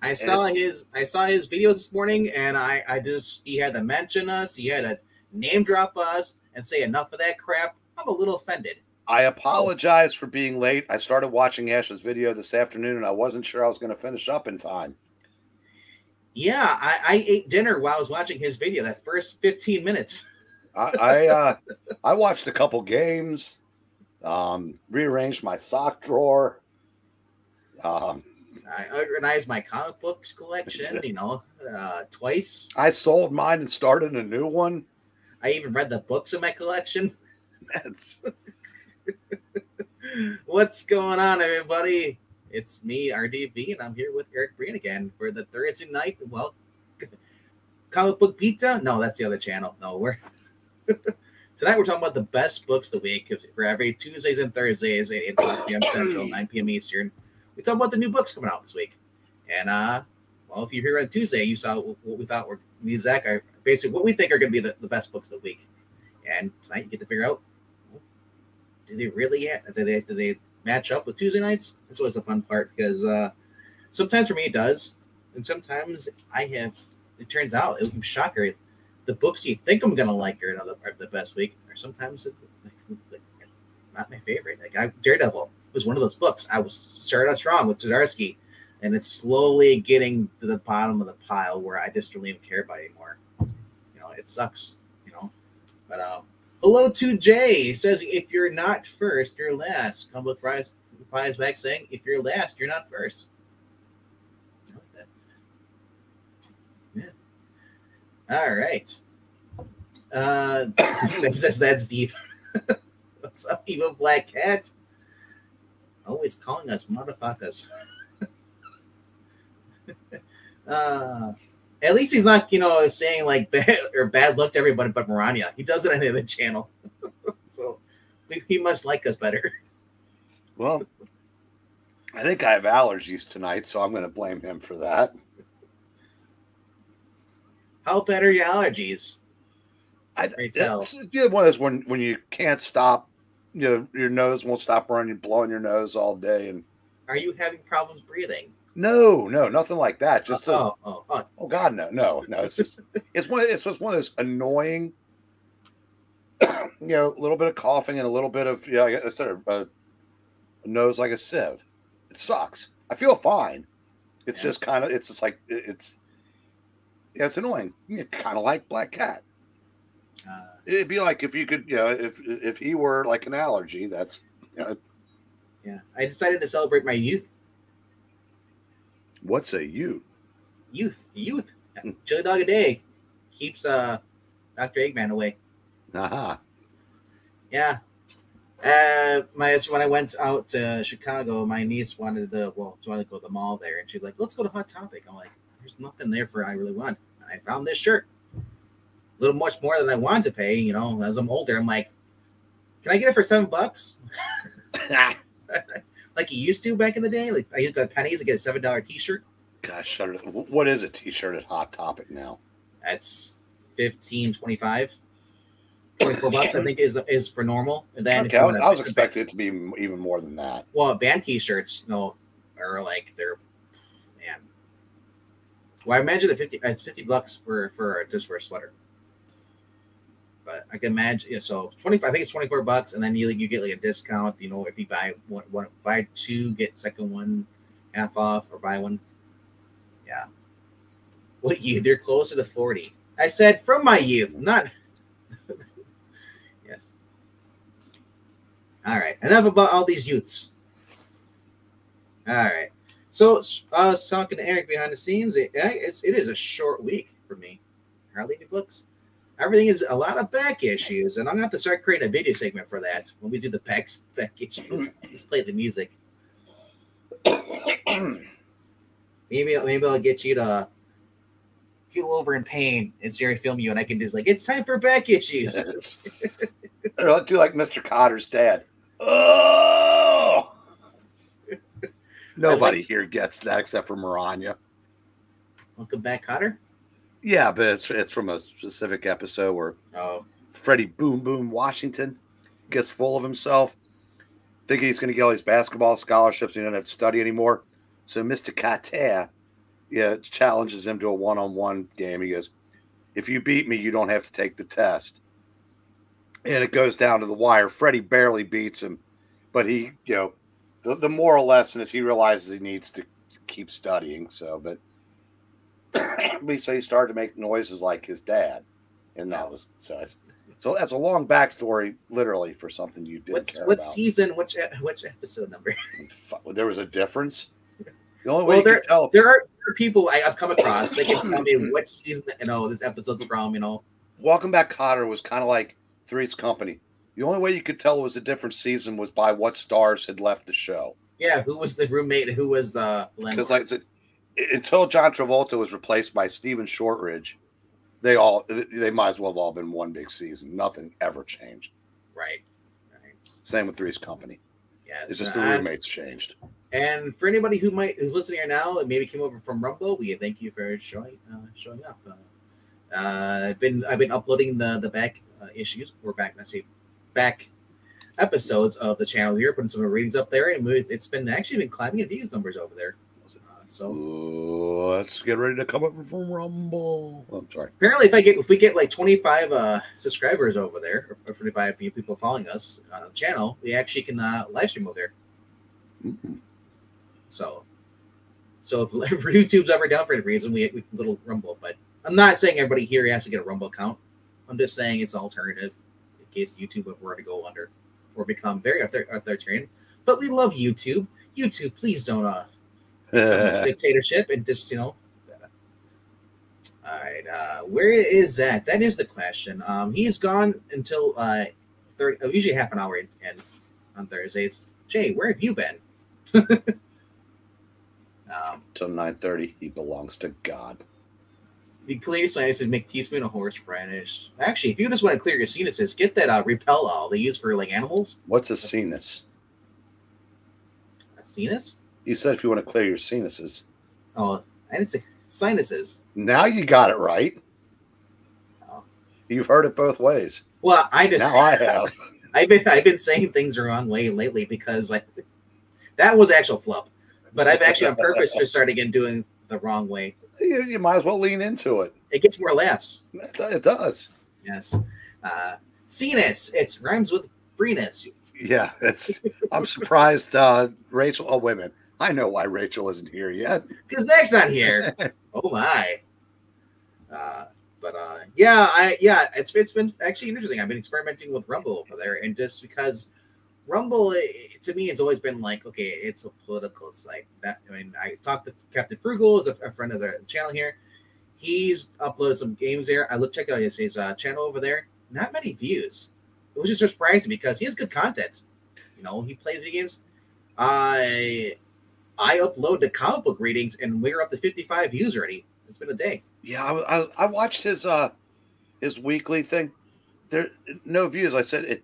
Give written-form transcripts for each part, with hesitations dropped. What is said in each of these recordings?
I saw his video this morning, and he had to mention us, he had to name drop us, and say enough of that crap. I'm a little offended. I apologize for being late. I started watching Ash's video this afternoon, and I wasn't sure I was going to finish up in time. Yeah, I ate dinner while I was watching his video. That first 15 minutes. I watched a couple games, rearranged my sock drawer. I organized my comic books collection, twice. I sold mine and started a new one. I even read the books in my collection. What's going on, everybody? It's me, RDV, and I'm here with Eric Breen again for the Thursday night. Well, comic book pizza? No, that's the other channel. No, tonight we're talking about the best books of the week. For every Tuesdays and Thursdays, 8 p.m. Central, 9 p.m. Eastern. We talk about the new books coming out this week. And well, if you're here on Tuesday, you saw what we thought were me and Zach are basically what we think are going to be the best books of the week. And tonight you get to figure out, do they really do they match up with Tuesday nights? That's always a fun part, because sometimes for me it does, and sometimes it turns out, it was a shocker, the books you think I'm gonna like are the best week, or sometimes not my favorite. Like Daredevil was one of those books. I was started out strong with Zdarsky, and it's slowly getting to the bottom of the pile where I just don't even care about it anymore. It sucks. But hello to Jay. He says, if you're not first, you're last. Comic Book replies back saying, if you're last, you're not first. I like that. Yeah. All right. That's deep. What's up, evil black cat? Always calling us motherfuckers. At least he's not, saying like bad luck to everybody but Marania. He does it on the other channel. So he must like us better. Well, I think I have allergies tonight, so I'm going to blame him for that. How bad are your allergies? One of those when you can't stop, your nose won't stop running, blowing your nose all day. And are you having problems breathing? No, nothing like that. Just God, no. It's just it's just one of those annoying, a little bit of coughing and a little bit of like I said, a nose like a sieve. It sucks. I feel fine. It's just kind of it's annoying. Kind of like Black Cat. It'd be like if you could, if he were like an allergy. That's Yeah, I decided to celebrate my youth. What's a youth? Youth. Chili dog a day keeps Dr. Eggman away. Aha. Yeah. When I went out to Chicago, my niece wanted to go to the mall there, and she's like, "Let's go to Hot Topic." I'm like, "There's nothing there I really want." And I found this shirt, a little much more than I wanted to pay. As I'm older, I'm like, "Can I get it for $7?" Like you used to back in the day. Like I got pennies to get a $7 T-shirt. Gosh, what is a T-shirt at Hot Topic now? That's $15, $25, $24. I think is for normal. And then okay, I was expecting it to be even more than that. Well, band T-shirts, are like man. Well, I imagine it's $50 for just for a sweater. But I can imagine, so I think it's $24, and then you get like a discount. If you buy two, get second one half off, or buy one. Yeah. What youth? They're closer to 40. I said from my youth, not. Yes. All right. Enough about all these youths. All right. So I was talking to Eric behind the scenes. It is a short week for me. Hardly any books. Everything is a lot of back issues, and I'm going to have to start creating a video segment for that when we do the back issues. Let's play the music. Maybe I'll get you to feel over in pain as Jerry film you, and I can just it's time for back issues. I'll do like Mr. Cotter's dad. Oh! Nobody here gets that except for Maranya. Welcome back, Cotter. Yeah, but it's from a specific episode where Freddie Boom Boom Washington gets full of himself, thinking he's going to get all these basketball scholarships and he doesn't have to study anymore. So Mr. Carter, challenges him to a one-on-one game. He goes, "If you beat me, you don't have to take the test." And it goes down to the wire. Freddie barely beats him, but he, the moral lesson is he realizes he needs to keep studying. So, but he started to make noises like his dad, and that was so. So that's a long backstory, literally, for something you didn't care what about. season? Which episode number? There was a difference. The only way you there can tell. There are people I've come across. They can tell me what season this episode's from. Welcome Back, Kotter was kind of like Three's Company. The only way you could tell it was a different season was by what stars had left the show. Yeah, who was the roommate? Who was because like I said, until John Travolta was replaced by Stephen Shortridge, they might as well have all been one big season. Nothing ever changed. Right. Same with Three's Company. Yes, it's just the roommates changed. And for anybody who's listening here now and maybe came over from Rumble, we thank you for showing up. I've been uploading the back issues. We're back. Let's see, back episodes of the channel here, putting some ratings up there, and it's been climbing in views numbers over there. So let's get ready to come up from Rumble. Oh, I'm sorry. Apparently, if we get like 25 subscribers over there, or 25 people following us on the channel, we actually can live stream over there. Mm-hmm. So if YouTube's ever down for any reason, we can little Rumble. But I'm not saying everybody here has to get a Rumble account. I'm just saying it's an alternative in case YouTube ever were to go under or become very authoritarian. But we love YouTube. YouTube, please don't dictatorship and just All right, where is Zach? That is the question. He's gone until usually half an hour and on Thursdays. Jay, where have you been? Till 9:30, he belongs to God. The clear sinuses make teaspoon a horse branish. Actually, if you just want to clear your sinuses, get that repel all they use for like animals. What's a sinus? A sinus? You said if you want to clear your sinuses. Oh, I didn't say sinuses. Now you got it right. Oh. You've heard it both ways. Well, I have. I've been saying things the wrong way lately because that was actual flub. But I've actually on purpose just started again doing the wrong way. You might as well lean into it. It gets more laughs. It does. Yes. Sinus. It rhymes with Breenus. Yeah, I'm surprised Rachel. Oh, wait a minute. I know why Rachel isn't here yet. Because Zach's not here. Oh my. It's been actually interesting. I've been experimenting with Rumble over there, and just because Rumble to me has always been like, okay, it's a political site. I talked to Captain Frugal, is a friend of the channel here. He's uploaded some games there. Check out his channel over there. Not many views. It was just surprising because he has good content. He plays video games. I upload the comic book readings, and we're up to 55 views already. It's been a day. Yeah, I watched his weekly thing. There no views. I said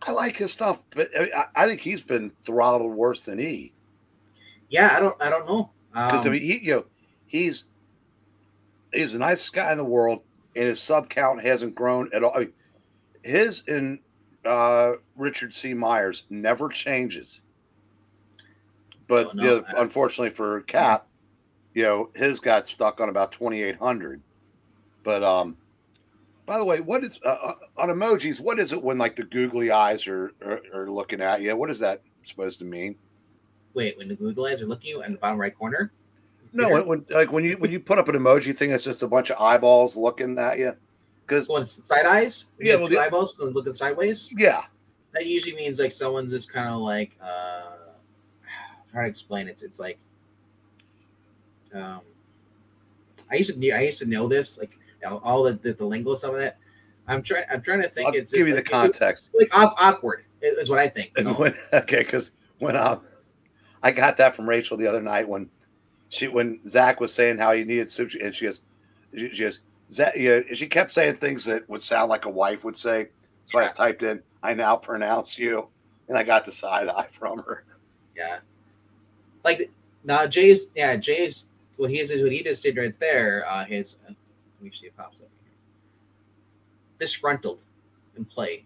I like his stuff, but I think he's been throttled worse than E. Yeah, I don't know because he's the nicest guy in the world, and his sub count hasn't grown at all. His and Richard C. Myers never changes. But unfortunately for Cap, his got stuck on about 2,800. But by the way, what is on emojis? What is it when like the googly eyes are looking at you? What is that supposed to mean? Wait, when the googly eyes are looking at you in the bottom right corner? No, when you put up an emoji thing, it's just a bunch of eyeballs looking at you. Because side eyes, yeah, two eyeballs looking sideways. Yeah, that usually means like someone's just kind of like trying to explain it. It's like I used to know this, like all the lingo, some of that. I'm trying to think. I'll it's give you like, the context. Like awkward is what I think. Because when I got that from Rachel the other night when Zach was saying how he needed soup, and she goes, Zach, she kept saying things that would sound like a wife would say. So I typed in, "I now pronounce you," and I got the side eye from her. Yeah, like now Jay's what he just did right there. Let me see if it pops up here. Disgruntled in play.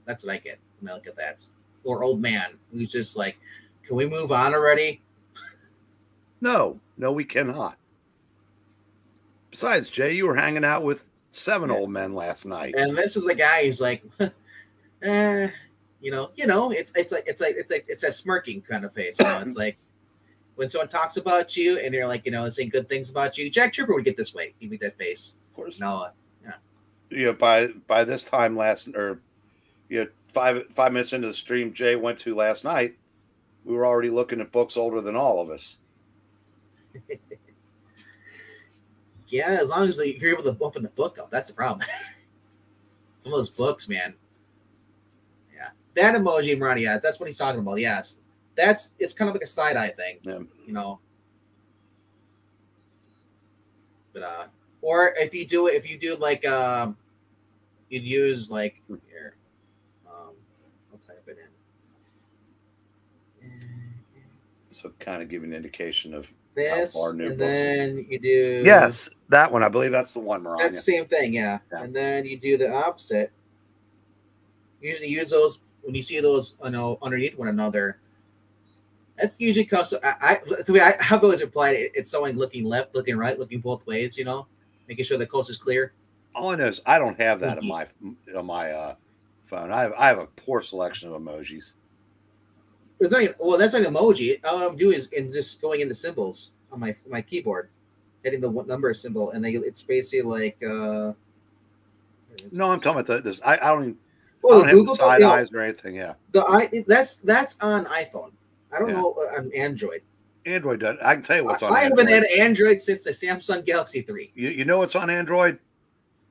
That's what I get when I look at that. Or old man who's just like, can we move on already? No, no, we cannot. Besides, Jay, you were hanging out with 7 old men last night. And this is the guy who's like, eh, it's a smirking kind of face. It's like when someone talks about you and you're like, saying good things about you. Jack Tripper would get this way. He'd make that face. Of course. No, By this time five minutes into the stream Jay went to last night, we were already looking at books older than all of us. Yeah, as long as you're able to open the book up, that's the problem. Some of those books, man. Yeah, that emoji, Marty. Yeah, that's what he's talking about. Yes, it's kind of like a side eye thing. Yeah. But or if you do like you'd use like here. I'll type it in. So kind of give an indication of this, how far new and books then you do that one. I believe that's the one, Mariah. That's the same thing, yeah. And then you do the opposite. Usually use those when you see those, underneath one another. That's usually because the way I've always replied, it's someone looking left, looking right, looking both ways. Making sure the coast is clear. All I know is I don't have that on my phone. I have a poor selection of emojis. It's not even, that's not an emoji. All I'm doing is just going into symbols on my keyboard, hitting the number symbol, and it's basically like. No, I'm talking about this. I don't even. Well, I don't have the side eyes or anything. Yeah. That's on iPhone. I don't know on Android. Android does. I can tell you what's on. I haven't had Android since the Samsung Galaxy 3. You know what's on Android?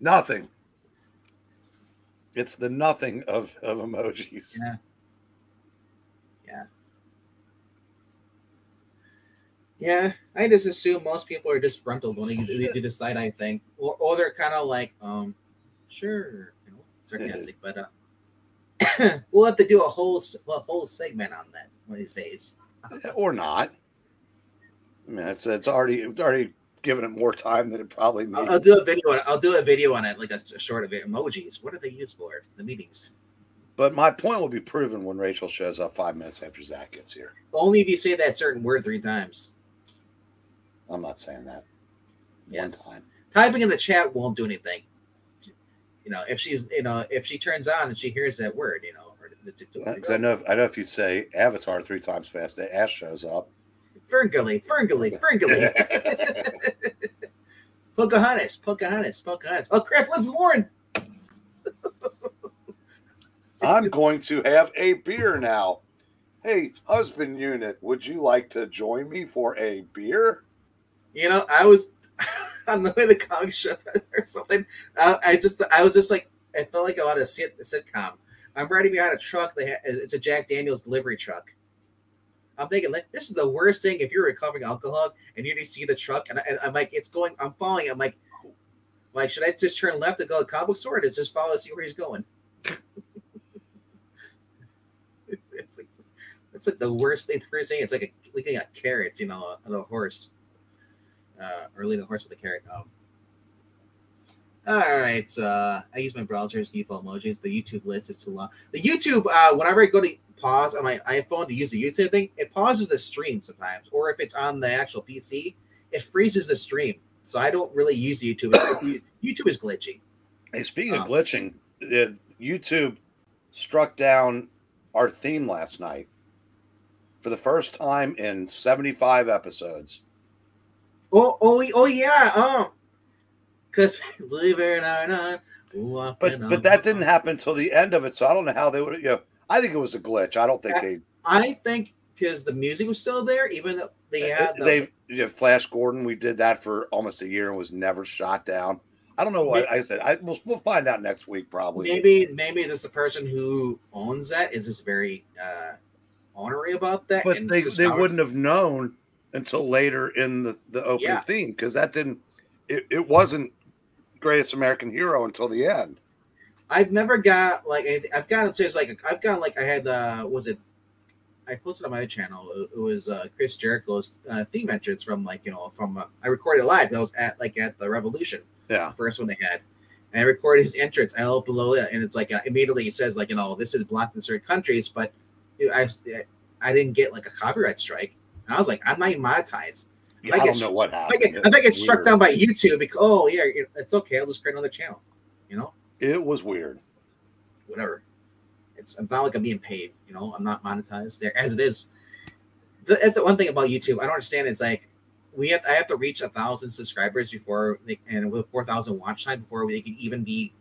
Nothing. It's the nothing of emojis. Yeah. Yeah, I just assume most people are disgruntled when they do the side eye thing, or they're kind of like, sure, sarcastic. But we'll have to do a whole segment on that one of these days, or not. I mean, it's already given it more time than it probably needs. I'll do a video. I'll do a video on it, like a short of it. Emojis. What are they used for? The meetings. But my point will be proven when Rachel shows up 5 minutes after Zach gets here. Only if you say that certain word 3 times. I'm not saying that. Yes. One time. Typing in the chat won't do anything. If she turns on and she hears that word, I know if you say Avatar 3 times fast, the ass shows up. Ferngully. Pocahontas. Oh crap! What's Lauren? I'm going to have a beer now. Hey, husband unit, would you like to join me for a beer? I was on the way to the comic shop or something. I was just like, I felt like I was a sitcom. I'm riding behind a truck. It's a Jack Daniels delivery truck. I'm thinking, like, this is the worst thing if you're a recovering alcoholic and you see the truck and I'm like, I'm following. I'm like, should I just turn left to go to the comic book store or just follow to see where he's going? It's like the worst thing. It's like leading a carrot, on a horse. Or leading a horse with a carrot. All right. I use my browser's default emojis. The YouTube list is too long. The YouTube, whenever I go to pause on my iPhone to use the YouTube thing, it pauses the stream sometimes. Or if it's on the actual PC, it freezes the stream. So I don't really use YouTube. YouTube is glitchy. Hey, speaking of glitching, YouTube struck down our theme last night for the first time in 75 episodes. Oh yeah. Because believe it or not, but that didn't happen until the end of it. So I don't know how they would. I think it was a glitch. I don't think I think because the music was still there, even though they had Flash Gordon. We did that for almost a year and was never shot down. I don't know what I said. We'll find out next week probably. Maybe this the person who owns that is just very honorary about that. But they wouldn't have known until later in the opening theme because that didn't. It wasn't Greatest American Hero until the end. I've never got anything. I've gotten I had I posted on my channel. It was Chris Jericho's theme entrance from I recorded it live. I was at the Revolution. Yeah, the first one they had. And I recorded his entrance. I look below it, and it's immediately it says this is blocked in certain countries, but I didn't get a copyright strike. And I was like, I'm not even monetized. I don't know what happened. I get struck down by YouTube because it's okay. I'll just create another channel. You know, it was weird. Whatever. It's not like I'm being paid. You know, I'm not monetized there as it is. That's the one thing about YouTube. I don't understand. It's like I have to reach 1,000 subscribers and with 4,000 watch time before they can even be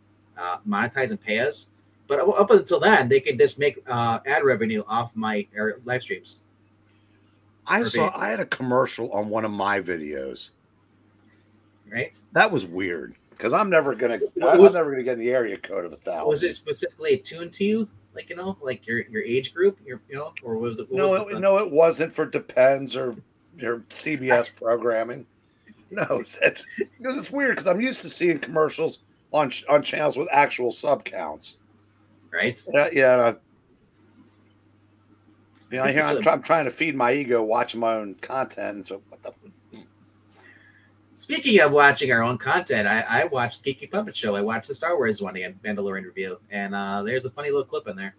monetized and pay us. But up until then, they can just make ad revenue off my live streams. I had a commercial on one of my videos. Right. That was weird because I'm never gonna get in the area code of 1,000. Was it specifically attuned to you? Like, you know, like your age group, or was it? No, it wasn't for Depends or your CBS programming. No, it's weird because I'm used to seeing commercials on channels with actual sub counts. Right. Yeah. I'm trying to feed my ego, watching my own content. So what the? Speaking of watching our own content, I watched Geeky Puppet Show. I watched the Star Wars one again, Mandalorian review, and there's a funny little clip in there.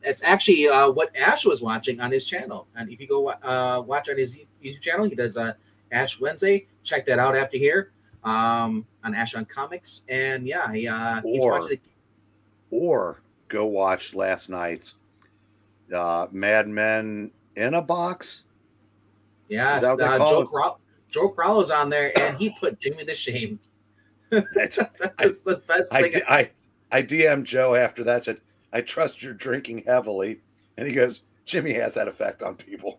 It's actually what Ash was watching on his channel, and if you go watch on his YouTube channel, he does Ash Wednesday. Check that out after here on Ash on Comics, and yeah, he's watching or go watch last night's Mad Men in a Box. Yeah, Joe Crowell's on there, and he put Jimmy to shame. That's the best thing. I DM'd Joe after that, said, I trust you're drinking heavily. And he goes, Jimmy has that effect on people.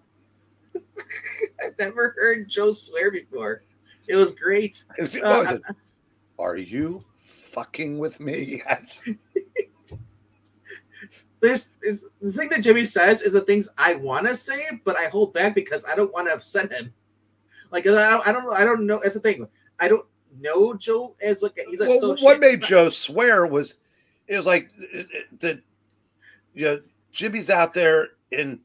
I've never heard Joe swear before. It was great. Are you fucking with me? There's the thing that Jimmy says is the things I want to say, but I hold back because I don't want to upset him. Like I don't know. That's the thing. I don't know Joe as like he's like. Well, what made Joe swear was it was like that. Jimmy's out there, and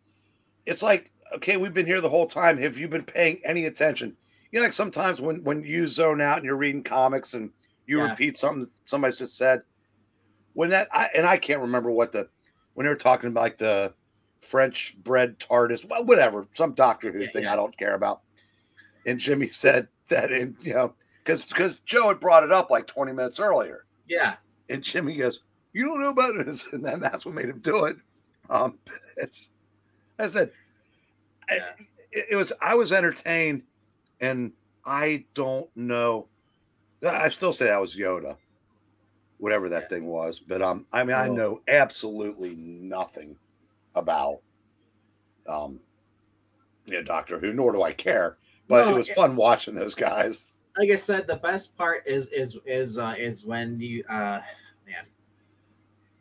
it's like, okay, we've been here the whole time. Have you been paying any attention? Like sometimes when you zone out and you're reading comics and you repeat something somebody's just said. I can't remember when they were talking about like the French bread TARDIS, whatever, some Doctor Who thing I don't care about. And Jimmy said that because Joe had brought it up like 20 minutes earlier. Yeah. And Jimmy goes, you don't know about this. And then that's what made him do it. I said, I was entertained, and I don't know. I still say that was Yoda, whatever that thing was. But I know absolutely nothing about Doctor Who, nor do I care. But it was fun watching those guys. Like I said, the best part is when you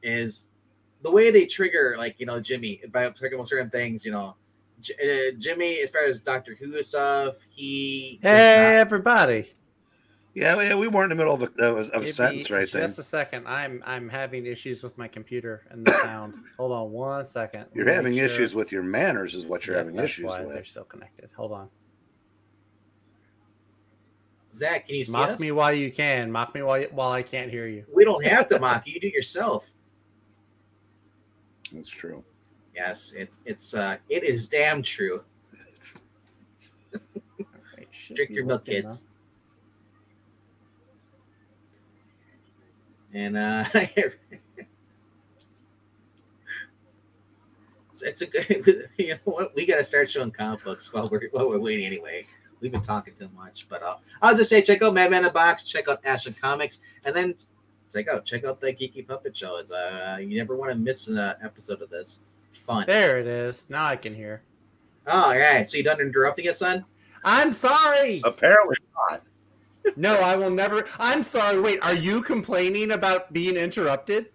is the way they trigger, like, Jimmy by triggering certain things. Jimmy, as far as Doctor Who stuff, everybody. Yeah, we weren't in the middle of a sentence right there. Just a second. I'm having issues with my computer and the sound. Hold on 1 second. You're having issues with your manners, is what you're having issues with. They're still connected. Hold on. Zach, can you see mock us? Me while you can. Mock me while I can't hear you. We don't have to mock you. You do it yourself. That's true. Yes, it is damn true. Right, Drink your milk, kids. And it's a good. You know what? We got to start showing comic books while we're waiting anyway. We've been talking too much, but I'll just say check out Mad Men in a Box, check out Ashland Comics, and then check out the Geeky Puppet Show. You never want to miss an episode of this. Fun. There it is. Now I can hear. Oh, all right. So you done interrupting us, son? I'm sorry. Apparently not. No, I will never. I'm sorry. Wait, are you complaining about being interrupted?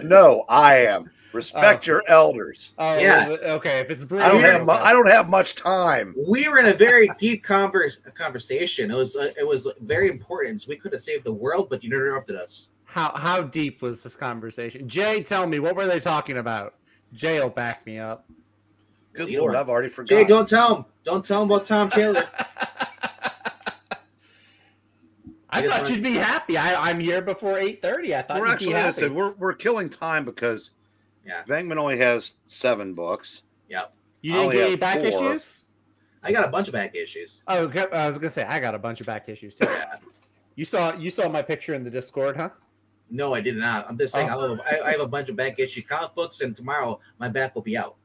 No, I am. Respect your elders. Oh, yeah. Okay. If it's Breen, I don't have much time. We were in a very deep conversation. It was very important. So we could have saved the world, but you interrupted us. How deep was this conversation? Jay, tell me, what were they talking about? Jay will back me up. Good Lord, I've already forgotten. Jay, don't tell him. Don't tell him about Tom Taylor. I thought you'd be happy. I'm here before 8:30. I thought you'd be happy. We're killing time because Vangman only has 7 books. Yep. You didn't get any back issues? I got a bunch of back issues. Oh, okay. I was gonna say I got a bunch of back issues too. Yeah. You saw my picture in the Discord, huh? No, I did not. I'm just saying I have a bunch of back issue comic books, and tomorrow my back will be out.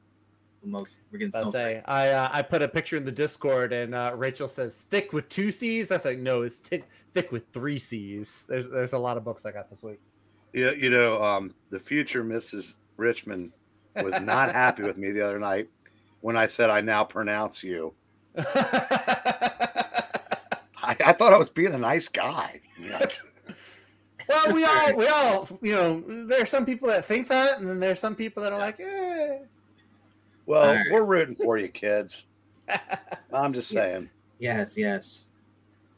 We're getting so say I put a picture in the Discord, and Rachel says thick with 2 C's. I was like, no, it's thick with 3 C's. There's a lot of books I got this week. Yeah, the future Mrs. Richmond was not happy with me the other night when I said I now pronounce you. I thought I was being a nice guy. Well, we all, there are some people that think that, and then there's some people that are like, eh. Well, we're rooting for you, kids. I'm just saying. Yes.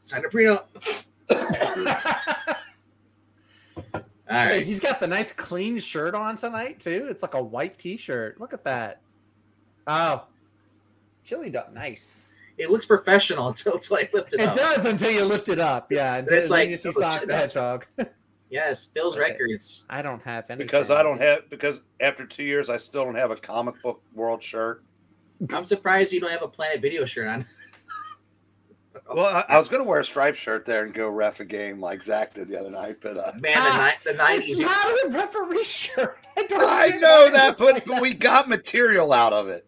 Sign a prenup. All right. He's got the nice clean shirt on tonight too. It's like a white T-shirt. Look at that. Oh, chili dog, nice. It looks professional until it's like lifted up. It does until you lift it up. Yeah, and it's like you see Sonic the Hedgehog. Yes, Phil's records. I don't have any because after 2 years I still don't have a comic book world shirt. I'm surprised you don't have a Planet Video shirt on. Well, I was going to wear a striped shirt there and go ref a game like Zach did the other night, but man, the 90s. It's not a referee shirt. I know that, but we got material out of it.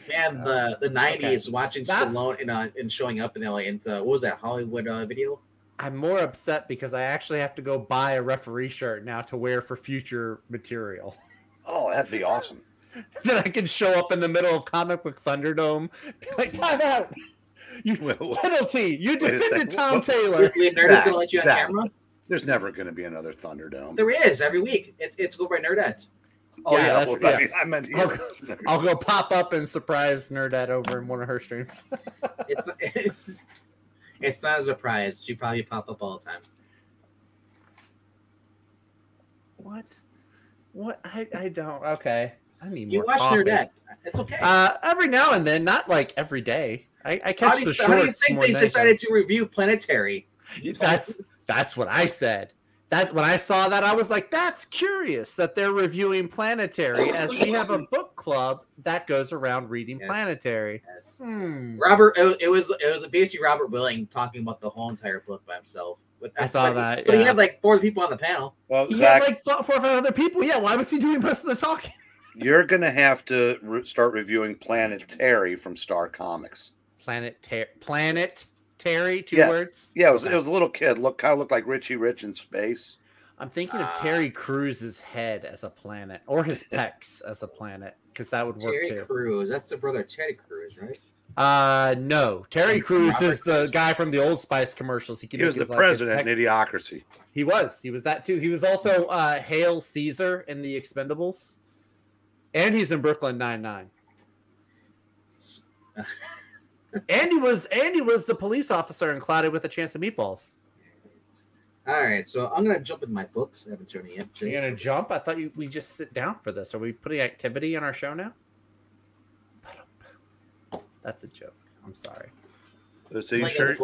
Man, the 90s, watching Stallone and showing up in LA into what was that, Hollywood video? I'm more upset because I actually have to go buy a referee shirt now to wear for future material. Oh, that'd be awesome. Then I can show up in the middle of Comic Book Thunderdome, be like, time out. Penalty. You defended Tom Taylor. Nerdhead's going to let you on camera? There's never going to be another Thunderdome. There is every week. It's go by Nerdheads. Oh, yeah. I meant I'll go pop up and surprise Nerdette over in one of her streams. It's not a surprise. She probably pop up all the time. What? I don't. Okay. I need more. You watch Nerdette. It's okay. Every now and then, not like every day. I catch the shorts. How do you think they decided to review Planetary? That's what I said. That when I saw that, I was like, "That's curious that they're reviewing Planetary, as we have a book club that goes around reading Planetary." Yes. Robert, it was basically Robert Willing talking about the whole entire book by himself. I saw that, but he had like 4 people on the panel. Well, he had like 4 or 5 other people. Yeah, why was he doing most of the talking? You're gonna have to start reviewing Planetary from Star Comics. Terry, 2 words. Yeah, it was a little kid. Kind of looked like Richie Rich in space. I'm thinking of Terry Crews's head as a planet, or his pecs as a planet, because that would work too. Terry Crews, that's the brother of Teddy Crews, right? No. Terry Crews is the guy from the Old Spice commercials. He was the president in Idiocracy. He was that too. He was also Hail Caesar in the Expendables, and he's in Brooklyn Nine-Nine. And he was the police officer in Cloudy with a Chance of Meatballs. All right, so I'm gonna jump into my books. I haven't shown you yet. You're gonna jump? I thought we just sit down for this. Are we putting activity in our show now? That's a joke. I'm sorry. So you sure?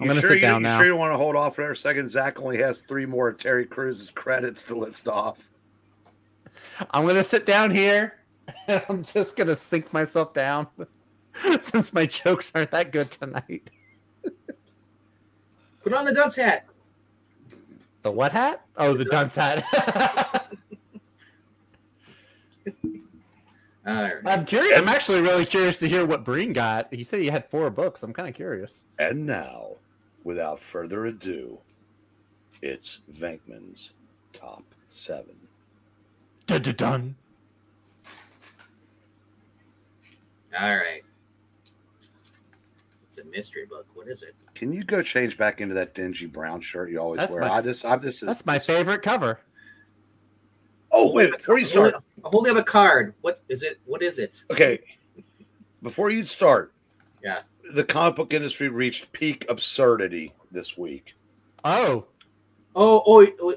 I'm gonna sit down now. You sure you want to hold off for a second? Zach only has 3 more Terry Crews's credits to list off. I'm gonna sit down here, and I'm just gonna sink myself down. Since my jokes aren't that good tonight. Put on the dunce hat. The what hat? Oh, the dunce hat. I'm curious. I'm actually really curious to hear what Breen got. He said he had 4 books. I'm kind of curious. And now, without further ado, it's Venkman's Top 7. Dun-dun-dun. All right. It's a mystery book. What is it? Can you go change back into that dingy brown shirt you always wear? That's my favorite cover. Oh, wait. Before you start. I'm holding up a card. What is it? Okay. Before you start. Yeah. The comic book industry reached peak absurdity this week. Oh.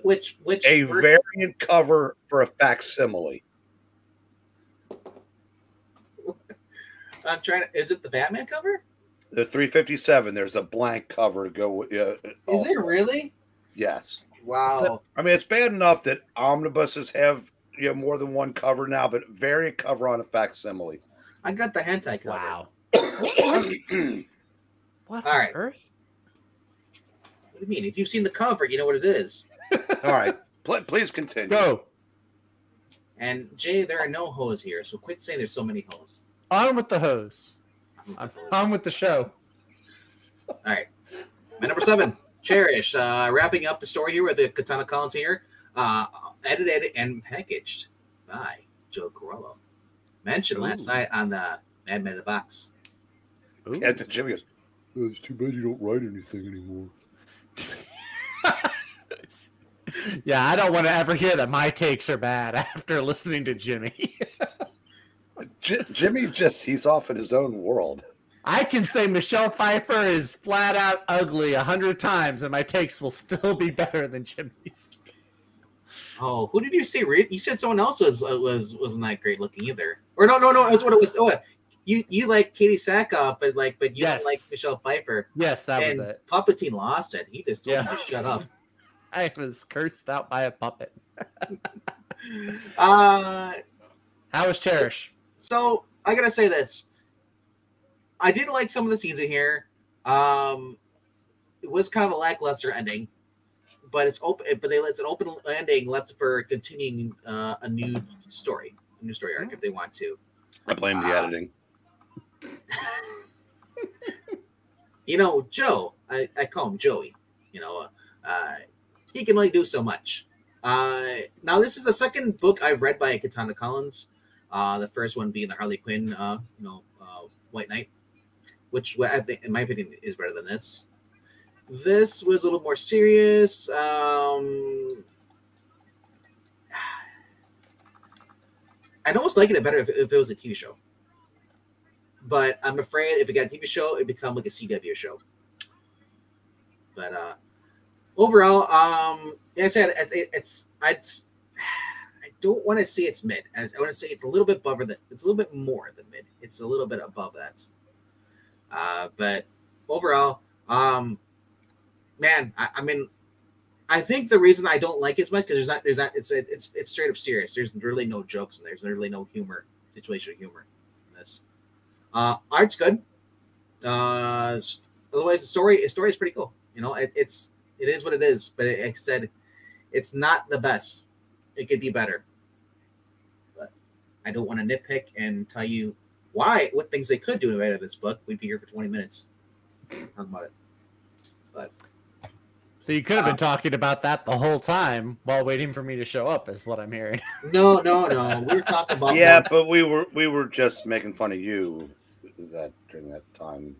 Which a variant cover for a facsimile. I'm trying to. Is it the Batman cover? The 357. There's a blank cover to go with. Is it really? Yes. Wow. I mean, it's bad enough that omnibuses have more than one cover now, but variant cover on a facsimile. I got the hentai cover. Wow. What All on right. earth? What do you mean? If you've seen the cover, you know what it is. All right. Please continue. Go. And Jay, there are no hoes here, so quit saying there's so many hoes. On with the hose. On with the show. All right. My number 7, Cherish. Wrapping up the story here with the Katana Collins here. Edited and packaged by Joe Corallo. Mentioned last night on the Mad Men in the Box. Yeah, Jimmy goes, oh, it's too bad you don't write anything anymore. Yeah, I don't want to ever hear that my takes are bad after listening to Jimmy. Jimmy he's off in his own world. I can say Michelle Pfeiffer is flat out ugly 100 times, and my takes will still be better than Jimmy's. Oh, who did you say? You said someone else wasn't that great looking either. Or no, that's what it was. Oh, you like Katie Sackhoff, but you don't like Michelle Pfeiffer. Yes, that was it. Palpatine lost it. He just told me to shut up. I was cursed out by a puppet. How was Cherish? So I gotta say this. I did like some of the scenes in here. It was kind of a lackluster ending, but it's open. But it's an open ending left for continuing a new story arc if they want to. I blame the editing. Joe. I call him Joey. He can only do so much. Now this is the second book I've read by Katana Collins. The first one being the Harley Quinn, White Knight, which I think, in my opinion, is better than this. This was a little more serious. I'd almost like it better if it was a TV show. But I'm afraid if it got a TV show, it'd become like a CW show. But overall, like I said, I don't want to say it's mid. I want to say it's a little bit above that. It's a little bit more than mid. It's a little bit above that. But overall, man, I mean, I think the reason I don't like it as much because there's not. It's straight up serious. There's really no jokes in there. There's really no situational humor in this. Art's good. Otherwise, the story is pretty cool. It is what it is. But like I said, it's not the best. It could be better. But I don't want to nitpick and tell you what things they could do better this book. We'd be here for 20 minutes talking about it. But so you could have been talking about that the whole time while waiting for me to show up, is what I'm hearing. No. We were talking about but we were just making fun of you during that time.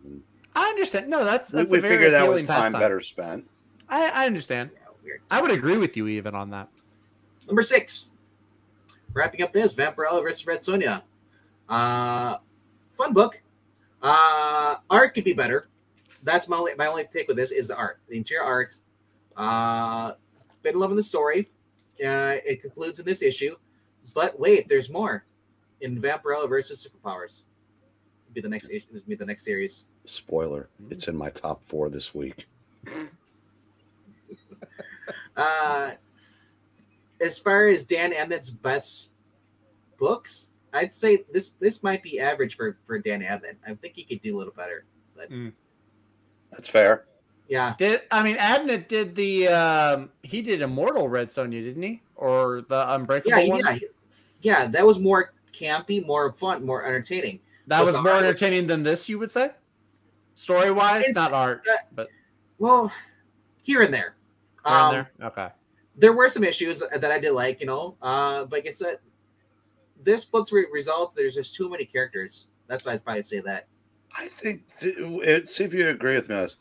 I understand. No, that's we figured that was time better spent. I understand. Yeah, weird. I would agree with you even on that. Number 6. Wrapping up this Vampirella versus Red Sonja. Fun book. Art could be better. That's my only take with this is the art. The interior art. Been loving the story. It concludes in this issue. But wait, there's more. In Vampirella versus Superpowers. It'll be the next issue. It'll be the next series. Spoiler. It's in my top 4 this week. As far as Dan Abnett's best books, I'd say this might be average for Dan Abnett. I think he could do a little better. But that's fair. Yeah. Abnett did he did Immortal Red Sonja, didn't he? Or the Unbreakable one? Yeah, that was more campy, more fun, more entertaining. That was more entertaining than this, you would say? Story-wise, not art, but well, here and there. Okay. There were some issues that I did like, but like I said, this book's results, there's just too many characters. That's why I'd probably say that. I think, see if you agree with me on this.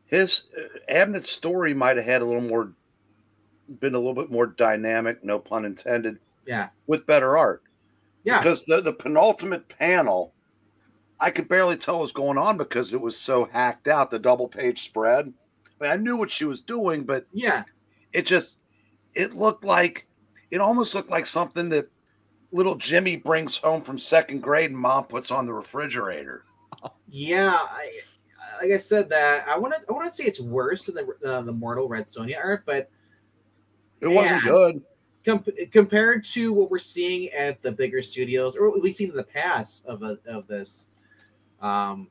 His Abnett's story might have had been a little bit more dynamic, no pun intended. Yeah. With better art. Yeah. Because the penultimate panel, I could barely tell what was going on because it was so hacked out, the double page spread. I knew what she was doing, but yeah, it almost looked like something that little Jimmy brings home from second grade and mom puts on the refrigerator. Yeah, like I said, that I wouldn't say it's worse than the Mortal Red Sonja art, but it wasn't good compared to what we're seeing at the bigger studios or what we've seen in the past of this. And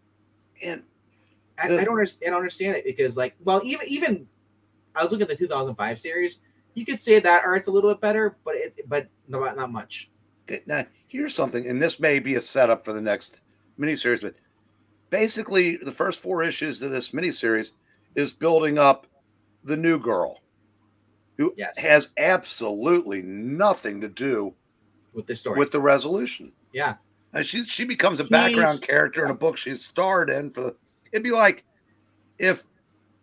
I don't understand it because, like, well, even I was looking at the 2005 series. You could say that art's a little bit better, but not much. now here's something, and this may be a setup for the next miniseries, but basically the first 4 issues of this miniseries is building up the new girl, who has absolutely nothing to do with the story, with the resolution. Yeah, and she becomes a background character in a book she's starred in. It'd be like if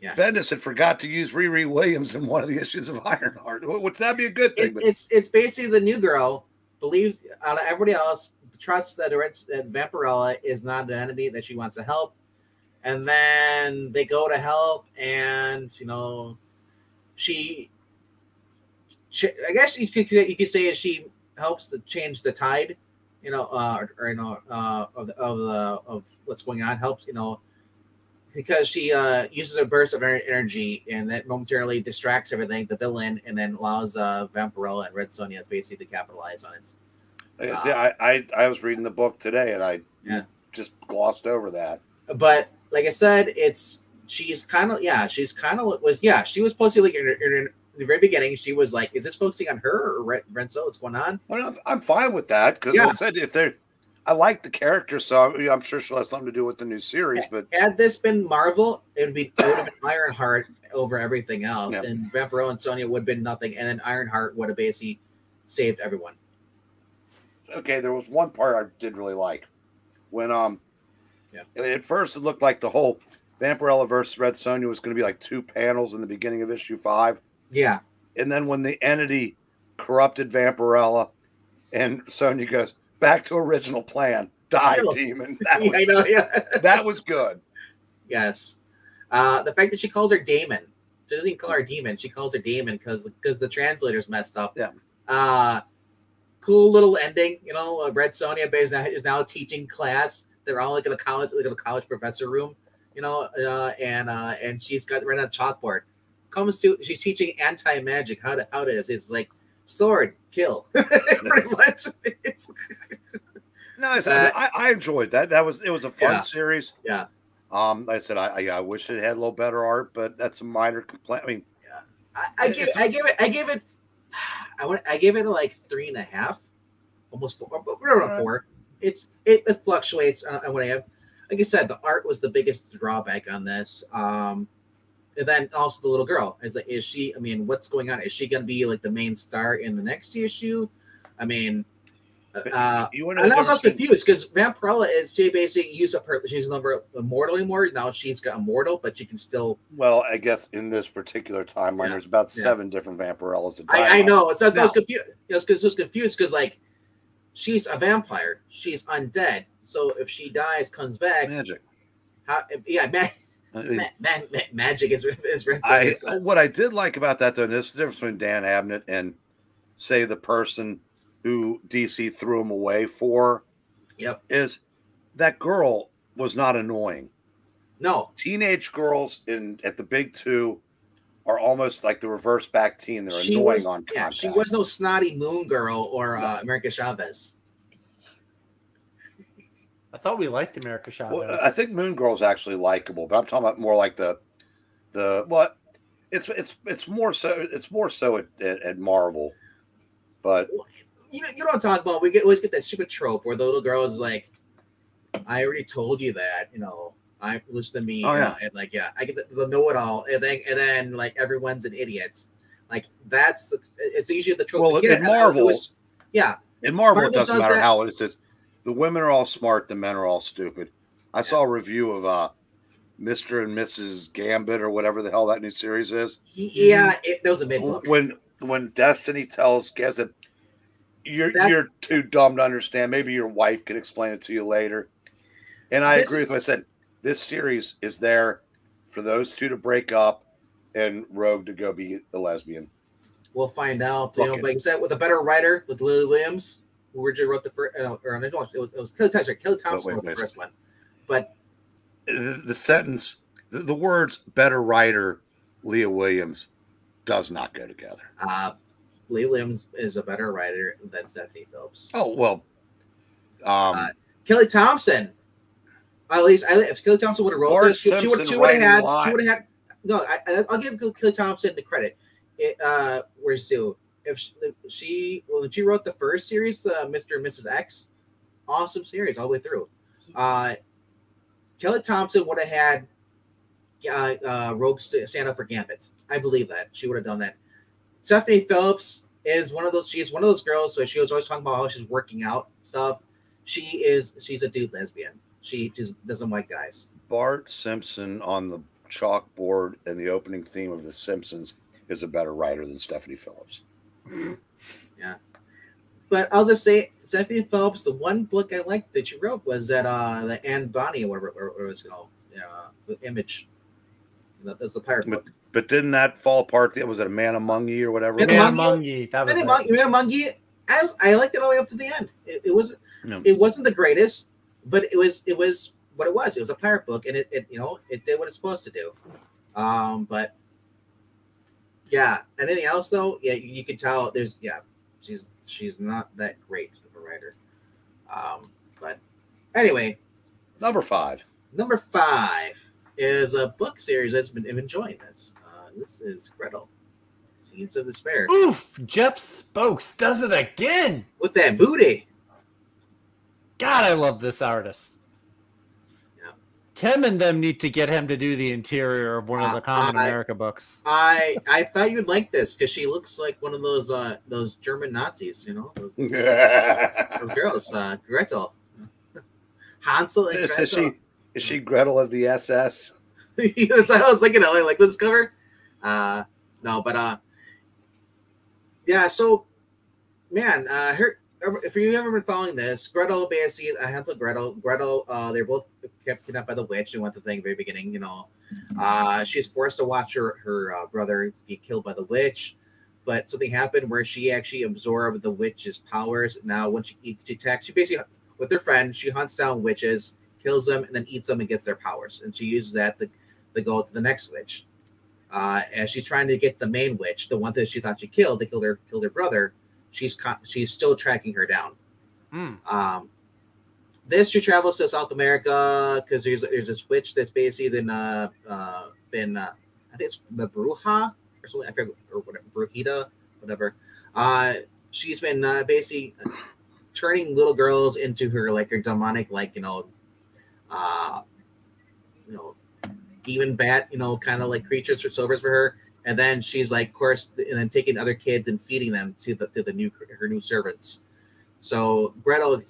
Bendis had forgot to use Riri Williams in one of the issues of Ironheart. Would that be a good thing? It's basically the new girl believes out of everybody else trusts that Vampirella is not an enemy, that she wants to help, and then they go to help, and she I guess you could say she helps to change the tide, of what's going on. Helps, because she uses a burst of energy, and that momentarily distracts everything, the villain, and then allows Vampirella and Red Sonja basically to capitalize on it. I was reading the book today, and I just glossed over that. But like I said, she was supposed to, like, in the very beginning, she was like, is this focusing on her or Renzo? What's going on? I'm fine with that, because I said I like the character, so I'm sure she'll have something to do with the new series. But had this been Marvel, it would have been Ironheart over everything else, and Vampiro and Sonya would have been nothing, and then Ironheart would have basically saved everyone. Okay, there was one part I did really like when at first it looked like the whole Vampirella versus Red Sonja was going to be like 2 panels in the beginning of issue 5. Yeah, and then when the entity corrupted Vampirella, and Sonja goes, back to original plan. Die, demon. That was good. Yes. The fact that she calls her Damon. She doesn't even call her Demon. She calls her Damon because the translator's messed up. Yeah. Cool little ending. Red Sonja is now teaching class. They're all like in a college professor room. And she's got right on a chalkboard. She's teaching anti-magic. How it is. It's like sword, kill. Pretty much. I enjoyed that. It was a fun series. Yeah. Like I said, I wish it had a little better art, but that's a minor complaint. I mean, I give it like 3.5, almost 4. But we're around 4. It fluctuates on what I have. Like I said, the art was the biggest drawback on this. And then also the little girl is she? I mean, what's going on? Is she going to be like the main star in the next issue? I mean, and I was also confused because Vampirella she basically used up she's never immortal anymore. Now she's got immortal, but she can still. Well, I guess in this particular timeline, there's about 7 different Vampirellas. I know. So I was confused. I was confused because, like, she's a vampire. She's undead. So if she dies, comes back. Magic. Magic is what I did like about that, though, this is the difference between Dan Abnett and, say, the person who DC threw him away for. Is that girl was not annoying. No. Teenage girls at the big 2 are almost like the reverse back teen. They're annoying on contact. Yeah, she was no snotty Moon Girl or America Chavez. I thought we liked America Chavez. Well, I think Moon Girl's actually likable, but I'm talking about more like the it's more so at Marvel. But you don't talk about. We always get that stupid trope where the little girl is like, "I already told you that." I listen to me. And I get the know-it-all, and then like everyone's an idiot. Like it's usually the trope. Well, in Marvel, in Marvel, it doesn't matter how it is. The women are all smart. The men are all stupid. I saw a review of Mr. and Mrs. Gambit or whatever the hell that new series is. Yeah, that was a mid-book. When Destiny tells Gazette, you're too dumb to understand. Maybe your wife can explain it to you later. And I agree with what I said. This series is there for those 2 to break up and Rogue to go be a lesbian. We'll find out. Like I said, with a better writer, with Lily Williams, who originally wrote the first, it was Kelly Thompson wrote the first one. But the sentence, the words "better writer," Leah Williams, does not go together. Leah Williams is a better writer than Stephanie Phillips. Oh well, Kelly Thompson. At least if Kelly Thompson would have wrote Bart this, she would Simpson have had. writing She would have had. No, I'll give Kelly Thompson the credit. Where's Stu? If when she wrote the first series, Mr. and Mrs. X, awesome series all the way through. Kelly Thompson would have had Rogue stand up for Gambit. I believe that she would have done that. Stephanie Phillips is one of those. She's one of those girls. So she was always talking about how she's working out stuff. She's a dude lesbian. She just doesn't like guys. Bart Simpson on the chalkboard in the opening theme of The Simpsons is a better writer than Stephanie Phillips. Yeah. But I'll just say, Stephanie Phillips, the one book I liked that she wrote was that the Anne Bonny, or whatever it was called, the Image. That was the pirate book. But didn't that fall apart? Was it A Man Among Ye or whatever? Man Among Ye. Man Among Ye. I liked it all the way up to the end. It wasn't the greatest, but it was what it was. It was a pirate book, and it did what it's supposed to do. But yeah, anything else though? Yeah, you can tell. She's not that great of a writer. But anyway, number 5 is a book series that's been enjoying this. This is Gretel, Scenes of Despair. Oof! Jeff Spokes does it again with that booty. God, I love this artist. Yeah. Tim and them need to get him to do the interior of one of the Common America books. I thought you'd like this because she looks like one of those German Nazis, those girls, Gretel. Hansel and Gretel. Is she Gretel of the SS? That's what I was thinking. I like this cover. No, but yeah. So, man, if you haven't been following this, Gretel basically Hansel, Gretel, they're both kept kidnapped by the witch. And went the thing very beginning. She's forced to watch her brother get killed by the witch, but something happened where she actually absorbed the witch's powers. Now, when she attacks, she basically with her friend, she hunts down witches, kills them, and then eats them and gets their powers. And she uses that to go to the next witch. As she's trying to get the main witch, the one that she thought she killed, they killed her brother. She's still tracking her down. She travels to South America because there's this witch that's basically been I think it's the Bruja or something. I forget, or whatever, Brujita, whatever. She's been basically turning little girls into her demonic demon bat, kind of like creatures for silvers for her. And then she's of course, and then taking other kids and feeding them to her new servants. So Gretel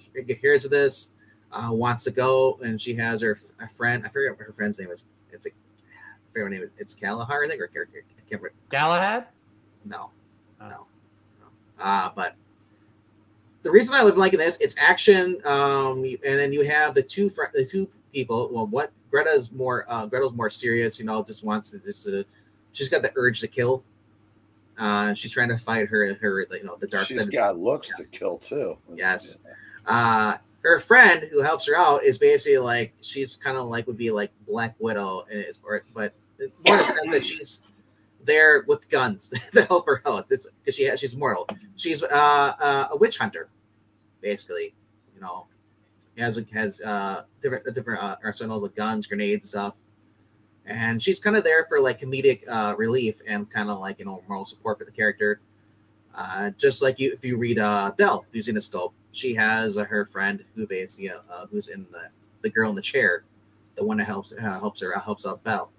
hears of this, wants to go, and she has a friend. I forget what her friend's name is. It's It's Galahad, I think, or I can't remember. Galahad? No. But the reason I live liking this, it's action, and then you have the two people. Well, what Gretel's more serious. Just wants to she's got the urge to kill. She's trying to fight her the dark side. She's got looks to kill too. Yes. Her friend who helps her out is basically she's kind of would be like Black Widow, but more in the sense that she's there with guns to help her out. It's because she's mortal. She's a witch hunter, basically. Has different arsenals of guns, grenades, stuff. And she's kind of there for comedic relief and kind of moral support for the character. Just like if you read Belle using the scope, she has her friend who basically who's in the girl in the chair, the one that helps out Belle.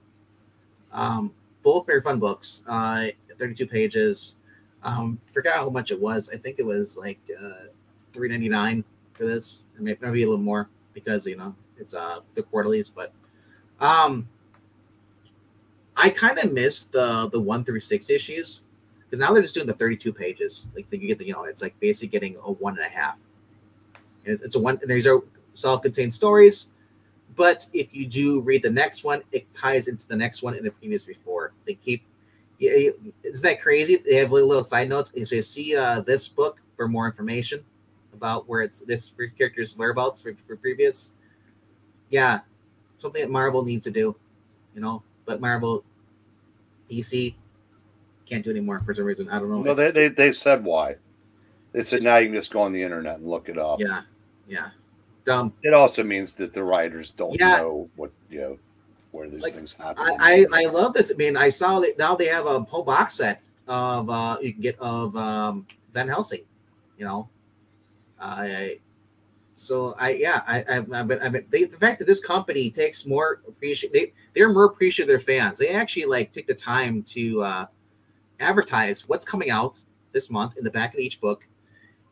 Both very fun books. 32 pages. Forgot how much it was. I think it was $3.99 for this, or maybe a little more because it's the quarterlies, but I kind of missed the 1 through 6 issues because now they're just doing the 32 pages. You get it's basically getting a 1.5. It's a one, and these are self-contained stories. But if you do read the next one, it ties into the next one and the previous before. They keep, isn't that crazy? They have little side notes. So you see this book for more information about where this character's whereabouts for previous. Yeah, something that Marvel needs to do, But Marvel, DC can't do anymore for some reason. I don't know. No, they said why. They said now you can just go on the internet and look it up. Yeah. dumb. It also means that the writers don't Yeah. know what where these Like, things happen. I love this. I mean, I saw that now they have a whole box set of you can get of Van Helsing. You know, I the fact that this company takes more they're more appreciative of their fans. They actually like take the time to advertise what's coming out this month in the back of each book,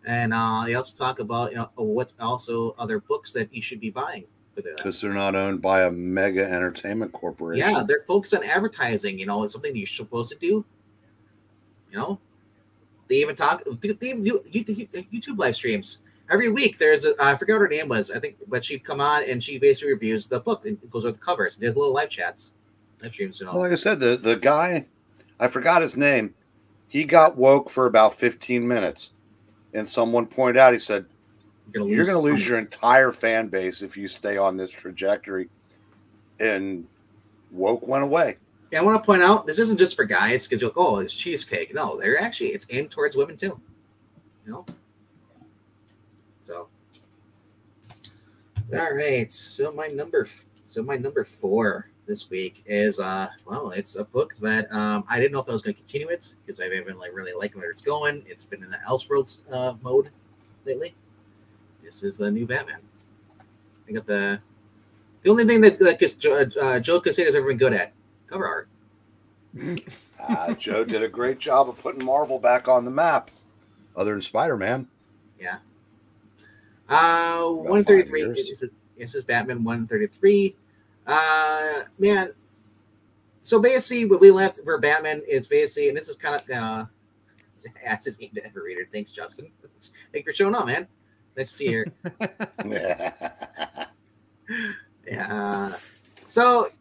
and they also talk about what's also other books that you should be buying for the. Because they're not owned by a mega entertainment corporation. Yeah, they're focused on advertising. It's something that you're supposed to do. They even talk. They even do YouTube live streams every week. There's I forgot what her name was. I think, but she'd come on and she basically reviews the book and goes with the covers. There's little live chats, live streams, and all. Well, like I said, the guy, I forgot his name. He got woke for about 15 minutes, and someone pointed out. He said, "You're going to lose your entire fan base if you stay on this trajectory." And woke went away. Yeah, I want to point out this isn't just for guys because you're like, oh, it's cheesecake. No, it's aimed towards women too. So, all right. So my number 4 this week is it's a book that I didn't know if I was going to continue it because I haven't really liking where it's going. It's been in the Elseworlds mode lately. This is the new Batman. I got the only thing that's like Joe Quesada's ever been good at cover art. Joe did a great job of putting Marvel back on the map, other than Spider-Man. Yeah. 133. This is Batman 133. Man. So basically, what we left for Batman is basically, and this is kind of that's his aimed at every reader. Thanks, Justin. Thanks for showing up, man. Nice to see you here. Yeah. So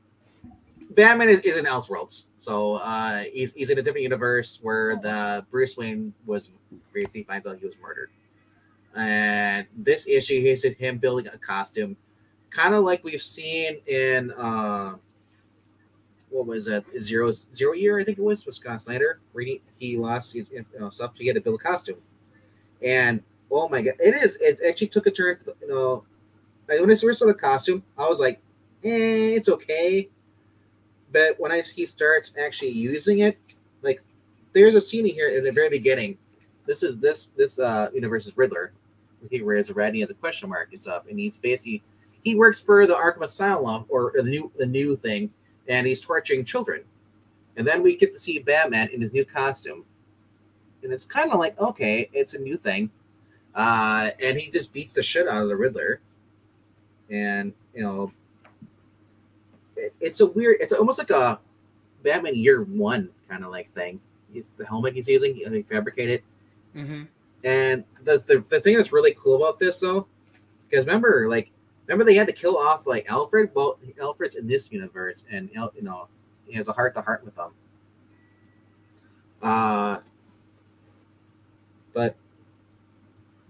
Batman is in Elseworlds. So he's in a different universe where the Bruce Wayne was basically finds out he was murdered. And this issue is him building a costume, kind of like we've seen in what was that, zero year, I think it was Scott Snyder, where he lost his stuff, he had to build a costume. And oh my god, it actually took a turn. When I first saw the costume, I was like, it's okay. But when he starts actually using it, like there's a scene here in the very beginning. This universe's Riddler. He wears red and he has a question mark and stuff, and he works for the Arkham Asylum or the new thing, and he's torturing children. And then we get to see Batman in his new costume, and it's kind of like, okay, it's a new thing, and he just beats the shit out of the Riddler, and it's almost like a Batman Year One kind of like thing. The helmet he's using, he fabricated. Mm-hmm. And the thing that's really cool about this though, because remember they had to kill off like Alfred. Well, Alfred's in this universe, and he has a heart-to-heart with them. But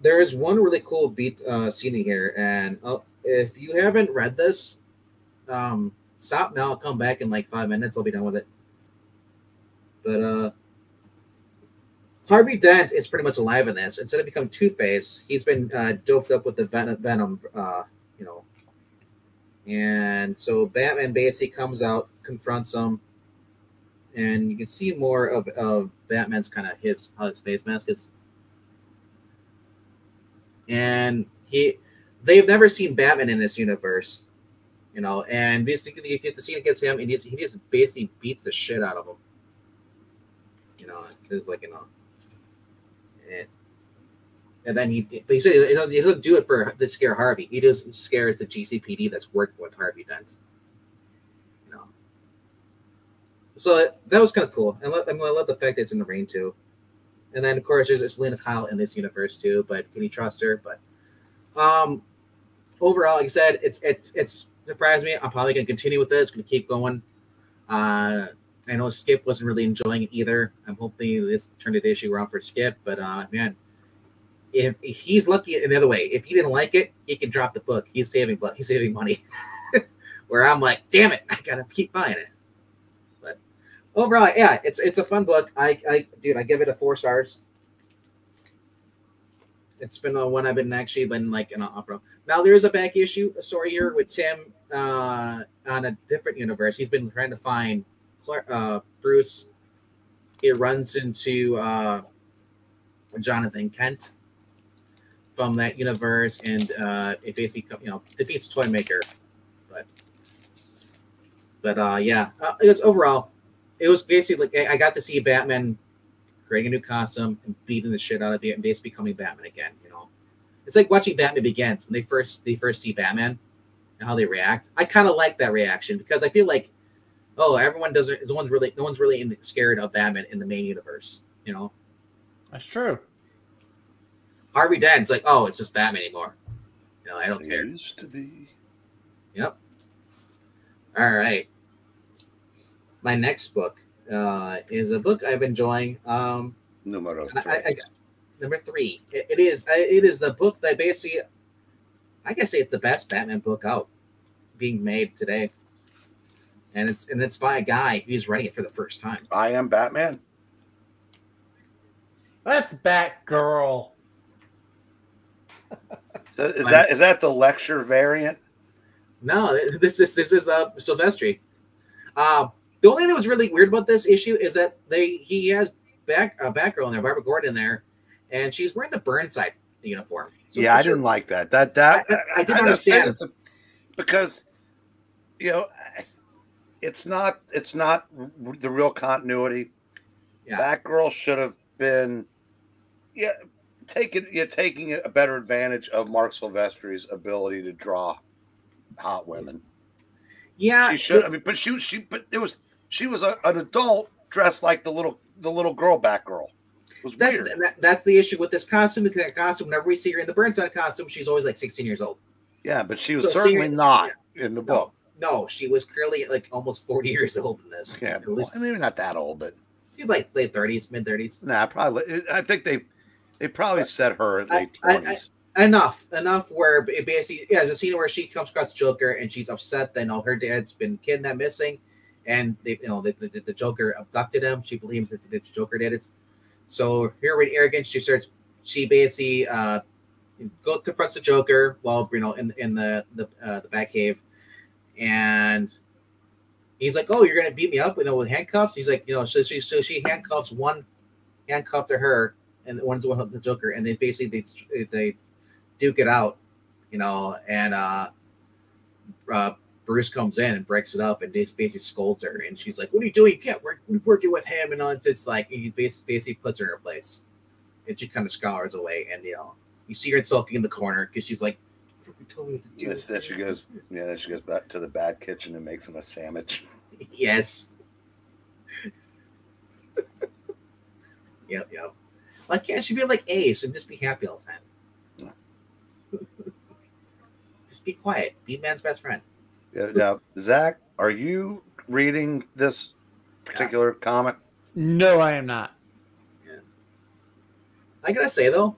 there is one really cool beat scene here, and if you haven't read this, stop now. I'll come back in like 5 minutes. I'll be done with it. But Harvey Dent is pretty much alive in this. Instead of becoming Two-Face, he's been doped up with the Venom, and so Batman basically comes out, confronts him, and you can see more of Batman's kind of how his face mask is. And they've never seen Batman in this universe, and basically you get to see it against him, and he just basically beats the shit out of him. It's like, and then he said he doesn't do it to scare Harvey. He just scares the GCPD that's working with Harvey Dent. So that was kind of cool. And I love the fact that it's in the rain too. And then of course there's Selena Kyle in this universe too. But can you trust her? But overall, like I said, it's surprised me. I'm probably gonna continue with this. Gonna keep going. I know Skip wasn't really enjoying it either. I'm hoping this turned the issue around for Skip. But man, if he's lucky in the other way, if he didn't like it, he can drop the book. He's saving money. Where I'm like, damn it, I gotta keep buying it. But overall, yeah, it's a fun book. I give it a 4 stars. It's been one I've been actually been like in opera. Now there's a back issue, a story here with Tim on a different universe. He's been trying to find Bruce. He runs into Jonathan Kent from that universe, and it basically defeats Toymaker. But yeah, it was overall, it was basically like I got to see Batman creating a new costume and beating the shit out of it and basically becoming Batman again. It's like watching Batman Begins when they first see Batman and how they react. I kind of like that reaction because I feel like, oh, everyone doesn't. No one's really scared of Batman in the main universe. That's true. Harvey Dent's like, oh, it's just Batman anymore. I don't care. Used to be. Yep. All right. My next book is a book I've been enjoying. Number three. It is the book that basically, I guess it's the best Batman book out being made today. And it's by a guy who's writing it for the first time. I Am Batman. That's Batgirl. So is that the lecture variant? No, this is Silvestri. The only thing that was really weird about this issue is that he has Batgirl in there, Barbara Gordon in there, and she's wearing the Burnside uniform. So yeah, I didn't like that. I didn't understand because it's not the real continuity. Yeah. Batgirl should have been taking a better advantage of Mark Silvestri's ability to draw hot women. Yeah, she should. I mean, but she was an adult dressed like the little girl Batgirl. It was weird. That's the issue with this costume. Because that costume, whenever we see her in the Burnside costume, she's always like 16 years old. Yeah, but she was certainly not in the book. No, she was clearly like almost 40 years old in this. Yeah, at least maybe not that old, but she's like late 30s, mid 30s. Nah, probably. I think they probably set her at late 20s. Enough where it basically there's a scene where she comes across Joker and she's upset that her dad's been kidnapped, missing, and the Joker abducted him. She believes it's the Joker did it. So here with arrogance, she basically confronts the Joker while in the Batcave, and he's like, "Oh, you're gonna beat me up with handcuffs?" He's like, so she handcuffs one handcuff to her and one's the Joker, and they basically they duke it out, and Bruce comes in and breaks it up and basically scolds her, and she's like, "What are you doing? You can't work working with him." And it's like he basically puts her in her place, and she kind of scowls away, and you see her sulking in the corner because she's like, "You told me what to do." Then she goes back to the Bat Kitchen and makes him a sandwich. Yes. Yep. Why can't she be like Ace and just be happy all the time? Just be quiet. Be man's best friend. Yeah, now, Zach, are you reading this particular comic? No, I am not. Yeah. I gotta say though,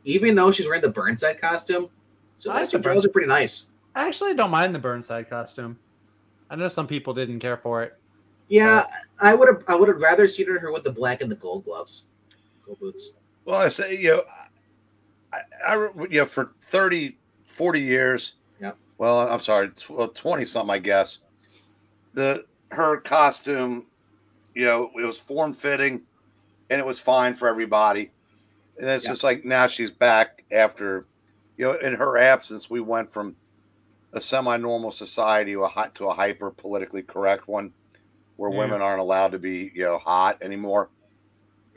even though she's wearing the Burnside costume, so those drawers are pretty nice. I actually don't mind the Burnside costume. I know some people didn't care for it. Yeah, I would have rather seen her with the black and the gold gloves, gold boots. Well, I say I for 30, 40 years. Yeah. Well, I'm sorry, 20 something, I guess. Her costume, it was form fitting, and it was fine for everybody. And it's just like now she's back after, in her absence, we went from a semi-normal society to a hyper politically correct one, where women aren't allowed to be hot anymore.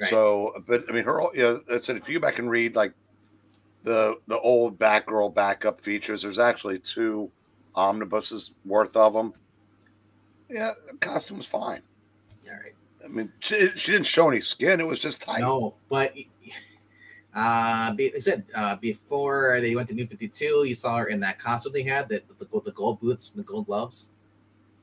Right. So, but I mean, I said if you go back and read like the old Batgirl backup features, there's actually 2 omnibuses worth of them. Yeah, the costume was fine. All right. I mean, she didn't show any skin; it was just tight. No, but I said before they went to New 52, you saw her in that costume they had, the gold boots and the gold gloves.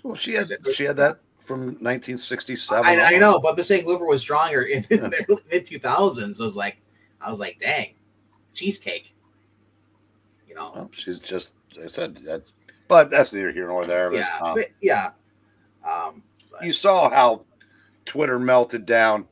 Well, she had that from 1967. I know, but I'm saying whoever was drawing her in the mid 2000s I was like, dang, cheesecake. Well, she's just, I said that, but that's neither here nor there. But, you saw how Twitter melted down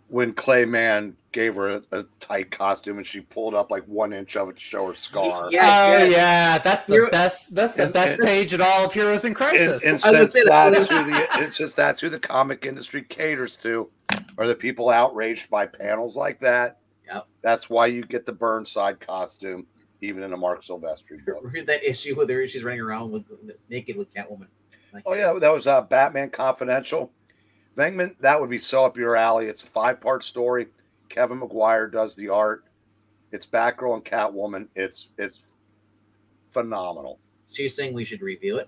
when Clayman gave her a tight costume, and she pulled up like 1 inch of it to show her scar. Yes. Yeah, that's the best. That's the best page in all of Heroes in Crisis. And since it's just that's who the comic industry caters to, are the people outraged by panels like that. Yep. That's why you get the Burnside costume, even in a Mark Silvestri book. Read that issue with her; she's running around naked with Catwoman. Oh yeah, that was Batman Confidential. Venkman, that would be so up your alley. It's a 5-part story. Kevin McGuire does the art. It's Batgirl and Catwoman. It's phenomenal. So you're saying we should review it?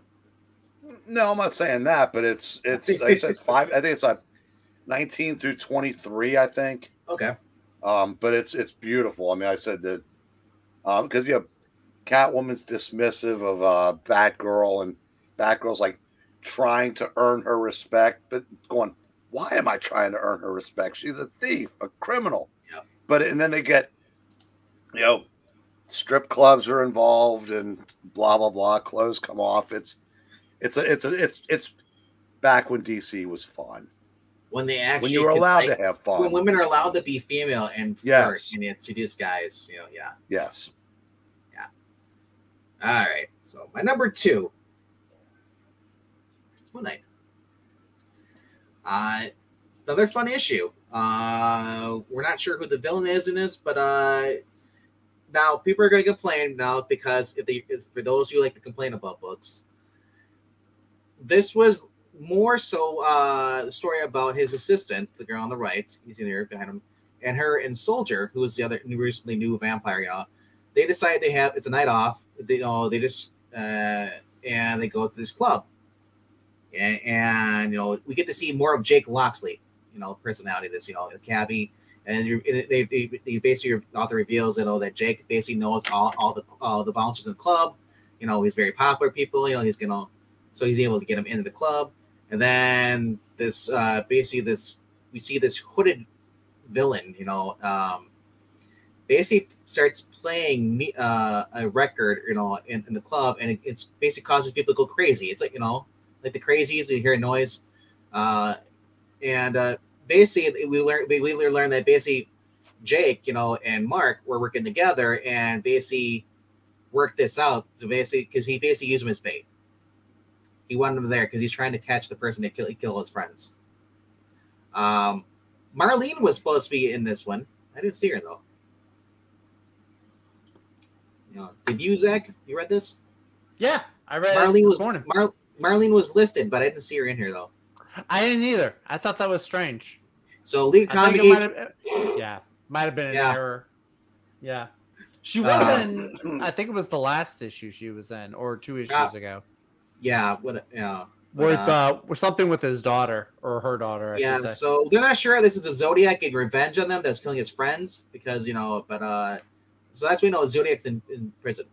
No, I'm not saying that, but it's like I said, it's 5. I think it's like 19 through 23. I think. Okay. But it's beautiful. I mean, I said that because you have Catwoman's dismissive of Batgirl, and Batgirl's like trying to earn her respect, but going, why am I trying to earn her respect? She's a thief, a criminal. Yep. But and then they get, strip clubs are involved and blah blah blah. Clothes come off. It's back when DC was fun. When they actually when you were allowed to have fun. When women are allowed to be female and flirt and seduce guys. Yeah. Yes. Yeah. All right. So my number 2. It's Moon Knight. Another fun issue. We're not sure who the villain is in this, but now people are going to complain now because if for those who like to complain about books, this was more so the story about his assistant, the girl on the right, you see there behind him, and her and Soldier, who is the other recently new vampire. They decided it's a night off. They just and they go to this club. And we get to see more of Jake Loxley, personality of this, the cabbie, and they basically, the author reveals that Jake basically knows all the bouncers in the club. He's very popular people. So he's able to get him into the club, and then this we see this hooded villain, basically starts playing a record, in the club, and it's basically causes people to go crazy. It's like like the crazies, you hear a noise, and basically we learn that basically Jake, and Mark were working together and basically worked this out. So basically, because he basically used him as bait, he wanted him there because he's trying to catch the person that kill his friends. Marlene was supposed to be in this one. I didn't see her though. Did you, Zach? You read this? Yeah, I read it this morning. Marlene was listed, but I didn't see her in here, though. I didn't either. I thought that was strange. So, League Comics... might have been an error. Yeah. She was in, I think it was the last issue she was in, or 2 issues ago. Yeah. With something with his daughter, or her daughter, I should say. So they're not sure this is a Zodiac getting revenge on them that's killing his friends, because, so that's what we know, Zodiac's in prison.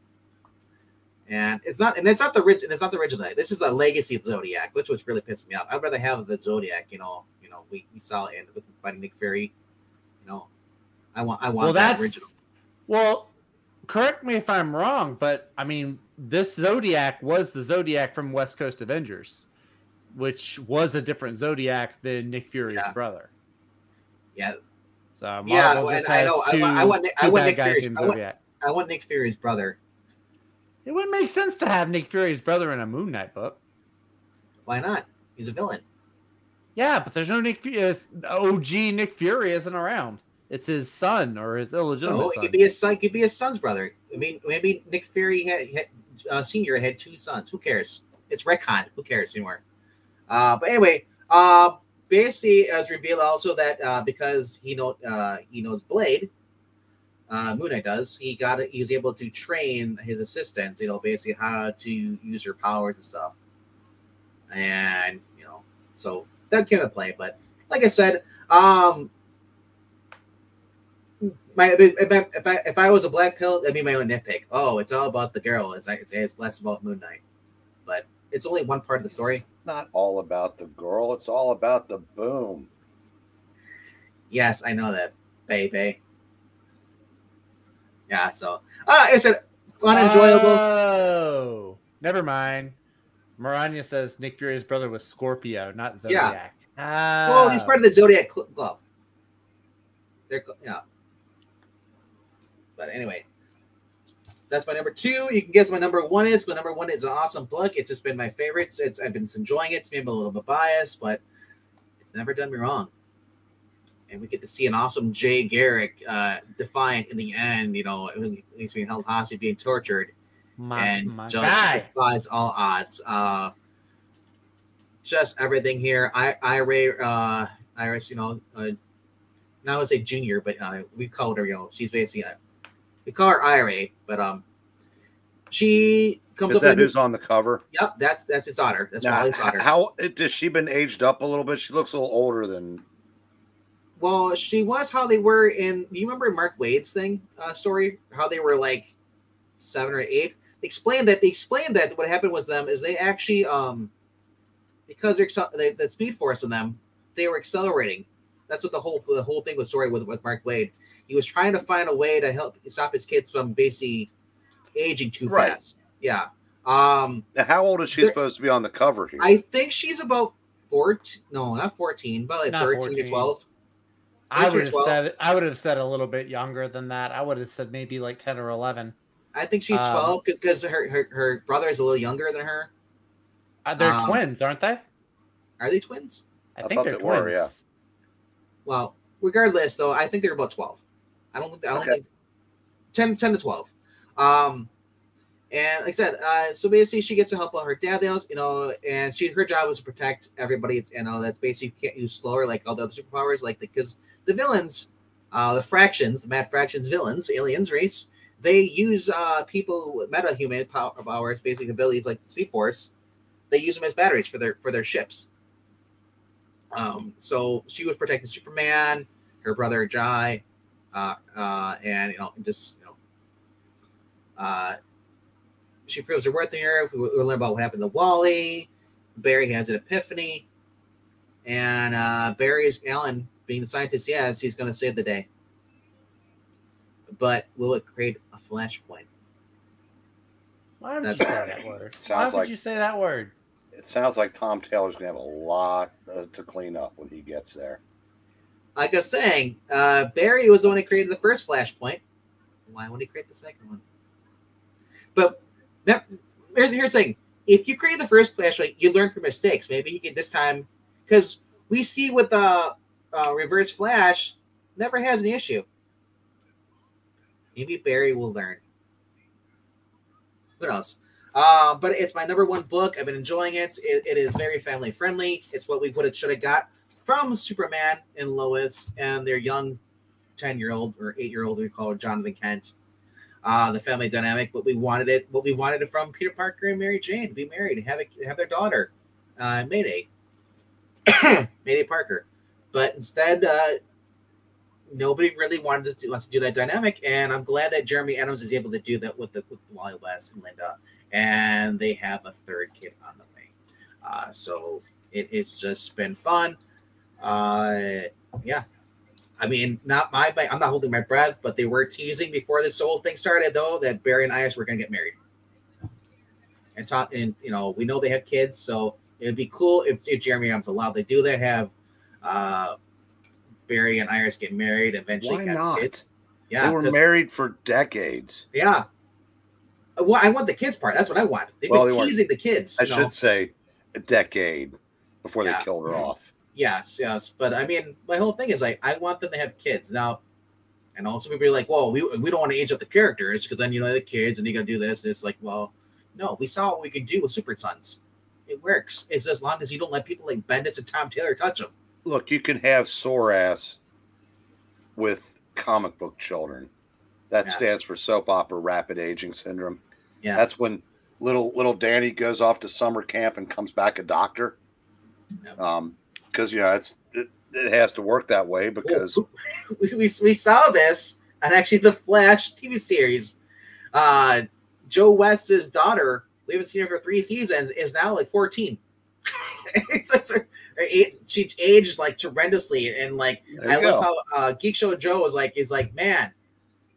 And it's not the original. This is a legacy of Zodiac, which was really pissing me off. I'd rather have the Zodiac, we saw it with fighting Nick Fury. I want that original. Well, correct me if I'm wrong, but I mean, this Zodiac was the Zodiac from West Coast Avengers, which was a different Zodiac than Nick Fury's brother. Yeah. So I know. I want Nick Fury's brother. It wouldn't make sense to have Nick Fury's brother in a Moon Knight book. Why not? He's a villain. Yeah, but there's no Nick Fury. OG Nick Fury isn't around. It's his son or his illegitimate son. It could be his son. Could be his son's brother. I mean, maybe Nick Fury had Senior had 2 sons. Who cares? It's retcon. Who cares anymore? But anyway, basically, it's revealed also that because he knows Blade. Moon Knight does. He was able to train his assistant, basically how to use her powers and stuff. And so that came into play. But like I said, if I was a black pill, that'd be my own nitpick. Oh, it's all about the girl. It's less about Moon Knight. But it's only one part of the story. It's not all about the girl. It's all about the boom. Yes, I know that, baby. Yeah, so I said unenjoyable. Oh, never mind. Maranya says Nick Fury's brother was Scorpio, not Zodiac. Yeah. Well, he's part of the Zodiac Club. They're yeah. But anyway, that's my number 2. You can guess my number 1 is. My number 1 is an awesome book. It's just been my favorite. I've been enjoying it. It's maybe a little bit biased, but it's never done me wrong. And we get to see an awesome Jay Garrick defiant in the end. You know, he's being held hostage, being tortured, and just defies all odds. Just everything here. Iris, you know, now I would say Junior, but we called her, you know, she's basically we call her Ira, but she comes. Is that who's on the cover? Yep, that's his daughter. That's Wally's daughter. How has she been aged up a little bit? She looks a little older than. Well, she was how they were in. Do you remember Mark Wade's story? How they were like 7 or 8. They explained that what happened was them is they actually because the Speed Force in them, they were accelerating. That's what the whole thing was story with Mark Wade. He was trying to find a way to help stop his kids from basically aging too fast. Yeah. Now, how old is she supposed to be on the cover here? I think she's about 14. No, not 14, but like 13 14. To 12. I would have said a little bit younger than that. I would have said maybe like 10 or 11. I think she's 12 because her brother is a little younger than her. They're twins, aren't they? Are they twins? I think they're twins. Were, yeah. Well, regardless, though, I think they're about 12. I don't think 10 to 12. And like I said, so basically she gets to help out her dad, you know, and her job was to protect everybody. It's, you know, that's basically you can't use slower like all the other superpowers, like because the villains, the Mad Fractions villains, aliens race, they use people with meta-human powers, basic abilities like the Speed Force. They use them as batteries for their ships. So she was protecting Superman, her brother Jai, and you know, just you know, she proves her worth here. We learn about what happened to Wally. Barry has an epiphany, and Barry's Alan, being the scientist he is, he's going to save the day. But will it create a flashpoint? Why would you say that word? Why would you say that word? It sounds like Tom Taylor's going to have a lot to clean up when he gets there. Like I'm saying, Barry was the one who created the first flashpoint. Why wouldn't he create the second one? But here's the thing. If you create the first flashpoint, you learn from mistakes. Maybe he could this time, because we see with the Reverse Flash, never has an issue. Maybe Barry will learn. Who knows? But it's my number 1 book. I've been enjoying it. It is very family friendly. It's what we should have got from Superman and Lois and their young 10-year-old or 8-year-old, we call it Jonathan Kent. The family dynamic, what we wanted it from Peter Parker and Mary Jane to be married and have their daughter, Mayday Parker. But instead, nobody really wants to do that dynamic, and I'm glad that Jeremy Adams is able to do that with Wally West and Linda, and they have a 3rd kid on the way. So it's just been fun. Yeah. I mean, I'm not holding my breath, but they were teasing before this whole thing started, though, that Barry and Iris were going to get married. And you know, we know they have kids, so it'd be cool if Jeremy Adams allowed to do that, have Barry and Iris get married, eventually have kids. Yeah, they were married for decades. Yeah. Well, I want the kids part. That's what I want. They've been teasing the kids. I should say a decade before they killed her off. Yes. But I mean, my whole thing is like, I want them to have kids. Now, and also people are like, well, we don't want to age up the characters because then, you know, the kids and they're going to do this. And it's like, well, no, we saw what we could do with Super Sons. It works. It's as long as you don't let people like Bendis and Tom Taylor touch them. Look, you can have sore ass with comic book children. That stands for soap opera rapid aging syndrome. Yeah. That's when little Danny goes off to summer camp and comes back a doctor. Yeah. Because, you know, it has to work that way because we saw this on actually the Flash TV series. Joe West's daughter, we haven't seen her for 3 seasons, is now like 14. She aged like tremendously, and like I love how Geek Show Joe is like, man,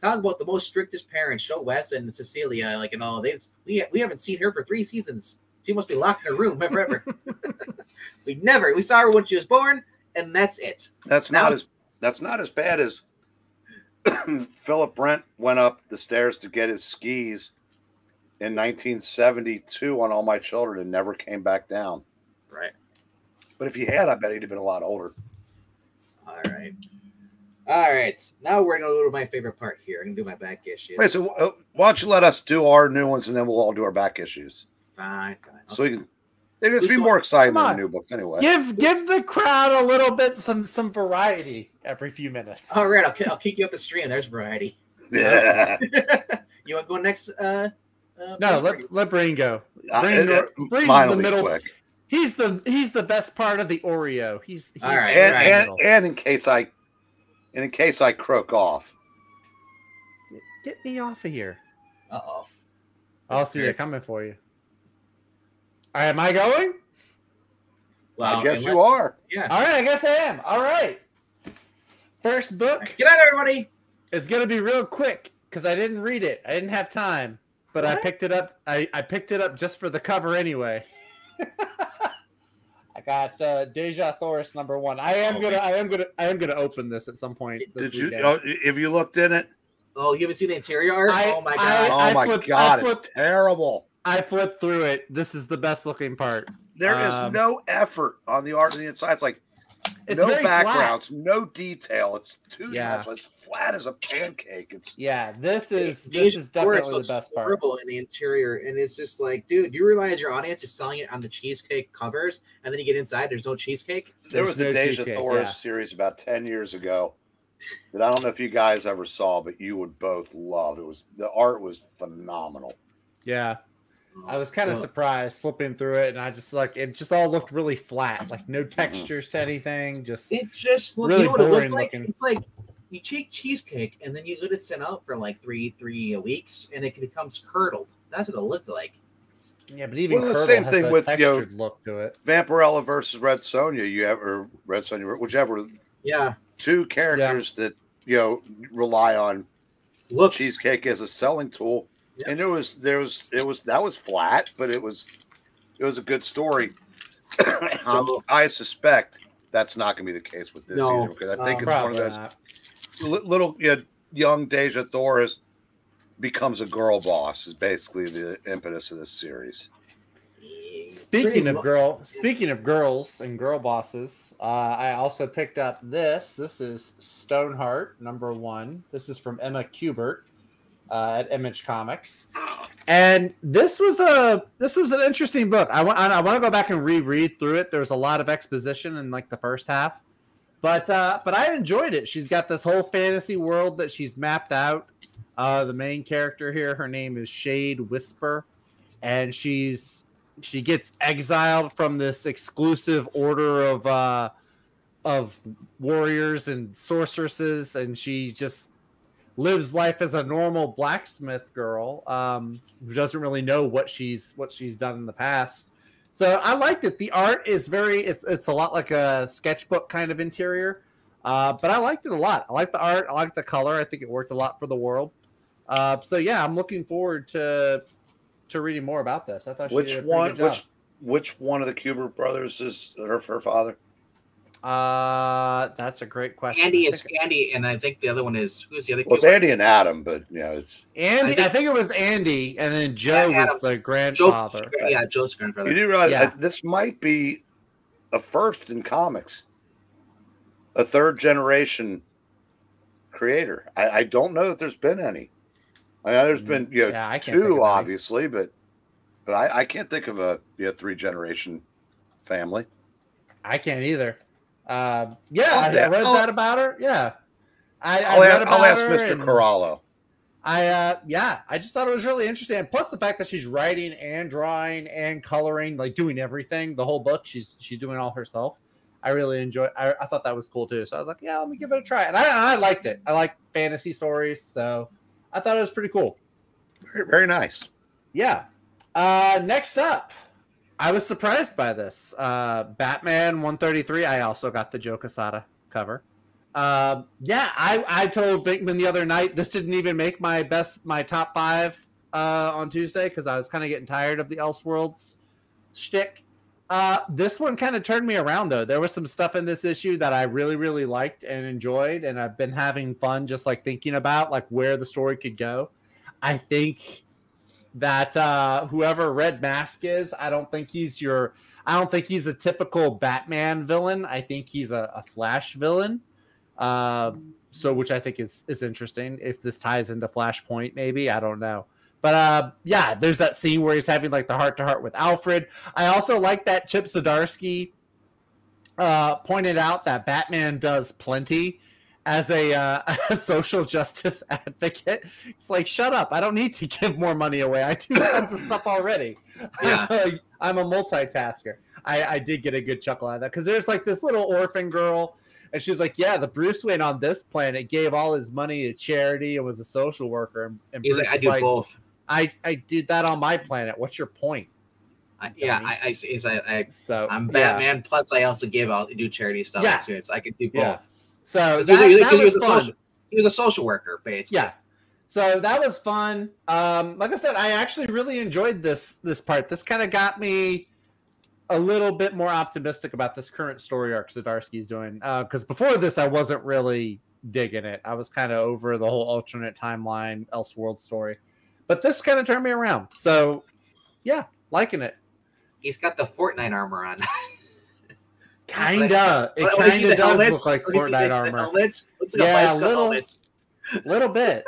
talk about the most strictest parents, Joe West and Cecilia, like, you know, we haven't seen her for 3 seasons. She must be locked in her room forever. We saw her when she was born, and that's it. That's not as bad as Philip Brent went up the stairs to get his skis in 1972 on All My Children and never came back down. Right. But if he had, I bet he'd have been a lot older. All right. All right. Now we're going to go to my favorite part here. I'm going to do my back issues. Wait, so why don't you let us do our new ones and then we'll all do our back issues? Fine. So we can. They're going to be more exciting than the new books anyway. Give the crowd a little bit some variety every few minutes. All right, I'll kick you up the stream. There's variety. Yeah. You want to go next? No, let Breen go. Breen's the middle. Quick. He's the best part of the Oreo. He's all right. And in case I croak off, get me off of here. Uh-oh. I'll see you coming for you. All right, am I going? Well, I guess you are. Yeah. All right, I guess I am. All right. First book. Right, get out, everybody. It's gonna be real quick because I didn't read it. I didn't have time, but what? I picked it up. I picked it up just for the cover anyway. I got Deja Thoris #1. I am gonna open this at some point. Did you? If you looked in it? Oh, you haven't seen the interior art? Oh my god! It's terrible. I flipped through it. This is the best looking part. There is no effort on the art on the inside. It's like no backgrounds, flat. No detail. It's it's flat as a pancake. This is definitely the best part. Horrible in the interior, and it's just like, dude, you realize your audience is selling it on the cheesecake covers, and then you get inside, there's no cheesecake. There was a Deja Thoris series about 10 years ago that I don't know if you guys ever saw, but you would both love. The art was phenomenal. Yeah. I was kind of surprised flipping through it, and I just it just all looked really flat, like no textures to anything. It just looked, really you know what it boring looks like? looking. It's like you take cheesecake and then you let it sit out for like three weeks, and it becomes curdled. That's what it looked like. Yeah, but even the same thing with textured look to it. Vampirella versus Red Sonja. Or Red Sonja, whichever. Yeah, two characters that rely on cheesecake as a selling tool. Yeah. And that was flat, but it was a good story. I suspect that's not going to be the case with this either, because I think it's one of those little young Deja Thoris becomes a girl boss is basically the impetus of this series. Speaking of girls and girl bosses, I also picked up this. This is Stoneheart #1. This is from Emma Kubert. At Image Comics, and this was an interesting book. I want to go back and reread through it. There's a lot of exposition in like the first half, but I enjoyed it. She's got this whole fantasy world that she's mapped out. The main character here, her name is Shade Whisper, and she gets exiled from this exclusive order of warriors and sorceresses, and she just lives life as a normal blacksmith girl who doesn't really know what she's done in the past. So I liked it. The art is it's a lot like a sketchbook kind of interior, but I liked it a lot. I like the art. I like the color. I think it worked a lot for the world. So yeah, I'm looking forward to reading more about this. I thought which one of the Kubert brothers is her father? That's a great question. Andy is Andy, and I think the other one is who's the other? Well, it's Andy and Adam, but it's Andy. I think it was Andy, and then Joe was the grandfather. Joe's grandfather. You do realize this might be a first in comics, a third generation creator. I don't know that there's been any. I know there's been two, obviously, but I can't think of a 3-generation family. I can't either. I read that about her. Yeah, I'll ask Mr. Corallo. I just thought it was really interesting, and plus the fact that she's writing and drawing and coloring, like doing everything, the whole book. She's doing all herself. I really enjoy. I thought that was cool too. So I was like, let me give it a try, and I liked it. I like fantasy stories, so I thought it was pretty cool. Very, very nice. Yeah. Next up. I was surprised by this. Batman 133. I also got the Joe Quesada cover. I told Vinkman the other night this didn't even make my top 5 on Tuesday because I was kind of getting tired of the Elseworlds shtick. This one kind of turned me around, though. There was some stuff in this issue that I really, really liked and enjoyed, and I've been having fun just like thinking about like where the story could go. I think that whoever Red Mask is, I don't think he's a typical Batman villain. I think he's a Flash villain. So which I think is interesting. If this ties into Flashpoint, maybe, I don't know. But yeah, there's that scene where he's having like the heart-to-heart with Alfred. I also like that Chip Zdarsky pointed out that Batman does plenty as a social justice advocate. It's like, shut up. I don't need to give more money away. I do tons of stuff already. Yeah. I'm a multitasker. I did get a good chuckle out of that because there's like this little orphan girl, and she's like, yeah, the Bruce Wayne on this planet gave all his money to charity and was a social worker. And He's Bruce like, I do both. I did that on my planet. What's your point? I'm Batman. Yeah. Plus, I also do charity stuff. Yeah. Too. I could do both. Yeah. So he was a social worker, basically. Yeah. So that was fun. Like I said, I actually really enjoyed this part. This kind of got me a little bit more optimistic about this current story arc Zdarsky's doing. Because before this, I wasn't really digging it. I was kind of over the whole alternate timeline, Elseworld story. But this kind of turned me around. So, yeah, liking it. He's got the Fortnite armor on. Kinda. It kind of does look like Fortnite armor. Helmets? Looks like Yeah, a helmets. Little bit.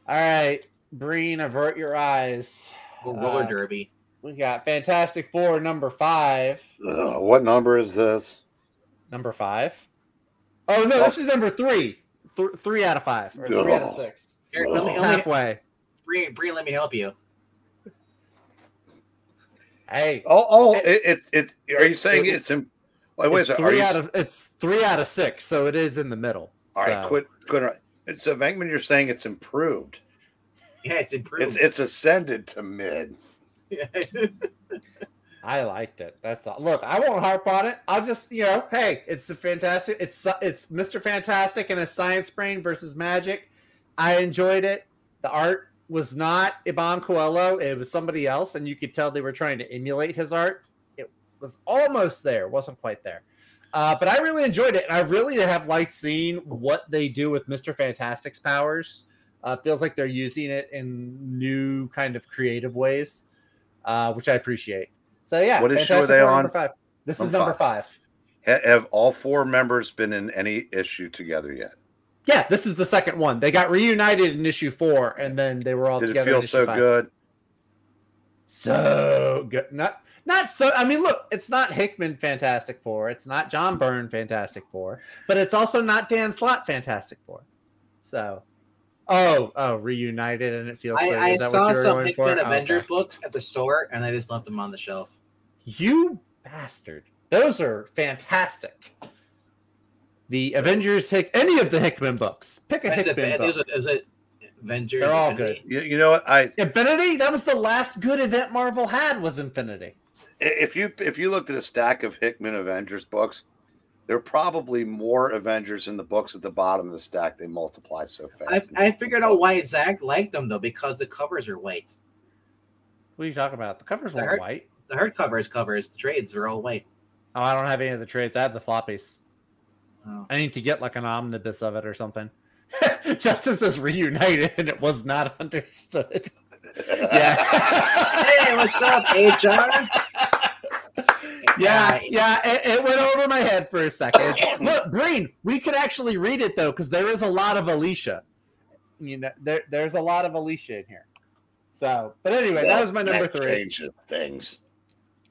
All right, Breen, avert your eyes. Roller derby. We got Fantastic Four number 5. What number is this? Number 5? Oh no, this is number 3. 3 out of 5 or 3 out of 6. Here, halfway. Breen, let me help you. Hey. It. Are you saying it's in? Wait, wait a second. It's 3 out of 6, so it is in the middle. All right, quit. So Venkman, you're saying it's improved. Yeah, it's improved. It's ascended to mid. I liked it. That's all. Look, I won't harp on it. I'll just, hey, it's the Fantastic. It's Mr. Fantastic and his science brain versus magic. I enjoyed it. The art was not Iban Coelho. It was somebody else, and you could tell they were trying to emulate his art. It was almost there. Wasn't quite there. But I really enjoyed it, and I really have liked seeing what they do with Mr. Fantastic's powers. Feels like they're using it in new kind of creative ways, which I appreciate. So, yeah. What issue are they on? This is number 5. Have all 4 members been in any issue together yet? Yeah, this is the second one. They got reunited in issue 4, and then they were all together. Did it feel so 5. good? So good. Not so. I mean, look, it's not Hickman Fantastic Four. It's not John Byrne Fantastic Four, but it's also not Dan Slott Fantastic Four. So, reunited, and it feels. I saw some Hickman Avengers books at the store, and I just left them on the shelf. You bastard! Those are fantastic. The Avengers, any of the Hickman books. Pick a Hickman book. Is it Avengers? They're all Infinity? good. You know what? Infinity. That was the last good event Marvel had. Was Infinity. If you looked at a stack of Hickman Avengers books, there are probably more Avengers in the books at the bottom of the stack. They multiply so fast. I figured out why Zach liked them though, because the covers are white. What are you talking about? The covers weren't white. The hardcovers covers, the trades are all white. Oh, I don't have any of the trades. I have the floppies. Oh. I need to get like an omnibus of it or something. Justin says reunited and it was not understood. Yeah. Hey, what's up, HR? Yeah, it went over my head for a second. Look, Breen, we could actually read it though, because there is a lot of Alicia. There's a lot of Alicia in here. So, but anyway, that was my number 3. Changes things.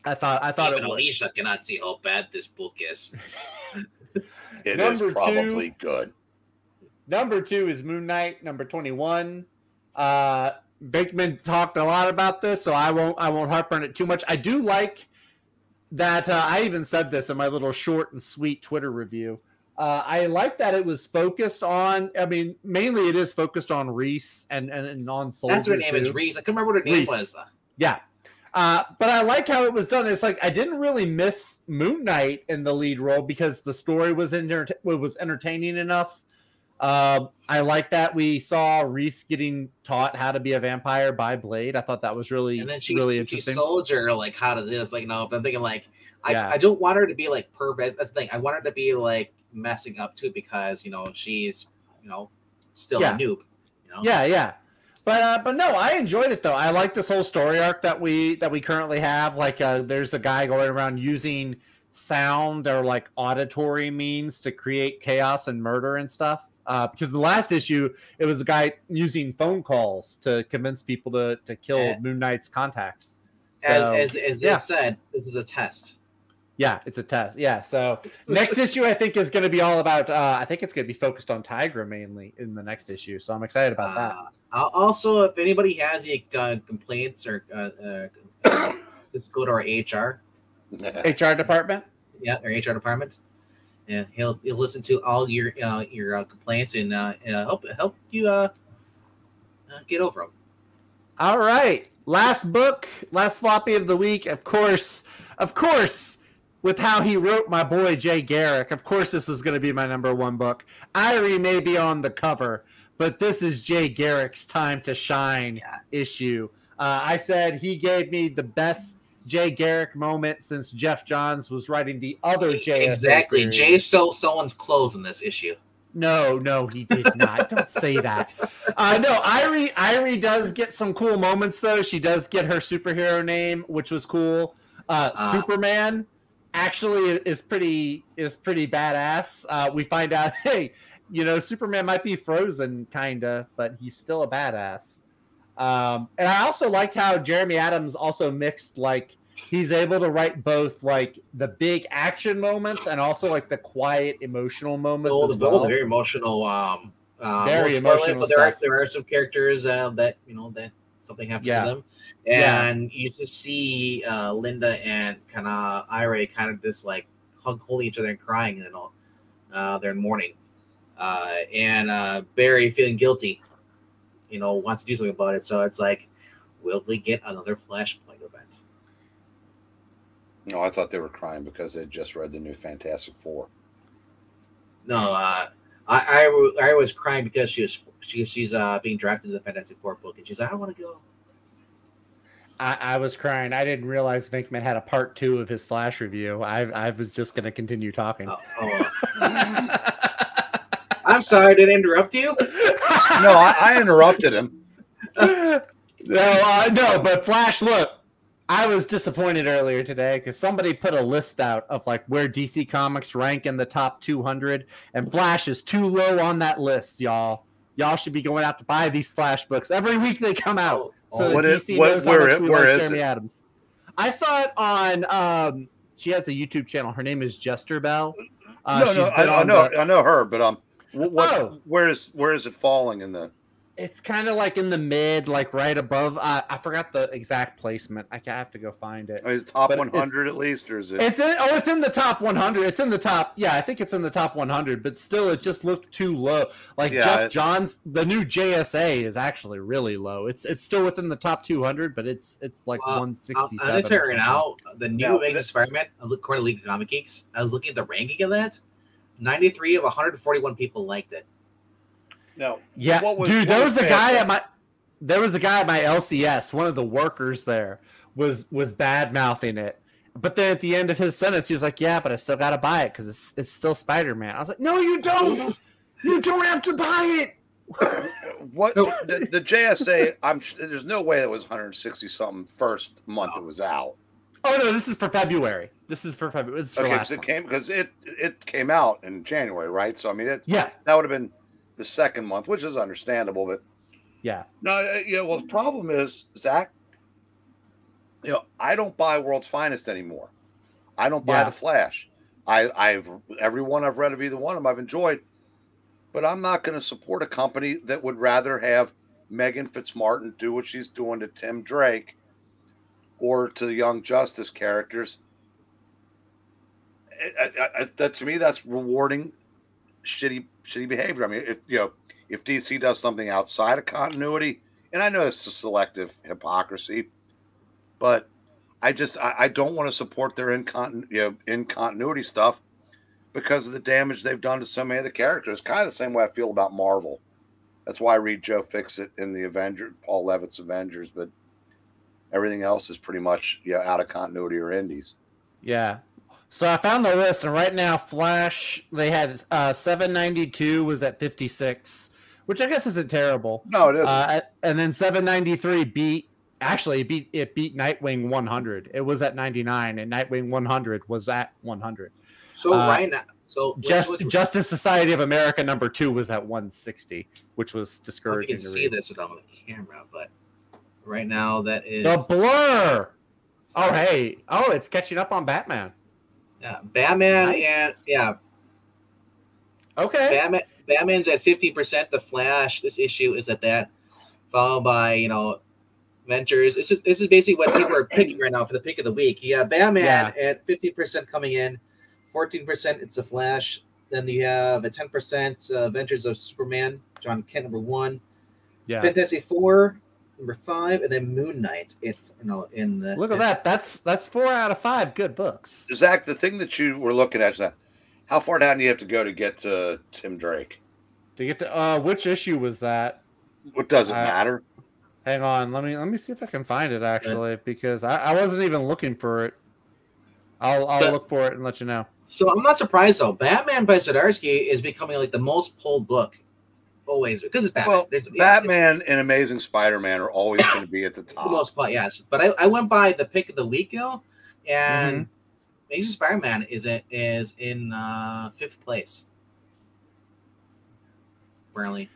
I thought even Alicia cannot see how bad this book is. It is probably good. Number 2 is Moon Knight. Number 21. Bakeman talked a lot about this, so I won't harp on it too much. I do like that. I even said this in my little short and sweet Twitter review. I like that it was focused on. I mean, mainly it is focused on Reese and on Soldier. That's what her name is, Reese. I couldn't remember what her name was. Yeah. But I like how it was done. It's like I didn't really miss Moon Knight in the lead role because the story was entertaining enough. I like that we saw Reese getting taught how to be a vampire by Blade. I thought that was really, and then really she interesting. soldier like how to do this. Like, no, but I'm thinking like Yeah. I don't want her to be like pervert. That's the thing. I want her to be like messing up too because she's still a noob. Yeah. But no, I enjoyed it though. I like this whole story arc that we currently have. Like, there's a guy going around using sound or like auditory means to create chaos and murder and stuff. Because the last issue, it was a guy using phone calls to convince people to kill Moon Knight's contacts. So, as it said, this is a test. Yeah, it's a test. Yeah, so next issue I think is going to be all about. I think it's going to be focused on Tigra mainly in the next issue. So I'm excited about that. Also, if anybody has any complaints or just go to our HR department. Yeah, our HR department. And he'll listen to all your complaints and help you get over them. All right, last floppy of the week. Of course, with how he wrote my boy Jay Garrick, of course this was going to be my number one book. Irie may be on the cover, but this is Jay Garrick's time to shine issue. I said he gave me the best Jay Garrick moment since Jeff Johns was writing the other JSA Exactly. series. Jay stole someone's clothes in this issue. No, he did not. Don't say that. No, Irie does get some cool moments though. She does get her superhero name, which was cool. Superman actually is pretty badass. We find out, hey, Superman might be frozen kinda, but he's still a badass. And I also liked how Jeremy Adams also mixed, like, he's able to write both like the big action moments and also like the quiet emotional moments. The very emotional, very emotional. But there are some characters that something happened to them, and you just see Linda and kind of Irie kind of just like holding each other and crying, and they're in mourning, and Barry feeling guilty, wants to do something about it. So it's like, will we get another Flashpoint event? No, I thought they were crying because they just read the new Fantastic Four. No, I was crying because she's being drafted to the Fantastic Four book, and she's like, I want to go. I was crying. I didn't realize Venkman had a part 2 of his Flash review. I was just going to continue talking. I'm sorry, did I interrupt you? No, I interrupted him. No, but Flash, look, I was disappointed earlier today because somebody put a list out of like where DC Comics rank in the top 200, and Flash is too low on that list, y'all. Y'all should be going out to buy these Flash books every week they come out. DC knows how much we like Jeremy Adams. I saw it on. She has a YouTube channel. Her name is Jester Bell. I know her, but where is it falling in the? It's kind of like in the mid, like right above. I forgot the exact placement. I have to go find it. Is it top 100 at least, or is it? It's in the top 100. It's in the top. Yeah, I think it's in the top 100. But still, it just looked too low. Like Jeff Johns, the new JSA is actually really low. It's still within the top 200, but it's like 167. I'm gonna tell you now, the new Amazing Spider-Man, according to League of Comic Geeks, I was looking at the ranking of that. 93 of 141 people liked it. No. Yeah, dude, there was a guy at my LCS. One of the workers there was bad mouthing it, but then at the end of his sentence, he was like, "Yeah, but I still gotta buy it because it's still Spider-Man." I was like, "No, you don't. You don't have to buy it." What the JSA? There's no way that was 160 something first month it was out. Oh no, this is for February. This is for February. It's for last because it came out in January, right? So I mean, that would have been the second month, which is understandable, but well, the problem is, Zach, I don't buy World's Finest anymore. I don't buy the Flash. I've every one I've read of either one of them I've enjoyed, but I'm not going to support a company that would rather have Megan Fitzmartin do what she's doing to Tim Drake or to the Young Justice characters. That to me, that's rewarding shitty behavior. I mean, if DC does something outside of continuity, and I know it's a selective hypocrisy, but I don't want to support their in continuity stuff because of the damage they've done to so many of the characters. Kind of the same way I feel about Marvel. That's why I read Joe Fixit in the Paul Levitt's Avengers, but everything else is pretty much out of continuity or indies. Yeah. So I found the list, and right now Flash, they had 792 was at 56, which I guess isn't terrible. No, it isn't. And then 793 beat Nightwing 100. It was at 99, and Nightwing 100 was at 100. So right now, Justice Society of America #2 was at 160, which was discouraging. You can see this on the camera, but right now that is the Blur. Oh, hey. Oh, it's catching up on Batman. Yeah, Batman Nice. and yeah. Okay. Batman's at 50%. The Flash, this issue is at that, followed by Ventures. This is basically what people are picking right now for the pick of the week. Yeah, Batman at 50% coming in, 14% it's the Flash. Then you have a 10% Ventures of Superman, John Kent #1. Yeah. Fantastic Four #5, and then Moon Knight. In the look at that. That's 4 out of 5 good books. Zach, the thing that you were looking at is that how far down do you have to go to get to Tim Drake? To get to which issue was that? What does it matter? Hang on, let me see if I can find it actually, because I wasn't even looking for it. I'll look for it and let you know. So I'm not surprised though. Batman by Zdarsky is becoming like the most pulled book always because it's Batman. Well, Batman and Amazing Spider-Man are always going to be at the top. For the most part, yes. But I went by the pick of the week, and Amazing Spider-Man is in 5th place. Apparently.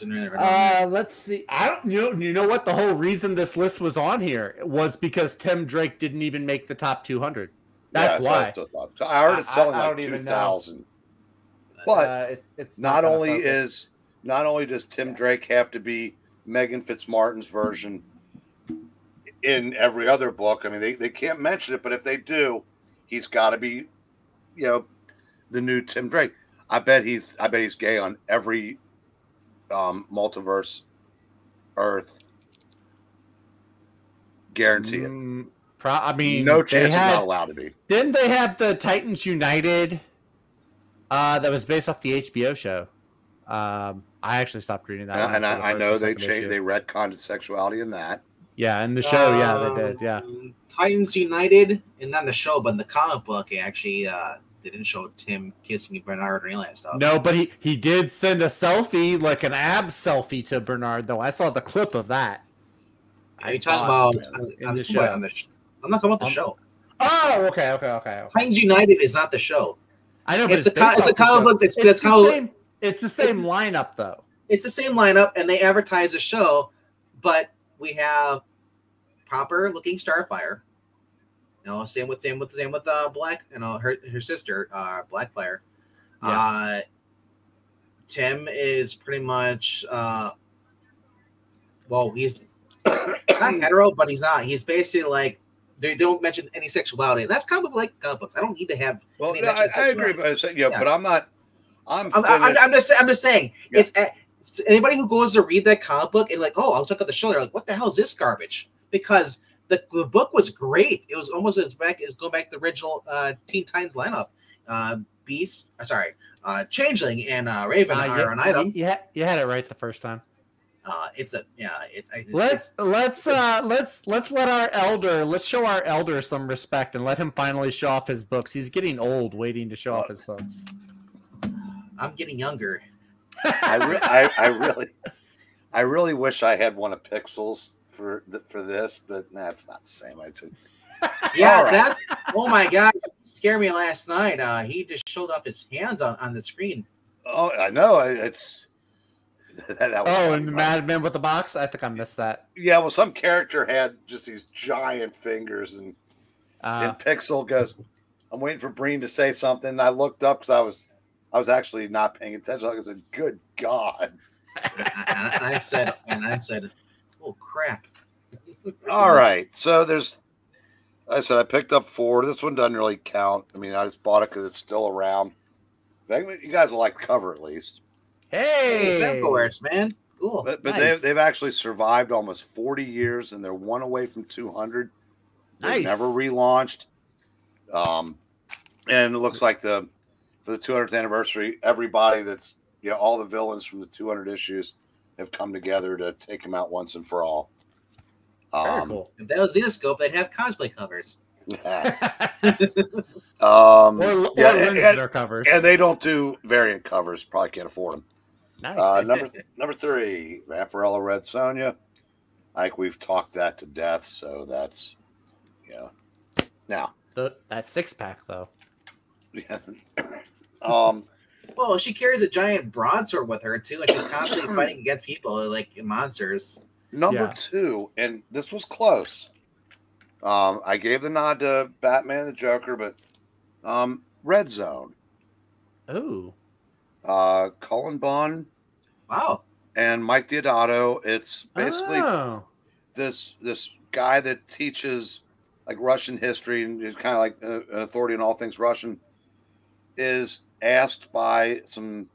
Let's see. I don't you know what the whole reason this list was on here was because Tim Drake didn't even make the top 200. That's why. So I heard it's selling like 2,000. But it's not only does Tim Drake have to be Megan Fitzmartin's version in every other book. I mean, they can't mention it, but if they do, he's got to be, the new Tim Drake. I bet he's gay on every multiverse Earth. Guarantee it. I mean, no chance he's not allowed to be. Didn't they have the Titans United that was based off the HBO show? I actually stopped reading that. And I know they retconned sexuality in that. Yeah, in the show, they did. Yeah, Titans United, and not in the show, but in the comic book, it actually didn't show Tim kissing Bernard or any of that stuff. No, but he did send a selfie, like an ab selfie to Bernard, though. I saw the clip of that. Are you talking about on the show? I'm not talking about the show. Oh, okay. Titans United is not the show. I know, but it's a comic book. It's the same lineup, though. It's the same lineup, and they advertise the show, but we have proper looking Starfire. Same with Black. Her sister, Blackfire. Yeah. Tim is pretty much he's not hetero, but he's not. He's basically like they don't mention any sexuality. And that's kind of like comic books. I don't need to have. Well, no, I agree, but but I'm not. I'm just saying. Yeah. It's anybody who goes to read that comic book and like, oh, I'll check out the show. They're like, what the hell is this garbage? Because the book was great. It was almost going back to the original Teen Titans lineup. Changeling and Raven are an item. You had it right the first time. Let's show our elder some respect and let him finally show off his books. He's getting old, waiting to show off his books. I'm getting younger. I really wish I had one of Pixel's for this, but it's not the same. I said, yeah, right. Oh my god, it scared me last night. He just showed off his hands on the screen. Oh, I know. It's and the Madman with the box. I think I missed that. Yeah, well, some character had just these giant fingers, and Pixel goes, "I'm waiting for Breen to say something." I looked up because I was actually not paying attention. I said, "Good God!" and I said, "Oh crap!" All right, so I picked up 4. This one doesn't really count. I mean, I just bought it because it's still around. You guys will like the cover at least. Hey, of course, man. Cool. But nice. they've actually survived almost 40 years, and they're one away from 200. They've never relaunched. And it looks like for the 200th anniversary, everybody that's all the villains from the 200 issues have come together to take him out once and for all. Very cool. If that was Zenoscope, they'd have cosplay covers. Or Linster covers. And they don't do variant covers. Probably can't afford them. Nice. Number 3, Vampirella Red Sonja. I think we've talked that to death, so that's Now that 6-pack though. Yeah. Well, she carries a giant broadsword with her too, and she's constantly fighting against people like monsters. Number 2, and this was close. I gave the nod to Batman the Joker, but Red Zone. Oh. Cullen Bunn. Wow. And Mike Deodato. It's basically this guy that teaches like Russian history and is kind of like an authority in all things Russian, is asked by some,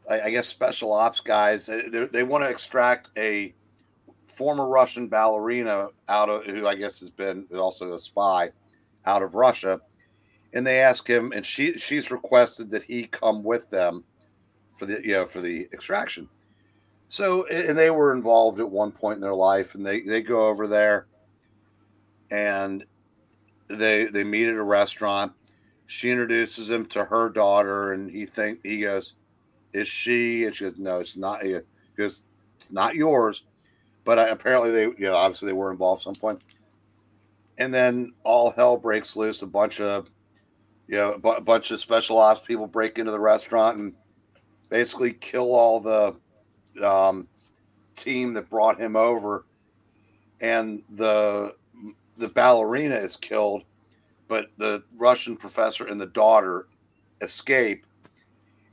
I guess, special ops guys. They want to extract a former Russian ballerina out of, who I guess has been also a spy, out of Russia. And they ask him, and she's requested that he come with them for the extraction. So, and they were involved at one point in their life, and they go over there, and they meet at a restaurant. She introduces him to her daughter, and he goes, "Is she?" And she goes, "No, it's not." He goes, "It's not yours." But apparently they, obviously they were involved at some point. And then all hell breaks loose. A bunch of special ops people break into the restaurant and basically kill all the team that brought him over. And the ballerina is killed, but the Russian professor and the daughter escape.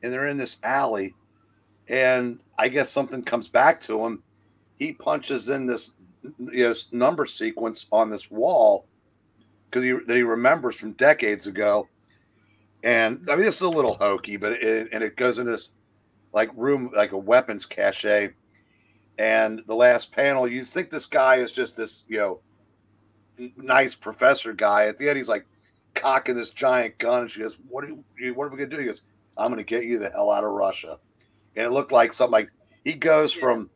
And they're in this alley. And I guess something comes back to him. He punches in this number sequence on this wall because he remembers from decades ago. And I mean, it's a little hokey, but it goes into this like room, like a weapons cache. And the last panel, you think this guy is just this, nice professor guy. At the end, he's like cocking this giant gun. And she goes, what are we going to do? He goes, "I'm going to get you the hell out of Russia." And it looked like something like he goes from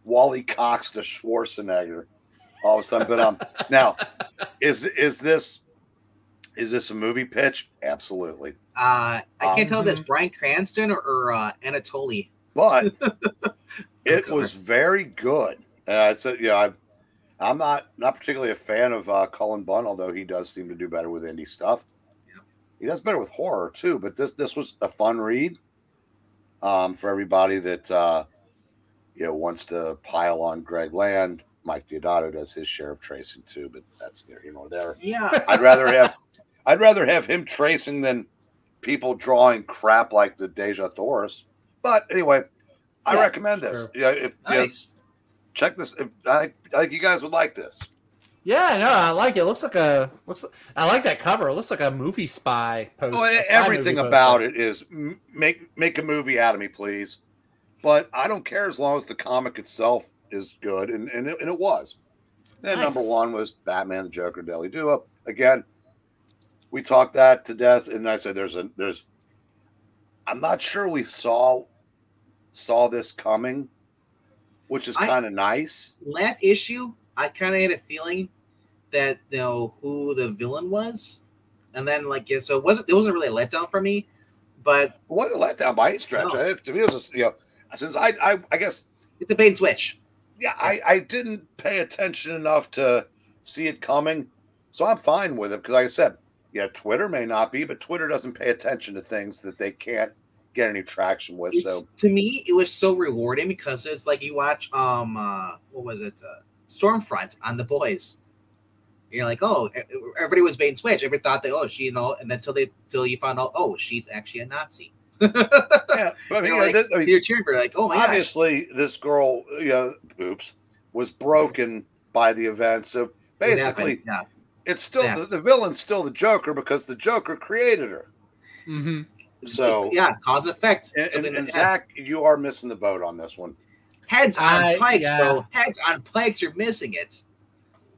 Wally Cox to Schwarzenegger all of a sudden. But now, is this a movie pitch? Absolutely. I can't tell if that's Bryan Cranston or Anatoly. But it was very good. I said, I'm not particularly a fan of Cullen Bunn, although he does seem to do better with indie stuff. Yeah. He does better with horror too. But this was a fun read for everybody that wants to pile on Greg Land. Mike Deodato does his share of tracing too, but that's neither here nor there. Yeah, I'd rather have him tracing than people drawing crap like the Deja Thoris. But anyway, I recommend this. Sure. Nice. Check this. I think you guys would like this. Yeah, no, I like it. I like that cover. It looks like a movie spy poster. Oh, everything about it is make a movie out of me, please. But I don't care as long as the comic itself is good, and it was. Then number 1 was Batman the Joker Daily Duo. Again, we talked that to death, and I said there's I'm not sure we saw this coming, which is kind of nice. Last issue, I kind of had a feeling that who the villain was, and then so it wasn't really a letdown for me, but it wasn't a letdown by any stretch. No. To me, it was since I guess it's a bait and switch. Yeah, I didn't pay attention enough to see it coming, so I'm fine with it because, like I said, Twitter may not be, but Twitter doesn't pay attention to things that they can't get any traction with. So to me, it was so rewarding because it's like you watch what was it, Stormfront on The Boys. You're like, oh, everybody was bait and switch. Everybody thought that she and then till you found out, oh, she's actually a Nazi. Yeah, but I mean, you're cheering for like, oh my obviously gosh. This girl, was broken by the event. So basically, it's still the villain's still the Joker because the Joker created her. Mm-hmm. So cause and effect. And Zach, you are missing the boat on this one. Heads on pikes, bro. Heads on pikes. You're missing it.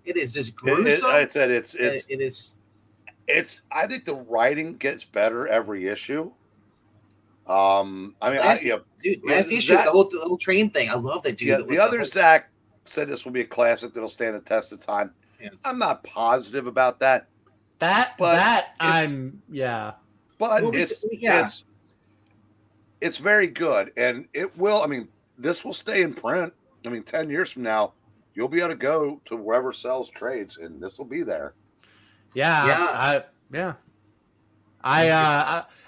It is just gruesome. I said it is. It is. I think the writing gets better every issue. I mean, last issue, the whole train thing. I love that, dude. Yeah, the other Zach said this will be a classic that'll stand the test of time. Yeah. I'm not positive about that. But it's very good, and it will. I mean, this will stay in print. I mean, 10 years from now, you'll be able to go to wherever sells trades, and this will be there. I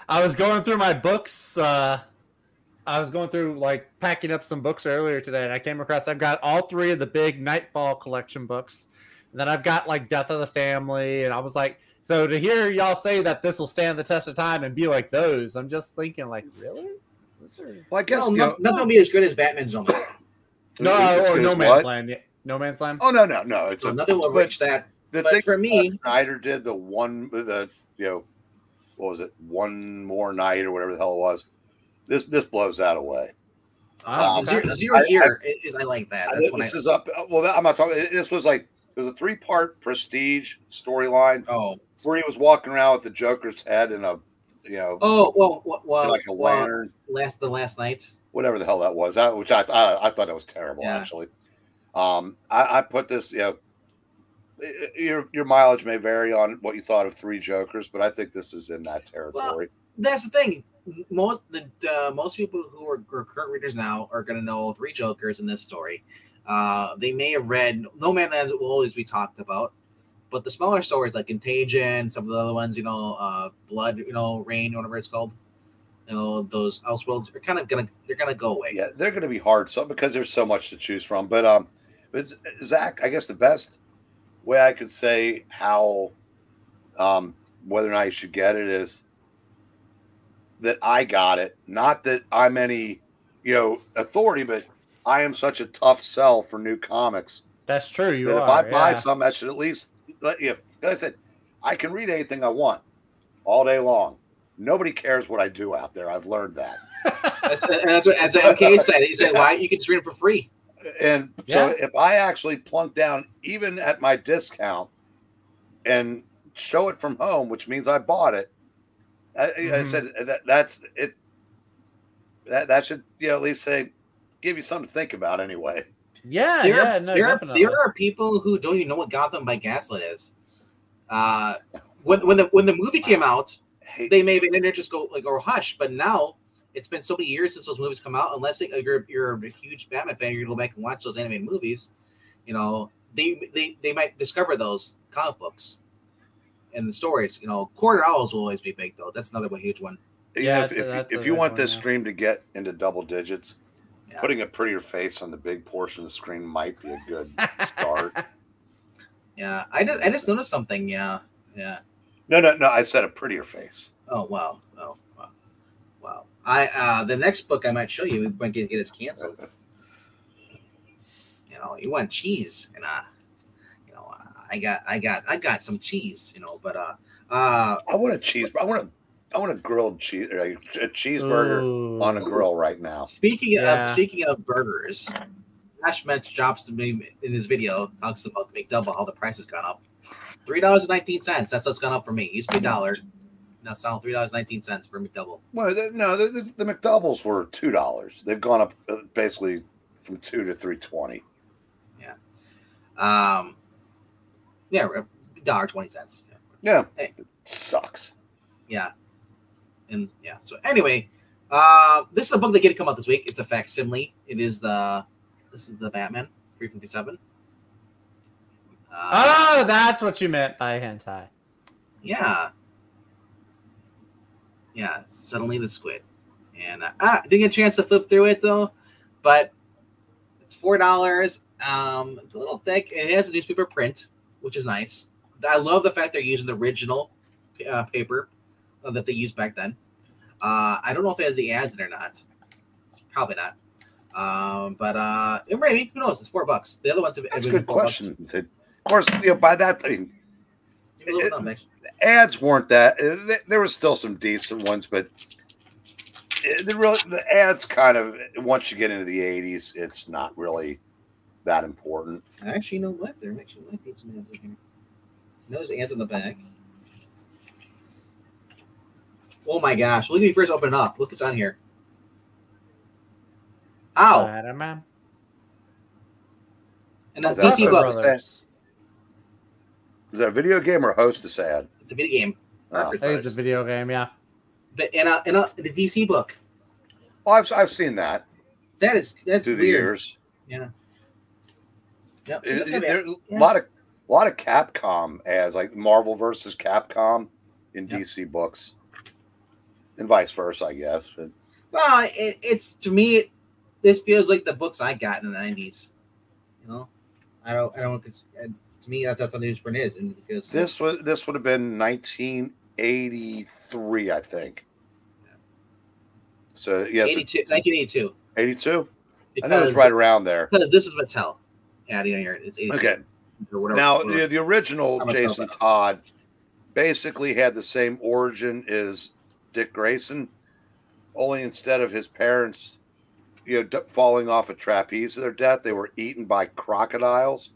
was going through my books. I was going through like packing up some books earlier today, and I came across. I've got all 3 of the big Nightfall collection books, and then I've got like Death of the Family, and I was like, so to hear y'all say that this will stand the test of time and be like those, I'm just thinking like, really? Well, I guess nothing will be as good as Batman's Zone. No Man's Land. No Man's Land. Oh no! It's nothing will reach that. The thing for me, Snyder did what was it? One More Night or whatever the hell it was. This blows that away. Zero Year is I like that. That's this is up. Well, I'm not talking. This was like it was a 3-part Prestige storyline. Where he was walking around with the Joker's head in a like a lantern. The last night, whatever the hell that was. Which I thought that was terrible actually. I put this. Your mileage may vary on what you thought of 3 Jokers, but I think this is in that territory. Well, that's the thing. Most people who are current readers now are going to know 3 Jokers in this story. They may have read No Man's Land will always be talked about, but the smaller stories like Contagion, some of the other ones, Blood, Rain, whatever it's called, those Elseworlds are kind of they're gonna go away. Yeah, they're gonna be hard, because there's so much to choose from. But Zach, I guess the best way I could say how whether or not you should get it is that I got it. Not that I'm any authority, but I am such a tough sell for new comics. That's true. If I buy some, I should at least let you. Like I said, I can read anything I want all day long. Nobody cares what I do out there. I've learned that. That's what MK said. He said, "Why you can just read it for free." And so if I actually plunk down, even at my discount, and show it from home, which means I bought it, I said that's it. That should at least give you something to think about anyway. There are people who don't even know what Gotham by Gaslit is. When the movie came out, they may have just go hush. But now it's been so many years since those movies come out. Unless you're a huge Batman fan, you're gonna go back and watch those animated movies. They might discover those comic books and the stories. Quarter owls will always be big though. That's another huge one. If you want this stream to get into double digits, putting a prettier face on the big portion of the screen might be a good start. Yeah, I just noticed something. Yeah. No. I said a prettier face. Oh wow. The next book I might show you might get us canceled. You want cheese, and I got some cheese. But I want a cheese. I want a grilled cheese, a cheeseburger on a grill right now. Speaking of burgers, Ash Metz drops to me in his video, talks about the McDouble, how the price has gone up. $3.19. That's what's gone up for me. It used to be $1. Now it's now $3.19 for McDouble. Well, the McDoubles were $2. They've gone up basically from $2 to $3.20. Yeah. $1.20. Yeah. Hey. It sucks. Yeah. And so anyway, this is a book that did come out this week. It's a facsimile. This is the Batman 357. That's what you meant by hentai. Yeah. Suddenly the Squid, and I didn't get a chance to flip through it though, but it's $4. It's a little thick, and it has a newspaper print, which is nice. I love the fact they're using the original paper that they used back then. I don't know if it has the ads in it or not. It's probably not. But maybe, who knows? It's $4. The other ones have That's a good question. Of course, by that thing, the ads weren't that. There was still some decent ones, but the ads kind of, once you get into the 80s, it's not really that important. Actually, you know what? There actually might be some ads in here. There's ads on the back. Oh my gosh! Look at me first open it up. Look, it's on here. Ow! Spider-Man. And that's Is that DC a books. Brothers. Is that a video game or host a sad? It's a video game. Oh. I think it's a video game, yeah. But in the DC book. Oh, I've seen that. That's through weird. the years. Yeah. Yep. There's a lot of Capcom as like Marvel versus Capcom in DC books, and vice versa, I guess. But, well, it's to me, this feels like the books I got in the '90s. You know, I don't. To me, that's what newsprint is. And because this would have been 1983, I think. Yeah. So yes, 1982. 82. I know it's right around there. Because this is Mattel. Yeah, here it's 82. Okay. Or whatever, Now the original Jason Mattel. Todd basically had the same origin as Dick Grayson, only instead of his parents, falling off a trapeze to their death, they were eaten by crocodiles.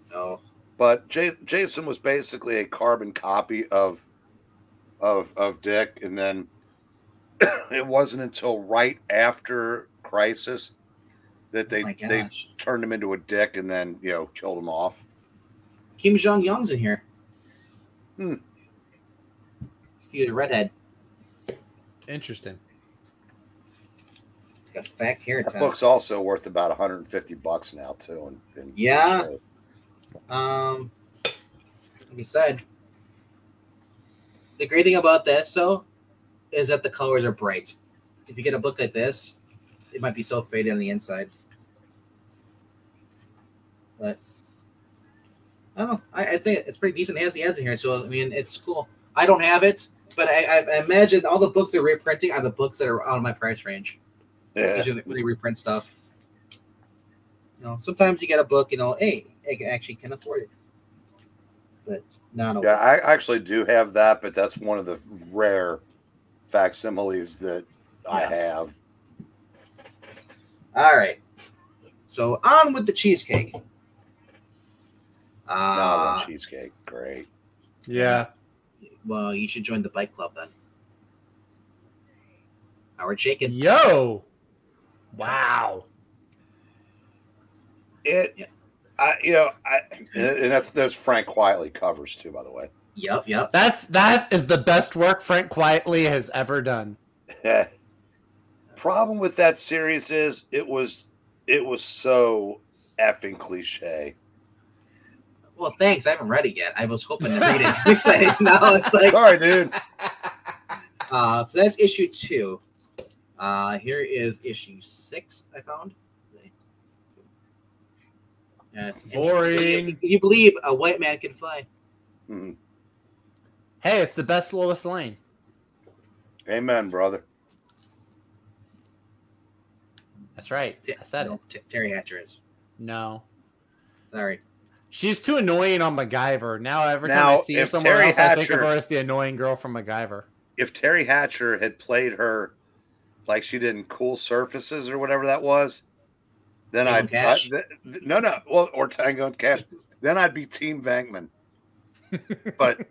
No. But Jason was basically a carbon copy of Dick, and then it wasn't until right after Crisis that they turned him into a dick and then killed him off. Kim Jong Young's in here. Hmm. He's a redhead. Interesting. He's got fat hair. That book's also worth about $150 now too. Yeah. Like I said, the great thing about this though is that the colors are bright. If you get a book like this, it might be so faded on the inside. But I don't know. I think it's pretty decent. It has the ads in here, so I mean it's cool. I don't have it, but I imagine all the books they're reprinting are the books that are out of my price range. Yeah. Usually they reprint stuff. Sometimes you get a book, hey, I actually can afford it. But not always. Yeah, I actually do have that, but that's one of the rare facsimiles that I have. All right. So on with the cheesecake. I want cheesecake. Great. Yeah. Well, you should join the bike club then. Howard shaking. Yo. Wow. And there's Frank Quietly covers too, by the way. Yep. That is the best work Frank Quietly has ever done. Problem with that series is it was so effing cliche. Well, thanks. I haven't read it yet. I was hoping to read it. I'm excited. Now it's like, sorry, dude. So that's issue 2. Here is issue 6. I found. Yes. Boring. Can you believe a white man can fly? Mm-hmm. Hey, it's the best Lois Lane. Amen, brother. That's right. I said it. Terry Hatcher is. No. Sorry. She's too annoying on MacGyver. Now every time I see her somewhere else, I think of her as the annoying girl from MacGyver. If Terry Hatcher had played her like she did in Cool Surfaces or whatever that was, then or Tango and Cash, then I'd be Team Venkman. But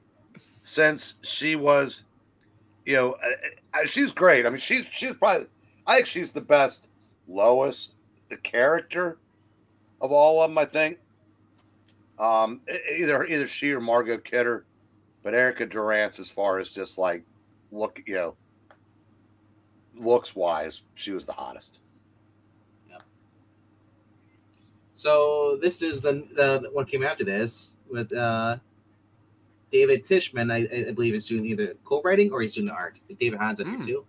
since she was, she's great. I mean, she's probably, I think she's the best Lois, the character of all of them. I think either she or Margot Kidder, but Erica Durance, as far as just like looks wise, she was the hottest. So this is the one came after this with David Tishman. I believe is doing either co-writing or he's doing the art. David Hahn's in here too.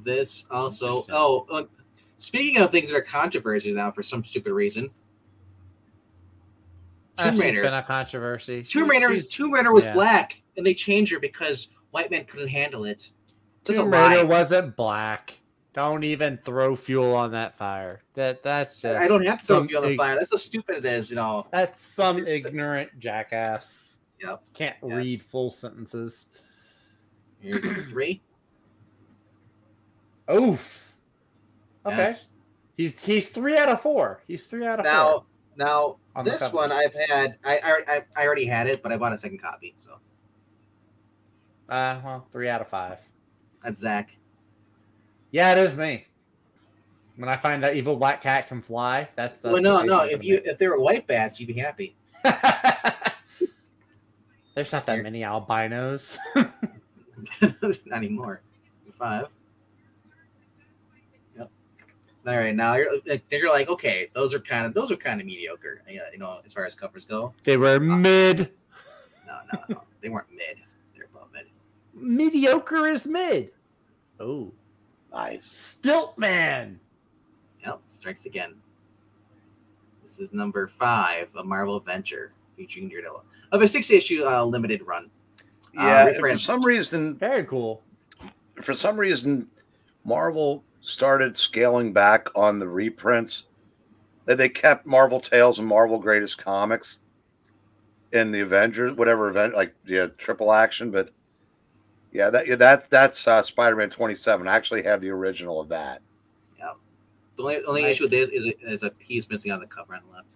This also. Speaking of things that are controversies now for some stupid reason, Tomb Raider. Been a controversy. Tomb Raider was black, and they changed her because white men couldn't handle it. Tomb Raider wasn't black. Don't even throw fuel on that fire. That's just. I don't have to throw fuel on the fire. That's how stupid it is, That's some ignorant jackass. Yep. Can't read full sentences. Here's number 3. Oof. Okay. Yes. He's 3 out of 4. He's 3 out of 4. Now this one I've had. I already had it, but I bought a second copy. So Well, 3 out of 5. That's Zach. Yeah, it is me. When I find out evil black cat can fly, that's Well, the no. face If they were white bats, you'd be happy. There's not that many albinos. Not anymore. 5. Yep. All right, now you're like, okay, those are kind of mediocre. You know, as far as covers go. They were mid. No. They weren't mid. They're above mid. Mediocre is mid. Oh, nice. Stiltman. Yep, strikes again. This is number 5, a Marvel Adventure featuring Daredevil of a 6-issue limited run. Yeah, for some reason, very cool. For some reason, Marvel started scaling back on the reprints. They kept Marvel Tales and Marvel Greatest Comics in the Avengers, whatever event, like Triple Action. But yeah, that's Spider-Man 27. I actually have the original of that. Yeah, the only issue with this is a piece missing on the cover on the left.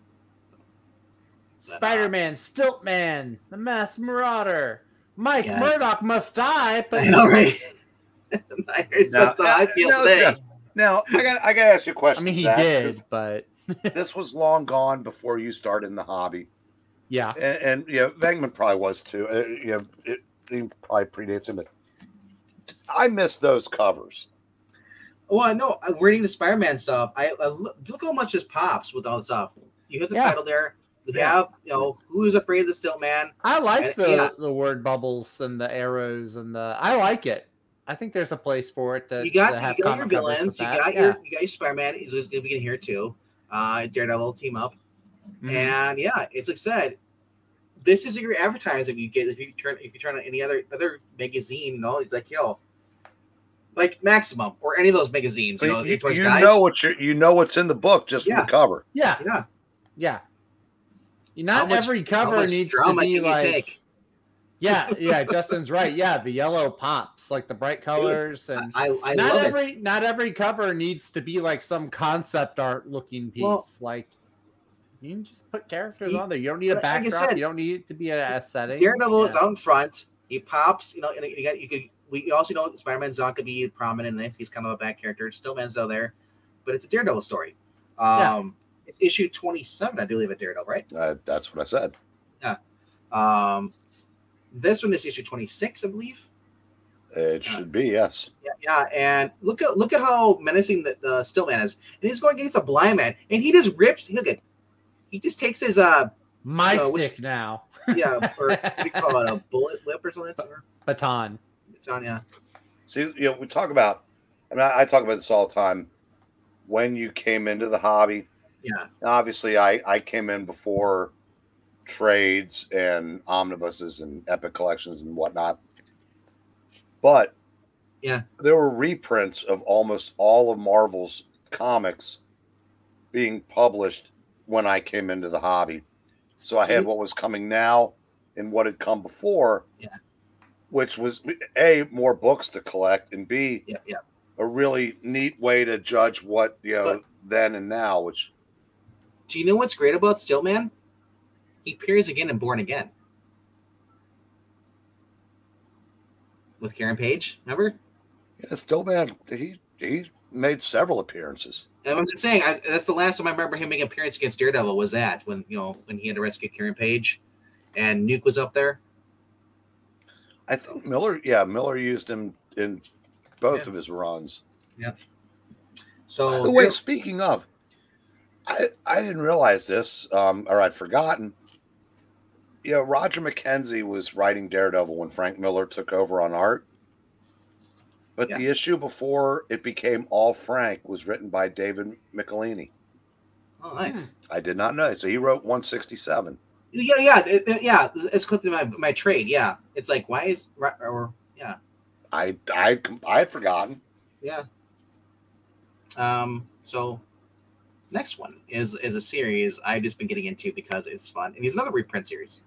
So, Spider-Man, Stiltman, the Masked Marauder, Mike Murdoch must die. But I know, right? That's how I feel today. Now I got to ask you a question. I mean, he Zach, did, but this was long gone before you started in the hobby. Yeah, and Venkman probably was too. He probably predates him, but I miss those covers. Well, I know. Reading the Spider-Man stuff, I look how much this pops with all the stuff. You hit the title there. We have, Who's Afraid of the Stillman. I like the word bubbles and the arrows and I like it. I think there's a place for it. You got your villains. You got your Spider-Man. He's going to be in here too. Daredevil team up, and it's like I said. This is your advertising you get if you turn on any other magazine. It's like like Maximum or any of those magazines. You know what's in the book just from the cover. Yeah. Not every cover needs to be like. Yeah, Justin's right. Yeah, the yellow pops, like the bright colors, and I love it. Not every cover needs to be like some concept art looking piece. Well, like you can just put characters on there. You don't need a backdrop. You don't need it to be a setting. Daredevil is out in front. He pops. And we also know Spider-Man's not going to be prominent in this. He's kind of a back character. Stillman's out there, but it's a Daredevil story. It's issue 27, I believe, at Daredevil, right? That's what I said. Yeah. This one is issue 26, I believe. It should be, yes. Yeah. And look at how menacing the Stillman is, and he's going against a blind man, and he just rips. He just takes his stick now. Yeah, or what do you call it? A bullet whip or something? Baton. Yeah. See, we talk about. I mean, I talk about this all the time. When you came into the hobby, obviously, I came in before trades and omnibuses and epic collections and whatnot. But there were reprints of almost all of Marvel's comics being published when I came into the hobby. So I had what was coming now and what had come before, which was A, more books to collect, and B, a really neat way to judge what, then and now, which... Do you know what's great about Stillman? He appears again in Born Again. With Karen Page, remember? Yeah, Stillman, he made several appearances. And I'm just saying, that's the last time I remember him making an appearance against Daredevil was that, when he had to rescue Karen Page and Nuke was up there. I think Miller used him in both of his runs. Yeah. So, by the way, speaking of, I didn't realize this, or I'd forgotten. Roger McKenzie was writing Daredevil when Frank Miller took over on art. But the issue before it became all Frank was written by David Michelini. Oh, nice. I did not know. So he wrote 167. Yeah. It's clipped in my trade. Yeah. It's like, why is... I had forgotten. Yeah. So... Next one is a series I've just been getting into because it's fun. And it's another reprint series.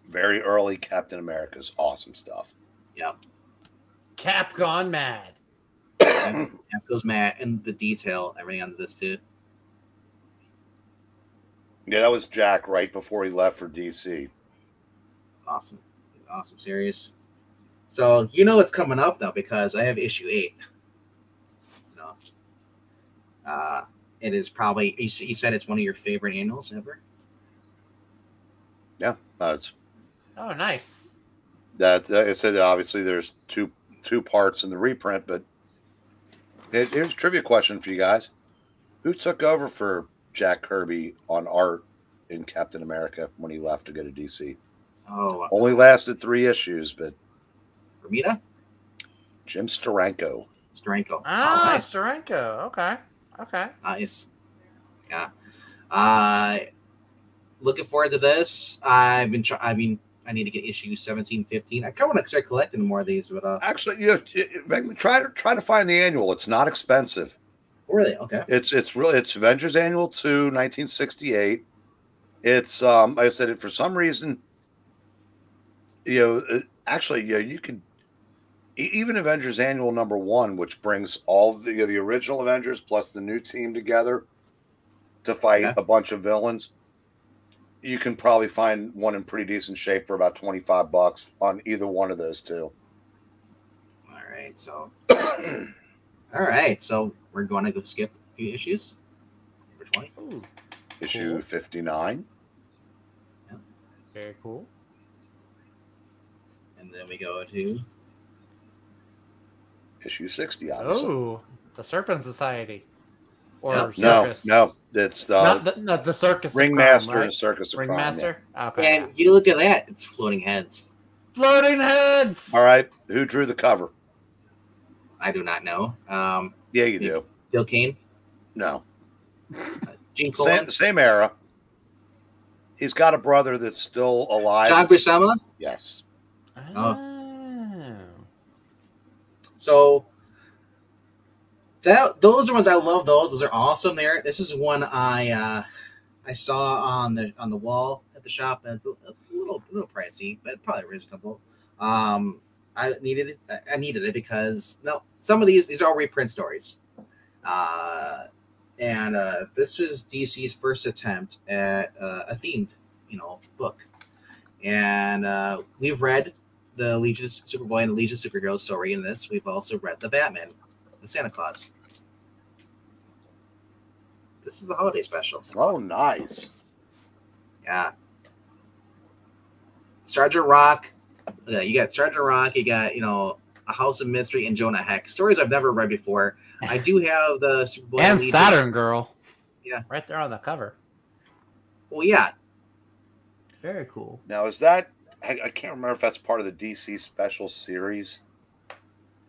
Very early Captain America's awesome stuff. Yeah. Cap gone mad. Cap goes mad. And the detail, everything under this too. Yeah, that was Jack right before he left for DC. Awesome. Awesome series. So you know what's coming up now because I have issue 8. No. It is probably you said it's one of your favorite annuals ever. Yeah, that's nice. that. I said that obviously there's two parts in the reprint, but here's a trivia question for you guys: who took over for Jack Kirby on art in Captain America when he left to go to DC? Oh, Only lasted 3 issues, but Ramita? Jim Steranko. Steranko. Ah, Oh, nice. Steranko. Okay. Nice. Yeah. Looking forward to this. I need to get issue 17, 15. I kind of want to start collecting more of these, but Actually, try to find the annual. It's not expensive. really, okay. It's Avengers Annual 2, 1968. It's like I said, for some reason, actually, you can even Avengers Annual number 1, which brings all the original Avengers plus the new team together to fight a bunch of villains. You can probably find one in pretty decent shape for about $25 on either one of those two. All right, so we're going to go skip a few issues. Number 20. Ooh, Issue cool. 59. Yeah. Very cool. And then we go to Issue 60, obviously. Oh, the Serpent Society. Or Circus. No, it's not the Circus Ringmaster right? and Circus of Ringmaster? Crime. Okay. and you look at that, it's floating heads. Floating heads! All right, who drew the cover? I do not know. Yeah, you do. Bill Kane? No. Gene Colan? Same era. He's got a brother that's still alive. John Buscema? Yes. Oh. So those are ones I love. Those are awesome. There. This is one I saw on the wall at the shop. And it's a little pricey, but probably reasonable. I needed it because some of these are reprint stories. And this was DC's first attempt at a themed, book. And we've read the Legion of Superboy and the Legion of Superheroes story in this. We've also read the Batman and Santa Claus. This is the holiday special. Oh, nice. Yeah. Sergeant Rock. You got Sergeant Rock. You got, A House of Mystery and Jonah Heck. Stories I've never read before. I do have the Superboy and Legion. Saturn Girl. Yeah. Right there on the cover. Well, yeah. Very cool. Now, is that... I can't remember if that's part of the DC Special Series.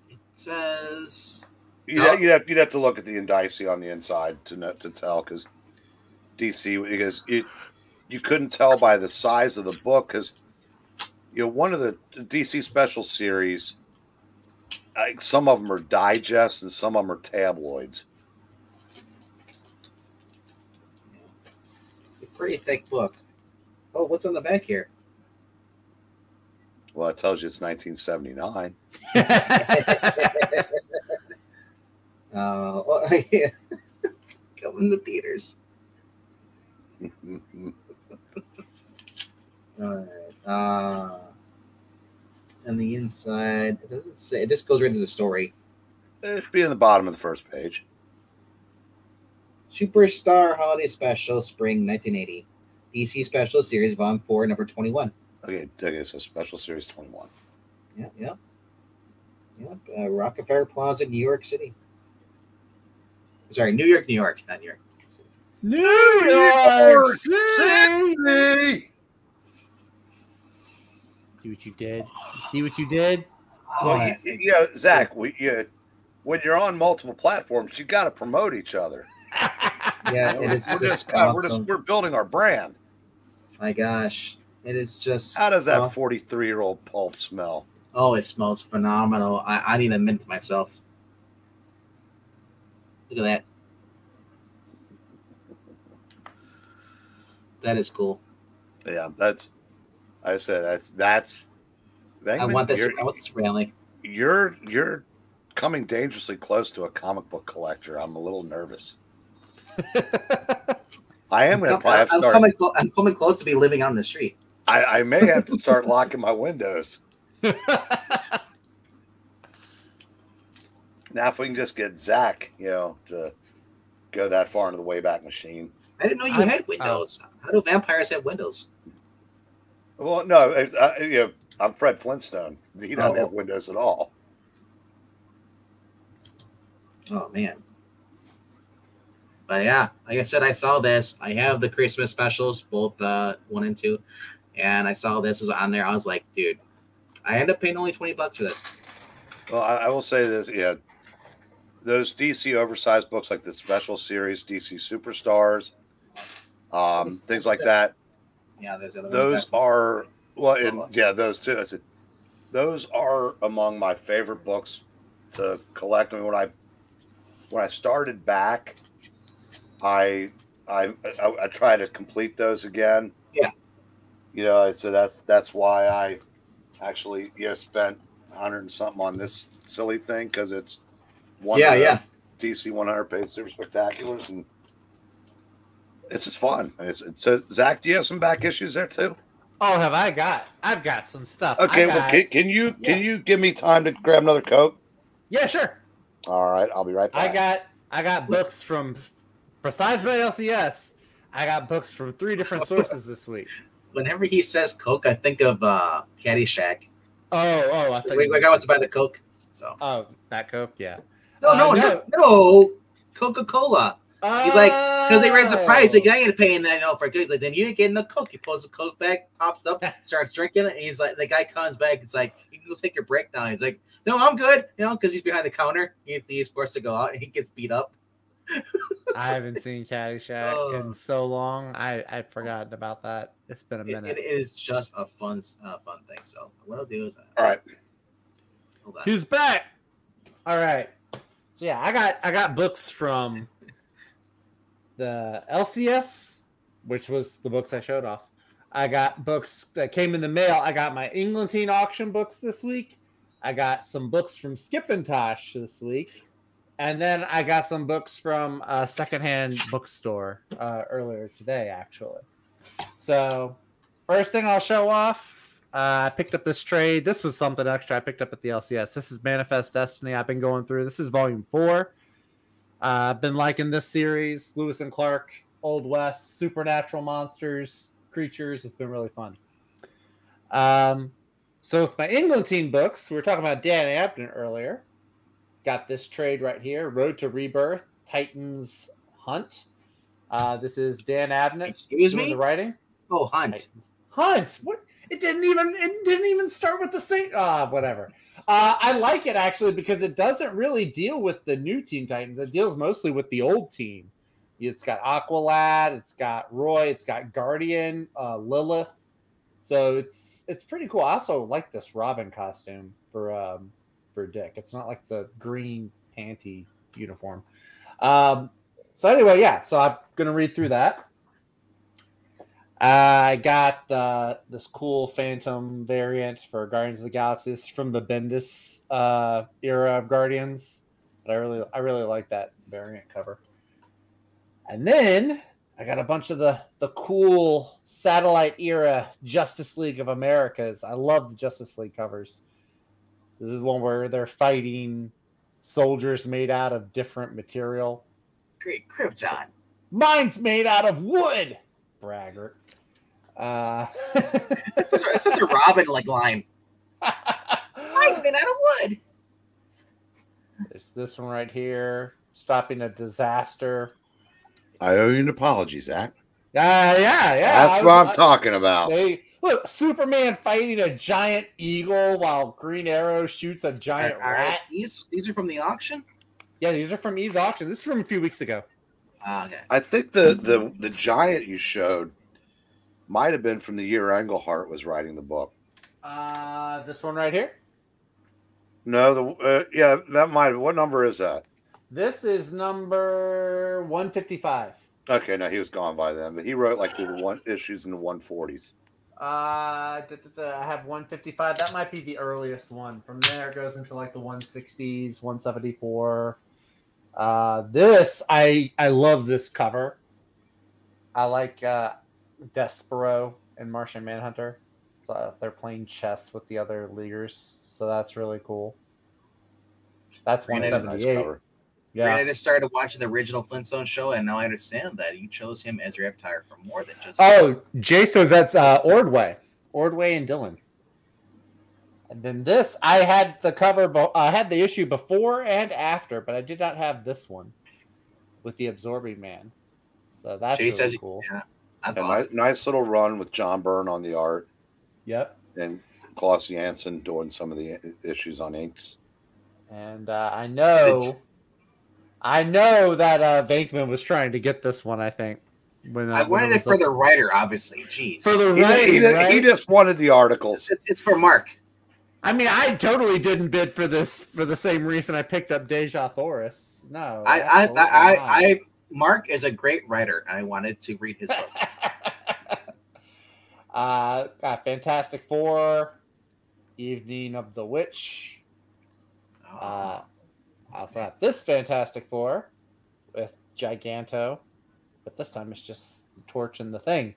It says... You'd have to look at the indice on the inside to tell, because you couldn't tell by the size of the book, because one of the DC Special Series, like some of them are digests and some of them are tabloids. A pretty thick book. Oh, what's on the back here? Well, it tells you it's 1979. Yeah. Coming to theaters. All right. And the inside, it doesn't say. It just goes right into the story. It should be in the bottom of the first page. Superstar Holiday Special, Spring 1980. DC Special Series, Volume 4, Number 21. Okay, so Special Series 21. Yeah. Rockefeller Plaza, New York City. Sorry, New York, not New York. New York City! See what you did? Well, Zach, when you're on multiple platforms, you got to promote each other. Yeah, it is just awesome. We're building our brand. My gosh, it is just. How does that 43-year-old pulp smell? Oh, it smells phenomenal. I need a mint myself. Look at that. That is cool. Yeah, that's. I want this rally. You're coming dangerously close to a comic book collector. I'm a little nervous. I am going to probably have to start. I'm coming close to be living out in the street. I may have to start locking my windows. Now, if we can just get Zach, to go that far into the Wayback Machine. I didn't know you had windows. How do vampires have windows? Well, no, I'm Fred Flintstone. He doesn't have windows at all. Oh, man. But yeah, like I said, I saw this. I have the Christmas specials, both 1 and 2. And I saw this was on there. I was like, dude, I ended up paying only $20 for this. Well, I will say this, those DC oversized books like the special series, DC Superstars, things like that. Yeah, there's other those are those two. I said those are among my favorite books to collect. I mean, when I started back, I try to complete those again. Yeah. So that's why I actually spent 100 and something on this silly thing, because it's one of the DC 100-page super spectaculars, and it's just fun. So Zach, do you have some back issues there too? Oh, I've got some stuff. Okay, can you give me time to grab another Coke? Yeah, sure. All right, I'll be right back. I got books from, besides my LCS, I got books from 3 different sources this week. Whenever he says Coke, I think of Caddyshack. I think the guy wants to buy the Coke. So. Oh, that Coke, yeah. No, Coca-Cola. He's like, because they raised the price, like, I ain't paying that for good. Like, then you ain't getting the Coke. He pulls the Coke back, pops up, starts drinking it, and he's like, the guy comes back. It's like, you can go take your break now. He's like, no, I'm good, because he's behind the counter. He's forced to go out, and he gets beat up. I haven't seen Caddyshack in so long. I'd forgotten about that. It's been a minute. It is just a fun thing. So what I'll do is, all right, hold on. He's back. All right. So yeah, I got books from the LCS, which was the books I showed off. I got books that came in the mail. I got my Englantine auction books this week. I got some books from Skip and Tosh this week. And then I got some books from a secondhand bookstore earlier today, actually. So first thing I'll show off, I picked up this trade. This was something extra I picked up at the LCS. This is Manifest Destiny. I've been going through. This is volume 4. I've been liking this series. Lewis and Clark, Old West, supernatural monsters, creatures. It's been really fun. So with my Englantine books, we were talking about Dan Abnett earlier. Got this trade right here, Road to Rebirth, Titans Hunt. This is Dan Abnett. Excuse me? The writing. Oh, Hunt. Titans. Hunt. What? It didn't even start with the same. Whatever. I like it actually because it doesn't really deal with the new Teen Titans. It deals mostly with the old team. It's got Aqualad, it's got Roy, it's got Guardian, Lilith. So it's pretty cool. I also like this Robin costume for Dick. It's not like the green panty uniform. So anyway, yeah. So I'm gonna read through that. I got this cool Phantom variant for Guardians of the Galaxy. This is from the Bendis era of Guardians. But I really like that variant cover. And then I got a bunch of the cool satellite era Justice League of Americas. I love the Justice League covers. This is one where they're fighting soldiers made out of different material. Great Krypton. Mine's made out of wood. Braggart. It's such a Robin line. Mine's made out of wood. There's this one right here. Stopping a disaster. I owe you an apology, Zach. Yeah. That's what I'm talking about. Look, Superman fighting a giant eagle while Green Arrow shoots a giant rat. These are from the auction? Yeah, these are from E's auction. This is from a few weeks ago. Okay. I think the giant you showed might have been from the year Englehart was writing the book. This one right here? No, that might have. What number is that? This is number 155. Okay, no, he was gone by then, but he wrote like the issues in the 140s. I have 155. That might be the earliest one. From there, it goes into like the 160s, 174. I love this cover. I like Despero in Martian Manhunter. So they're playing chess with the other leaguers. So that's really cool. That's Breen, Nice 178. cover. Yeah. I just started watching the original Flintstone show, and now I understand that you chose him as your avatar for more than just. Oh, Jay says that's Ordway. Ordway and Dylan. And then this, I had the cover. I had the issue before and after, but I did not have this one with the Absorbing Man. So that's Jay really says, cool. Yeah, that's A awesome. nice little run with John Byrne on the art. Yep. And Klaus Janson doing some of the issues on inks. And I know that Venkman was trying to get this one. I think I wanted it for the writer, obviously. Jeez, for the writing, right? He just wanted the articles. It's for Mark. I mean, I totally didn't bid for this for the same reason I picked up Deja Thoris. No, Mark is a great writer, and I wanted to read his book. Got Fantastic Four, Evening of the Witch. I also have this Fantastic Four with Giganto, but this time it's just Torch and the Thing.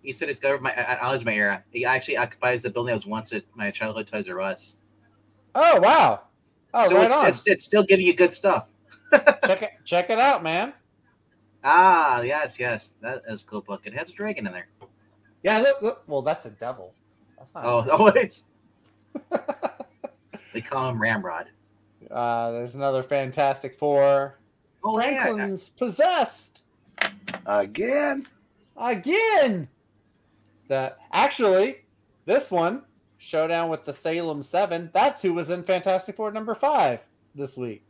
He said it's covered my era. He actually occupies the building that was once at my childhood Toys R Us. Oh wow! Oh, so right it's still giving you good stuff. check it out, man. Ah, yes, that is a cool book. It has a dragon in there. Yeah, look. Well, that's a devil. That's not. It's. They call him Ramrod. There's another Fantastic Four. Oh, Franklin's possessed again. Actually, this one, Showdown with the Salem 7. That's who was in Fantastic Four number 5 this week.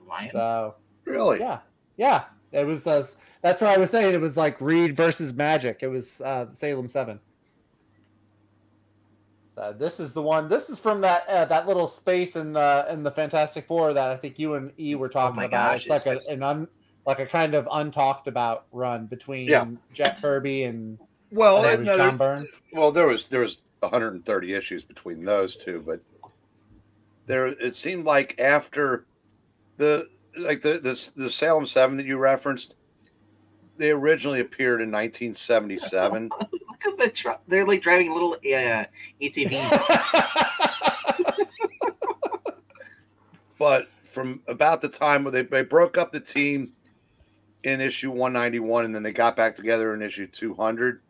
Lion. So really, yeah. It was. That's what I was saying. It was like Reed versus Magic. It was Salem 7. So this is the one. This is from that little space in the Fantastic Four that I think you and E were talking about. Gosh, it's like a kind of untalked about run between Jack Kirby and John Byrne. Well, there was 130 issues between those two, but it seemed like after the Salem 7 that you referenced, they originally appeared in 1977. Look at the truck. They're like driving little ATVs. But from about the time where they broke up the team in issue 191, and then they got back together in issue 200.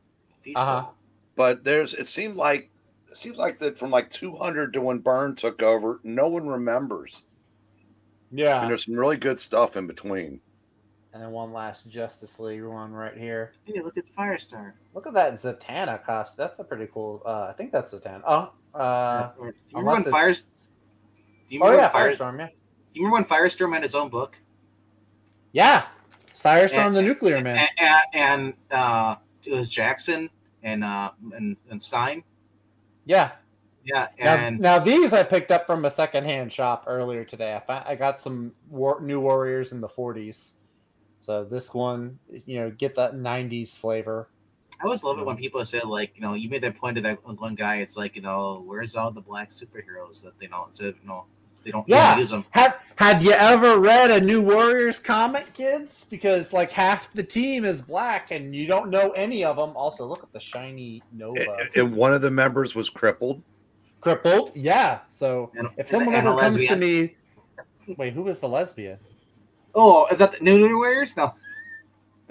But it seemed like that from like 200 to when Byrne took over, no one remembers. Yeah, and there's some really good stuff in between. And then one last Justice League one right here. Hey, look at the Firestar. Look at that Zatanna costume. That's a pretty cool. I think that's Zatanna. Do you remember when Firestorm? Yeah. Do you remember when Firestorm had his own book? Yeah, Firestorm, the Nuclear Man, and it was Jackson and Stein. Yeah. Yeah, and now these I picked up from a secondhand shop earlier today. I got some New Warriors in the 40s. So this one, get that 90s flavor. I always love it when people say, like, you made that point to that one guy. It's like, where's all the black superheroes that they don't use them. Have you ever read a New Warriors comic, kids? Because like half the team is black and you don't know any of them. Also, look at the shiny Nova. And one of the members was crippled. Yeah. So if someone ever comes to me, wait, who was the lesbian? Oh, is that the New Warriors? No,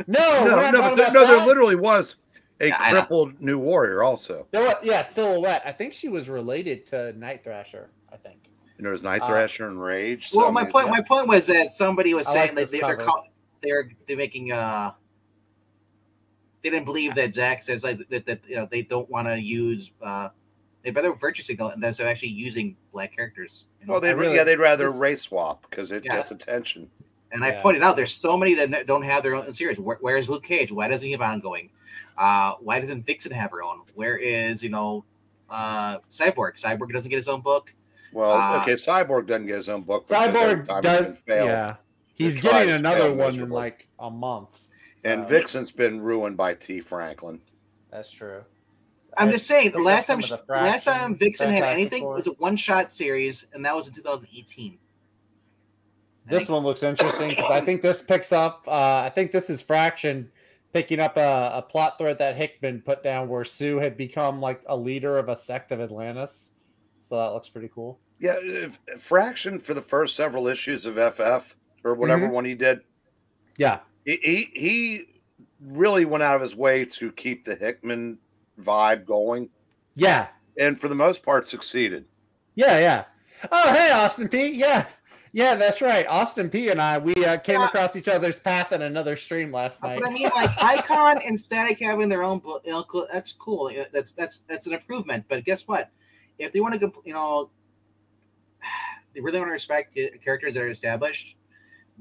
there literally was a crippled New Warrior also. Silhouette. I think she was related to Night Thrasher. I think. And there was Night Thrasher and Rage. Well, my point was that somebody was saying that they're making they didn't believe that Jack says like that they don't want to use they rather virtue signal and they're actually using black characters. Well, they'd rather race swap because it gets attention. And I pointed out there's so many that don't have their own series. Where is Luke Cage? Why doesn't he have ongoing? Why doesn't Vixen have her own? Where is Cyborg? Cyborg doesn't get his own book. Well, Cyborg doesn't get his own book. Cyborg does. Yeah, he's getting another one in like a month. So. And Vixen's been ruined by T. Franklin. That's true. I'm just saying the last time Vixen had anything was a one-shot series, and that was in 2018. This one looks interesting because I think this picks up. I think this is Fraction picking up a plot thread that Hickman put down where Sue had become like a leader of a sect of Atlantis. So that looks pretty cool. Yeah, Fraction for the first several issues of FF or whatever one he did. Yeah, he really went out of his way to keep the Hickman vibe going. Yeah, and for the most part succeeded. Yeah. Oh, hey, Austin P. Yeah, that's right. Austin P. and I, we came across each other's path in another stream last night. But I mean, like Icon and Static having their own book, that's cool. That's an improvement. But guess what? If they want to, they really want to respect characters that are established,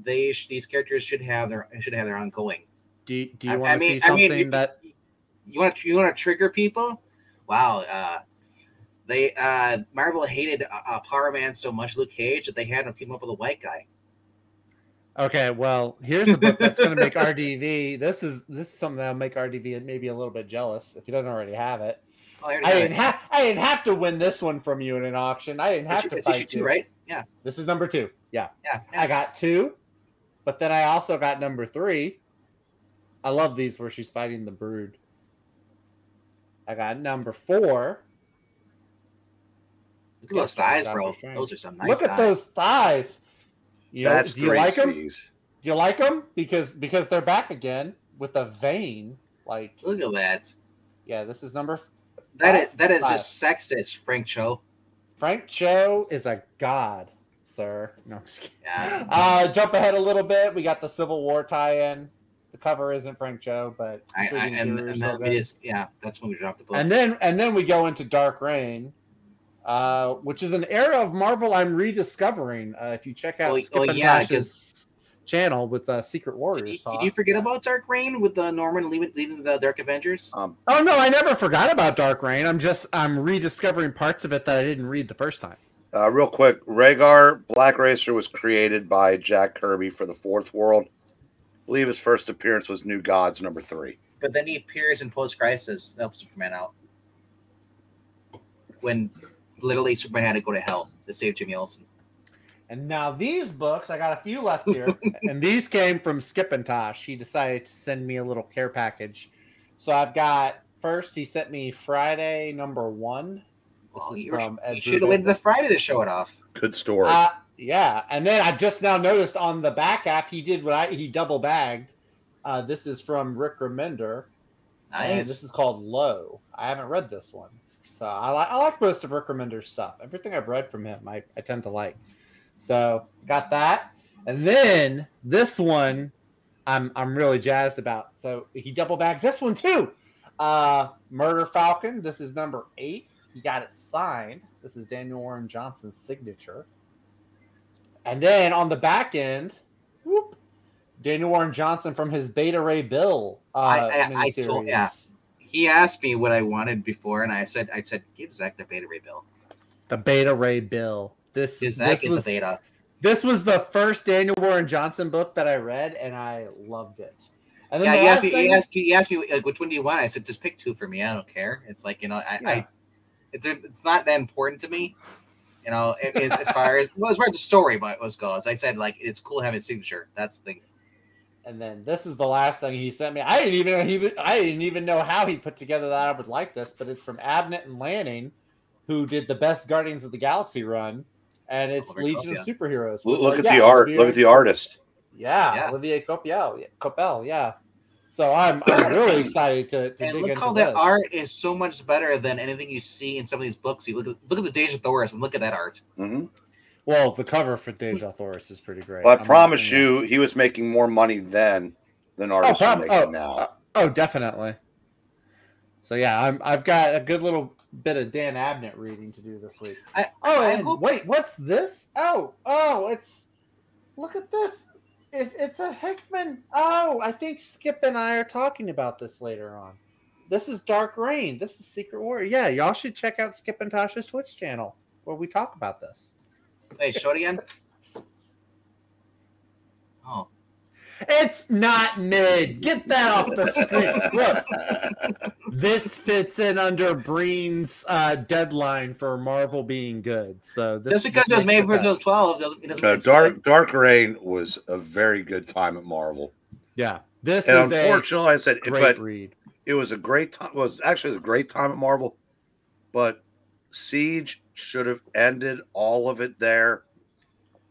these characters should have their ongoing. Do you want to see something that you want to trigger people? Wow. Marvel hated Power Man so much, Luke Cage, that they had him team up with a white guy. Okay, well, here's a book that's going to make RDV. This is something that'll make RDV maybe a little bit jealous if he doesn't already have it. Oh, I didn't have to win this one from you in an auction. I didn't have to fight you, right? Yeah. This is number 2. Yeah. Yeah. I got 2, but then I also got number 3. I love these where she's fighting the Brood. I got number 4. Look at those thighs, bro. Those are some nice thighs. Look at those thighs. Do you like them? Do you like them? Because they're back again with a vein. Like, look at that. Yeah, this is number. That is just sexist, Frank Cho. Frank Cho is a god, sir. No, I'm just kidding. Yeah. Jump ahead a little bit. We got the Civil War tie-in. The cover isn't Frank Cho, but that's when we dropped the book. And then we go into Dark Reign. Which is an era of Marvel I'm rediscovering. If you check out Skip and Tash's channel with Secret Warriors. Did you forget about Dark Reign with Norman leading the Dark Avengers? Oh no, I never forgot about Dark Reign. I'm rediscovering parts of it that I didn't read the first time. Real quick, Rhaegar Black Racer was created by Jack Kirby for the Fourth World. I believe his first appearance was New Gods number 3. But then he appears in Post Crisis to help Superman out. When literally Superman had to go to hell to save Jimmy Olsen. And now these books, I got a few left here, and these came from Skip and Tosh. He decided to send me a little care package. So I've got, first he sent me Friday number 1. This is from Ed. You should have waited the Friday to show it off. Good story. Yeah, and then I just now noticed on the back half he did he double bagged. This is from Rick Remender. Nice. And this is called Low. I haven't read this one. So I like most of Rick Remender's stuff. Everything I've read from him, I tend to like. So got that, and then this one, I'm really jazzed about. So he double bagged this one too. Murder Falcon. This is number 8. He got it signed. This is Daniel Warren Johnson's signature. And then on the back end, Daniel Warren Johnson from his Beta Ray Bill miniseries. He asked me what I wanted before, and I said, give Zach the Beta Ray Bill. The Beta Ray Bill. Zach is a beta. This was the first Daniel Warren Johnson book that I read, and I loved it. And then he asked me like, which one do you want? I said, just pick 2 for me. I don't care. It's like, it's not that important to me. As far as the story goes, I said like it's cool to have his signature. That's the thing. And then this is the last thing he sent me. I didn't even know how he put together that I would like this, but it's from Abnett and Lanning, who did the best Guardians of the Galaxy run, and it's Legion of Superheroes. Look at the art. Look at the artist. Yeah. Olivier Coipel. Yeah. So I'm really excited to dig into look how this. that art is so much better than anything you see in some of these books. You look at the Deja Thoris and look at that art. Mm-hmm. Well, the cover for Deja Thoris is pretty great. Well, I promise you, he was making more money then than artists are making now. Oh, definitely. So yeah, I've got a good little bit of Dan Abnett reading to do this week. Wait, what's this? Oh, it's look at this. It's a Hickman. Oh, I think Skip and I are talking about this later on. This is Dark Reign. This is Secret Warrior. Yeah, y'all should check out Skip and Tasha's Twitch channel where we talk about this. Hey, show it again. Oh. It's not mid. Get that off the screen. Look, this fits in under Breen's deadline for Marvel being good. So just because it was made for those 12 doesn't mean Dark Reign was a very good time at Marvel. Yeah, This And is unfortunately, I said, great read. It was a great time. Was actually a great time at Marvel, but Siege should have ended all of it there.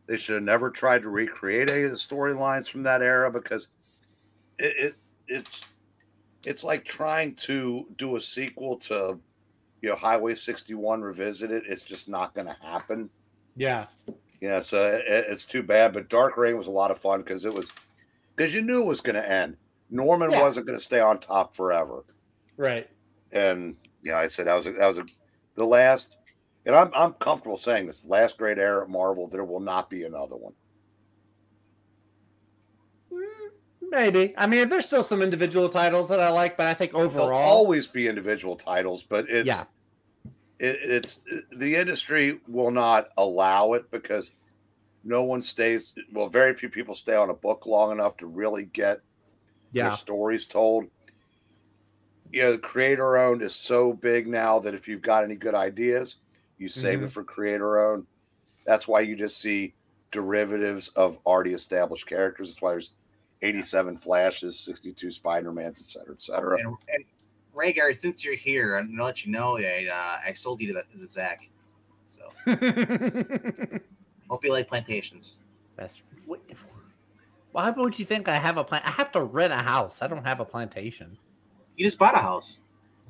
They should have never tried to recreate any of the storylines from that era because it's like trying to do a sequel to Highway 61 Revisited. It's just not going to happen. Yeah. Yeah, so it's too bad. But Dark Reign was a lot of fun because you knew it was going to end. Norman wasn't going to stay on top forever, right? And I said that was the last. And I'm comfortable saying this last great era at Marvel. There will not be another one. Maybe. I mean, there's still some individual titles that I like, but I think overall, there'll always be individual titles. But it's the industry will not allow it because no one stays. Well, very few people stay on a book long enough to really get their stories told. The creator owned is so big now that if you've got any good ideas, you save it for creator owned. That's why you just see derivatives of already established characters. That's why there's 87 Flashes, 62 Spider-Mans, et cetera, et cetera. And Rhaegar, since you're here, I'm gonna let you know that I sold you to Zach. So hope you like plantations. Why would you think I have a plant? I have to rent a house. I don't have a plantation. You just bought a house.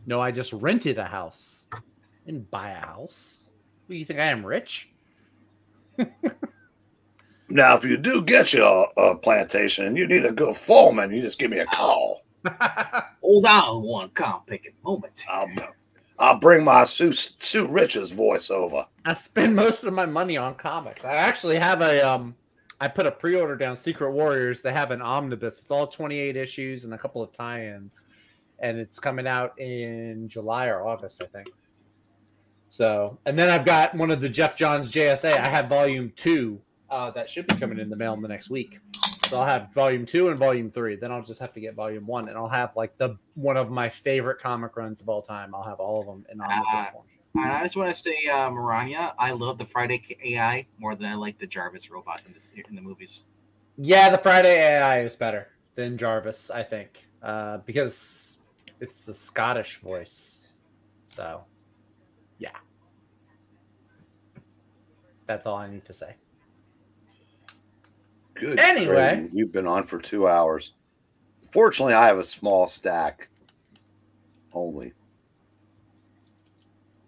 No, I just rented a house. I didn't buy a house. What, do you think I am rich? Now, if you do get you a plantation and you need a good foreman, you just give me a call. Hold on one picking moment. I'll bring my Sue Rich's voice over. I spend most of my money on comics. I actually have I put a pre-order down, Secret Warriors. They have an omnibus. It's all 28 issues and a couple of tie-ins. And it's coming out in July or August, I think. So, and then I've got one of the Jeff Johns JSA. I have volume 2 that should be coming in the mail in the next week. So I'll have volume 2 and volume 3. Then I'll just have to get volume 1, and I'll have like one of my favorite comic runs of all time. I'll have all of them in omnibus form. And I just want to say, Maranya, I love the Friday AI more than I like the Jarvis robot in the movies. Yeah, the Friday AI is better than Jarvis, I think, because it's the Scottish voice. So, yeah. That's all I need to say. Good. Anyway. Crazy. We've been on for 2 hours. Fortunately, I have a small stack only.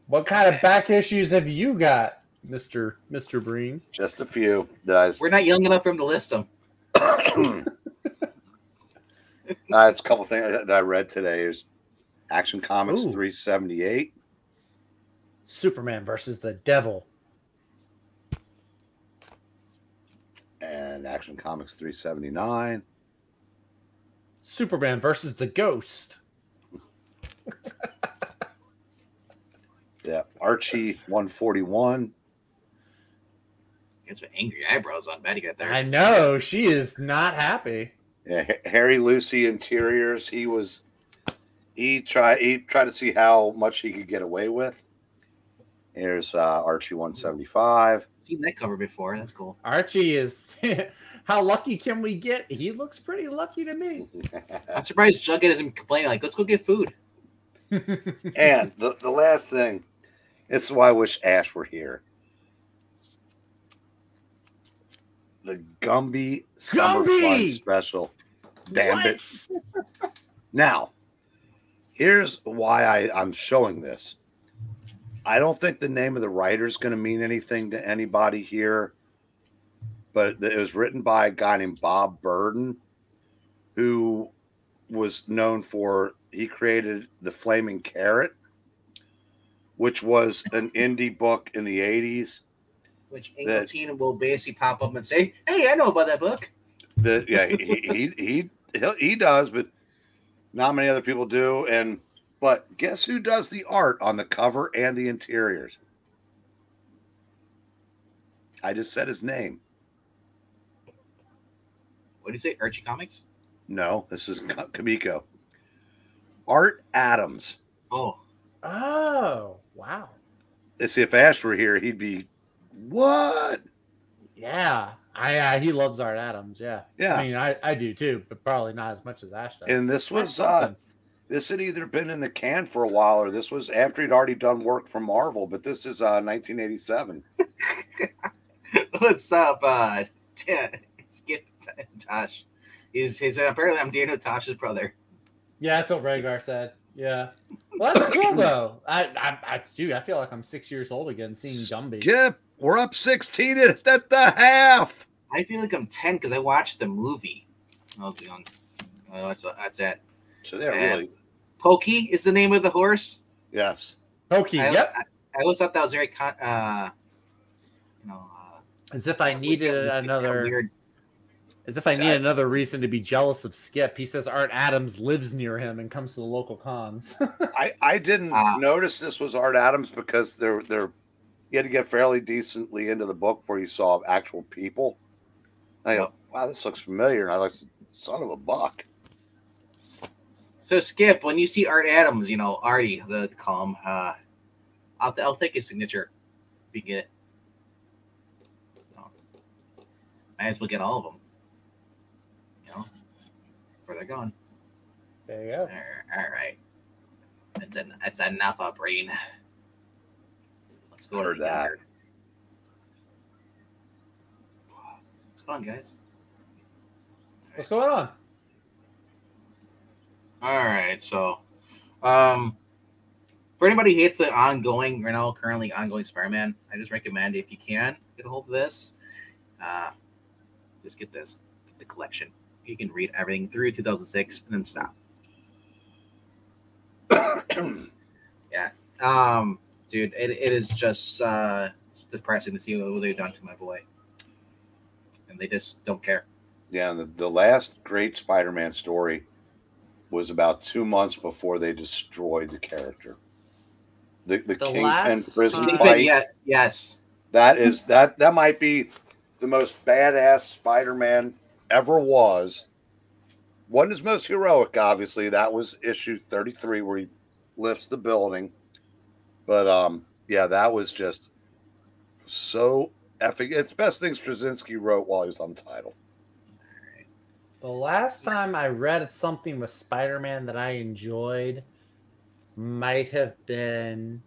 What kind of back issues have you got, Mr. Breen? Just a few. We're not young enough for him to list them. It's a couple things that I read today. There's Action Comics 378. Superman versus the Devil. And Action Comics 379. Superman versus the Ghost. Yeah, Archie 141. Gets with angry eyebrows on Betty got there. I know, she is not happy. Yeah, Harry Lucy Interiors. He tried to see how much he could get away with. Here's Archie 175. Seen that cover before. That's cool. Archie is. How lucky can we get? He looks pretty lucky to me. I'm surprised Jughead isn't complaining. Like, let's go get food. And the last thing, this is why I wish Ash were here. The Gumby Summer Fun Special. Damn it. Now, here's why I'm showing this. I don't think the name of the writer is going to mean anything to anybody here, but it was written by a guy named Bob Burden, who was known for, he created The Flaming Carrot, which was an indie book in the 80s. Which Ingleton will basically pop up and say, "Hey, I know about that book." He does, but not many other people do. But guess who does the art on the cover and the interiors? I just said his name. What do you say, Archie Comics? No, this is Kamiko. Art Adams. Oh, wow. See, if Ash were here, he'd be, what? Yeah. He loves Art Adams. Yeah. Yeah. I mean, I do too, but probably not as much as Ash does. And this was That's something. this had either been in the can for a while, or this was after he'd already done work for Marvel. But this is 1987. What's up, Skip Tosh? He's apparently I'm Daniel Tosh's brother. Yeah, that's what Rhaegar said. Yeah. Well, that's cool though. I feel like I'm 6 years old again, seeing Gumby. Skip, we're up 16 at the half. I feel like I'm 10 because I watched the movie. I was young. That's it. So they're really. Pokey is the name of the horse. Yes. Pokey. Yep. I always thought that was very as if I needed another. Weird. As if I need another reason to be jealous of Skip. He says Art Adams lives near him and comes to the local cons. I didn't notice this was Art Adams because you had to get fairly decently into the book before you saw actual people. I go, wow, this looks familiar. And I like, son of a buck. So Skip, when you see Art Adams, Artie, the call him, I'll take his signature if you get it. So, might as well get all of them. Where they're going. There you go. All right. That's enough of Breen. Let's go to that. What's going on, guys? What's going on? All right, so for anybody who hates the currently ongoing Spider-Man, I just recommend if you can get a hold of this, just get the collection. You can read everything through 2006 and then stop. Yeah, dude, it is just it's depressing to see what they've done to my boy, and they just don't care. Yeah, and the last great Spider-Man story was about 2 months before they destroyed the character. The Kingpin prison fight. Yeah, yes. That might be the most badass Spider-Man ever was. Wasn't his most heroic, obviously. That was issue 33 where he lifts the building. But yeah, that was just so epic. It's the best thing Straczynski wrote while he was on the title. The last time I read something with Spider-Man that I enjoyed might have been.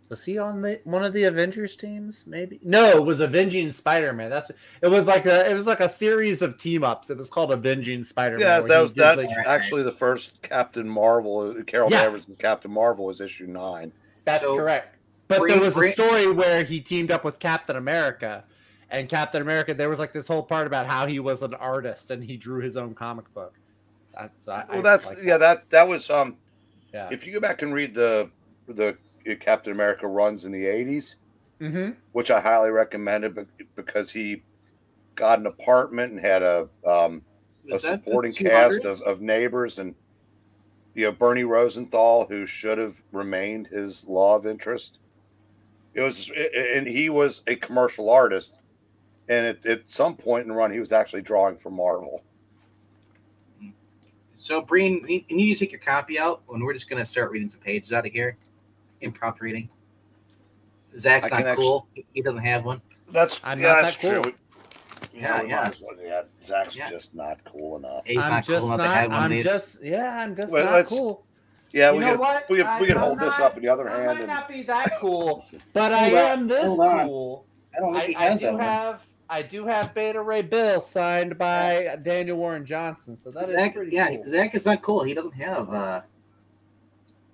Was he on one of the Avengers teams? Maybe no. It was Avenging Spider-Man. It was like a series of team ups. It was called Avenging Spider-Man. Yes, that was actually the first Captain Marvel. Carol Danvers' Captain Marvel was issue 9. That's correct. But there was a story where he teamed up with Captain America, and Captain America. There was like this whole part about how he was an artist and he drew his own comic book. That was If you go back and read the Captain America runs in the 80s, which I highly recommended, because he got an apartment and had a supporting cast of neighbors, and Bernie Rosenthal, who should have remained his love interest. And he was a commercial artist, and at some point in the run, he was actually drawing for Marvel. So, Breen, you need to take your copy out, and we're just going to start reading some pages out of here. Impromptu reading. Zach's not cool. He doesn't have one. That's cool. True. Yeah. Zach's just not cool enough. He's not cool enough to have one of these. I'm just not cool. Yeah, we can hold this up in the other hand. I might not be that cool, but I am this cool. I don't think he has that. I do have Beta Ray Bill signed by Daniel Warren Johnson, so that is pretty cool. Zach is not cool. He doesn't have.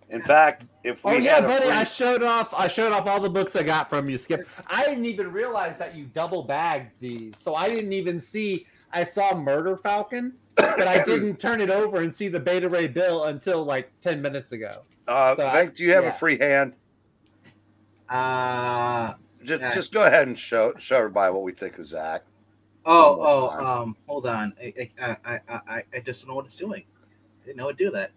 In fact, if we buddy, I showed off all the books I got from you, Skip. I didn't even realize that you double bagged these, so I didn't even see. I saw Murder Falcon, but I didn't turn it over and see the Beta Ray Bill until like 10 minutes ago. Hank, do you have a free hand? Just go ahead and show everybody what we think of Zach. Hold on. I just don't know what it's doing. I didn't know it'd do that.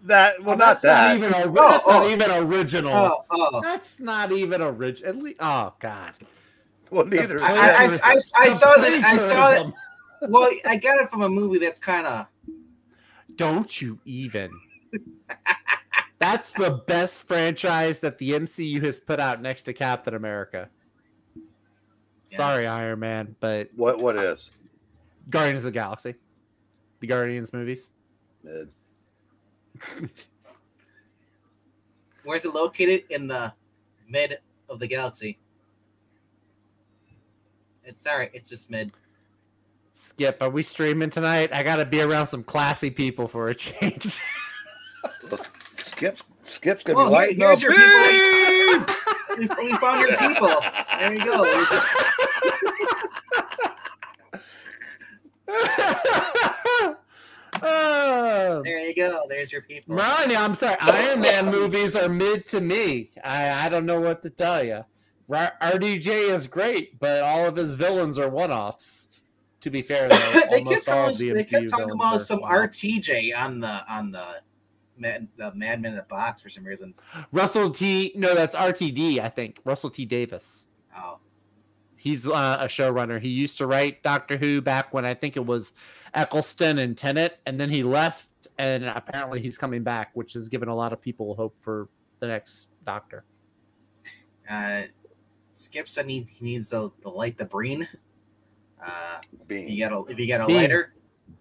That's not even original. That's not even original. Oh God. Well, neither. I saw that. Well, I got it from a movie that's kind of. Don't you even? That's the best franchise that the MCU has put out next to Captain America. Sorry, Iron Man, but what is Guardians of the Galaxy, the Guardians movies. mid? Where's it located? In the mid of the galaxy. It's all right. It's just mid. Skip, are we streaming tonight? I gotta be around some classy people for a change. Well, Skip's gonna be lighting here's up. your people. We found your people. There you go. There you go. There's your people. Ronnie, I'm sorry. Iron Man movies are mid to me. I don't know what to tell you. RDJ is great, but all of his villains are one-offs. To be fair, though, they almost all of the MCU kept talking villains about are some one-offs. RTJ on the Madman in the Box for some reason. No, that's RTD, I think. Russell T. Davis. Oh. He's a showrunner. He used to write Doctor Who back when I think it was Eccleston and Tennant, and then he left, and apparently he's coming back, which has given a lot of people hope for the next Doctor. Skip said he needs to light the Breen. Beam. If you got a Beam. lighter.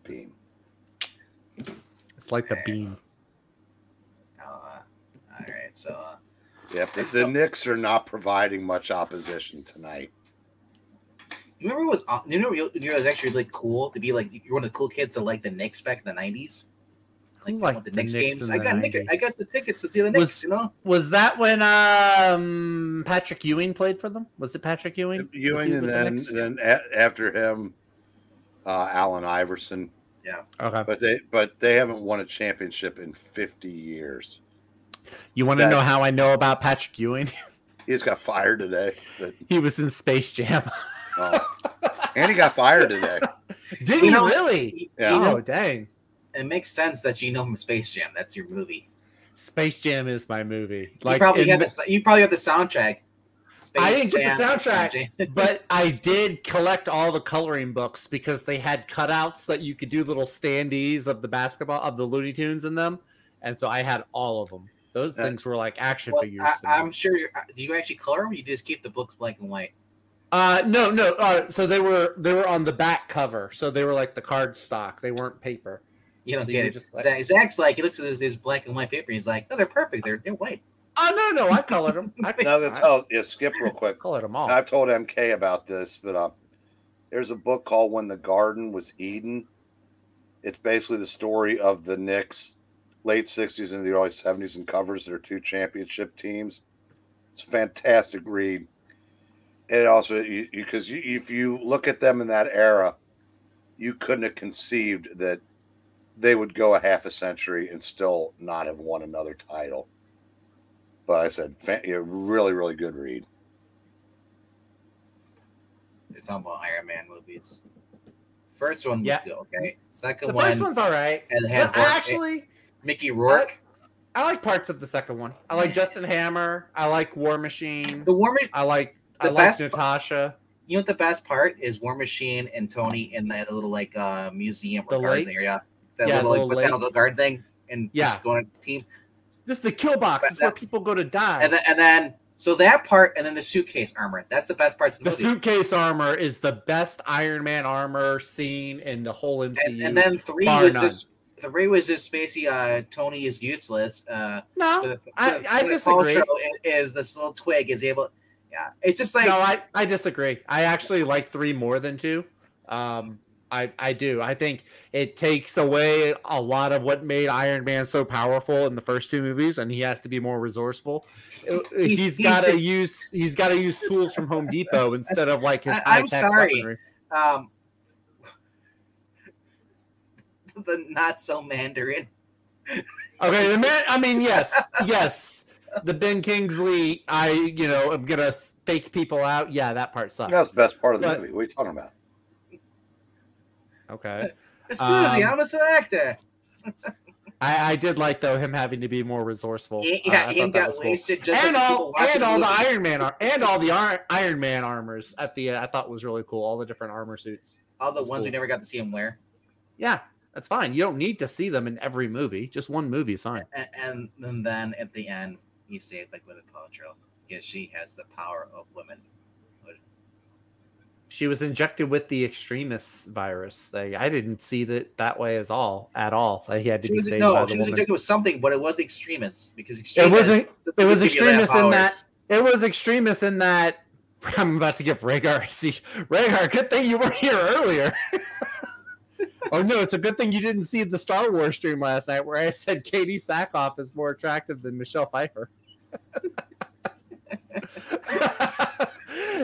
Beam. It's like the beam. All right, so. Yep, the Knicks are not providing much opposition tonight. You remember it was actually really cool to be like you're one of the cool kids to like the Knicks back in the '90s. Like the Knicks games. I got the tickets to see the Knicks. Was that when Patrick Ewing played for them? Was it Patrick Ewing? And then after him, Allen Iverson. Yeah. Okay. But they haven't won a championship in 50 years. You want to know how I know about Patrick Ewing? He just got fired today. He was in Space Jam. Oh. And he got fired today. Did he really? Yeah. Oh, dang. It makes sense that you know from Space Jam. That's your movie. Space Jam is my movie. You probably have the soundtrack. I didn't get the soundtrack, but I did collect all the coloring books because they had cutouts that you could do little standees of the basketball of the Looney Tunes in them, and so I had all of them. Those things were like action figures. I'm sure. Do you actually color them? Or you just keep the books black and white? No. So they were on the back cover, so they were like the card stock. They weren't paper. You don't get it. Zach's like, he looks at his black and white paper, and he's like, "Oh, they're perfect. They're white." Oh no, I colored them. Skip real quick. Colored them all. I've told MK about this, but there's a book called "When the Garden Was Eden." It's basically the story of the Knicks, late '60s into the early '70s, and covers their two championship teams. It's a fantastic read. And it also, because if you look at them in that era, you couldn't have conceived that they would go a half a century and still not have won another title. But I said, really, really good read. You're talking about Iron Man movies. First one was good, okay. Second one. The first one's all right. Actually, Mickey Rourke. I like parts of the second one. I like Justin Hammer. I like War Machine. I like Natasha. You know what the best part is? War Machine and Tony in that little museum or garden area. That little botanical garden thing. And just going to the team. This is the kill box. This is where people go to die. And then so that part, and then the suitcase armor. That's the best parts of the movie. The suitcase armor is the best Iron Man armor scene in the whole MCU. And then three was just basically Tony is useless. I disagree. Is this little twig is able? Yeah, it's just like I disagree. I actually like 3 more than 2. I do. I think it takes away a lot of what made Iron Man so powerful in the first 2 movies, and he has to be more resourceful. He's got to use tools from Home Depot instead of like his high-tech weaponry. The not so Mandarin. Okay, yes. The Ben Kingsley, I'm gonna fake people out. Yeah, that part sucks. That's the best part of the movie. What are you talking about? Okay. Excuse me, I'm a actor. I did like though him having to be more resourceful. Him got wasted just and all the Iron Man and all the Iron Man armors at the I thought was really cool. All the different armor suits. All the ones we never got to see him wear. Yeah, that's fine. You don't need to see them in every movie. Just one movie is fine. And then at the end, you see it like with a Paltrow because she has the power of women. She was injected with the extremist virus. I didn't see that way at all. Like, he had to be saved by the she was woman. injected with something, but it was the extremists because It wasn't. It was extremist in that. It was extremist in that. I'm about to give Rhaegar a seat. Rhaegar, good thing you weren't here earlier. Oh no, it's a good thing you didn't see the Star Wars stream last night where I said Katie Sackhoff is more attractive than Michelle Pfeiffer.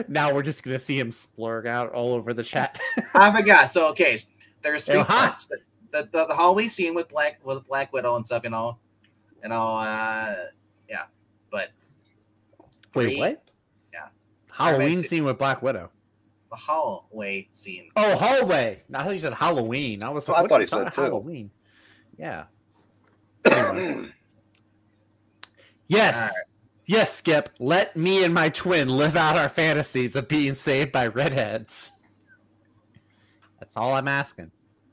Now we're just gonna see him splurg out all over the chat. I forgot. So okay, there's three parts. The hallway scene with Black Widow and stuff, yeah. But wait, what? Yeah, Halloween scene with Black Widow. The hallway scene. Oh, hallway! I thought you said Halloween. I thought he said too. Halloween. Yeah. Anyway. Yes. Yes, Skip. Let me and my twin live out our fantasies of being saved by redheads. That's all I'm asking.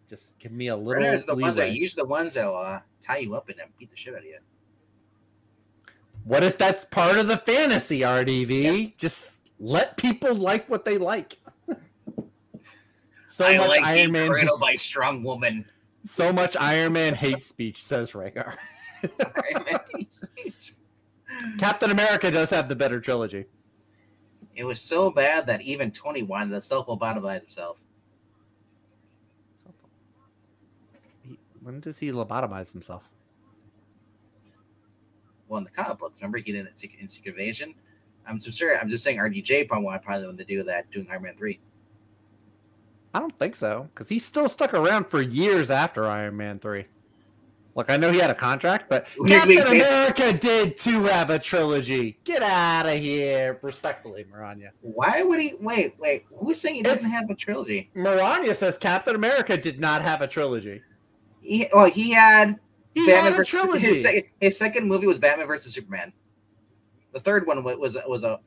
Just give me a little. Redheads are the leeway. ones that usually the ones that tie you up and then beat the shit out of you. What if that's part of the fantasy, RDV? Yeah. Just let people like what they like. I like Iron Man cradled by strong woman. So much Iron Man hate speech, says Rhaegar. Iron Man hate speech. Captain America does have the better trilogy. It was so bad that even Tony wanted to self-lobotomize himself. When does he lobotomize himself? Well, in the comic books, remember he did it in Secret Invasion? I'm just saying RDJ probably wanted to do that doing Iron Man 3. I don't think so, because he still stuck around for years after Iron Man 3. Look, I know he had a contract, but Captain America did too have a trilogy. Get out of here, respectfully, Maranya. Why would he? Wait. Who's saying he doesn't have a trilogy? Maranya says Captain America did not have a trilogy. He had Batman had a trilogy. His second movie was Batman versus Superman. The third one was a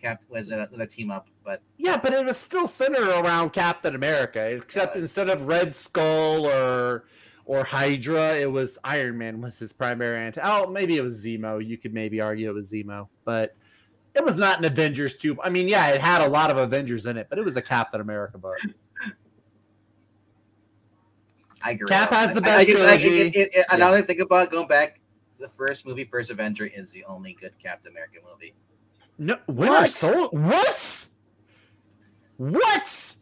team up, but yeah, but it was still centered around Captain America, except instead of Red Skull or Hydra, it was Iron Man was his primary anti. Oh, maybe it was Zemo. You could maybe argue it was Zemo, but it was not an Avengers 2. I mean, yeah, it had a lot of Avengers in it, but it was a Captain America book. I agree. Cap has the best trilogy. Now that I think about it, going back, the first movie, First Avenger, is the only good Captain America movie. No, Winter Soldier. What?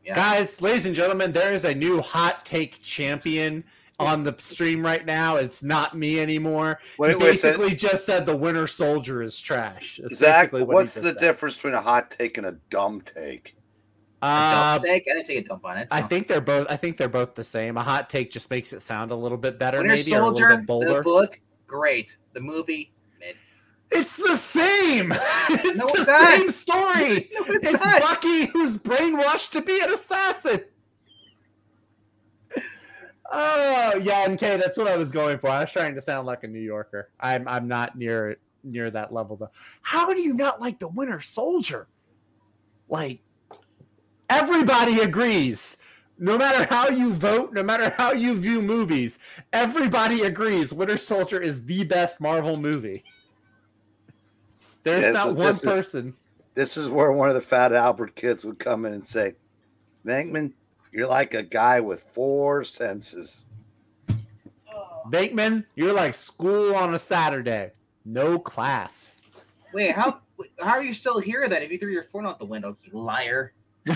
Yeah. Guys, ladies and gentlemen, there is a new hot take champion on the stream right now. It's not me anymore. He basically just said the Winter Soldier is trash. Zach, what's the difference between a hot take and a dumb take? I didn't take a dump on it. I think they're both the same. A hot take just makes it sound a little bit better, Winter maybe, Soldier, or a little bit bolder. The book, great. The movie, mid. It's the same. It's no, the same story. No, it's not. Bucky who's brainwashed to be an assassin. Oh yeah, MK, that's what I was going for. I was trying to sound like a New Yorker. I'm not near that level though. How do you not like the Winter Soldier? Like, everybody agrees. No matter how you vote, no matter how you view movies, everybody agrees Winter Soldier is the best Marvel movie. There's not one person. This is where one of the Fat Albert kids would come in and say, Bankman, you're like a guy with 4 senses. Bankman, you're like school on a Saturday. No class. Wait, how are you still here then if you threw your phone out the window, you liar? He's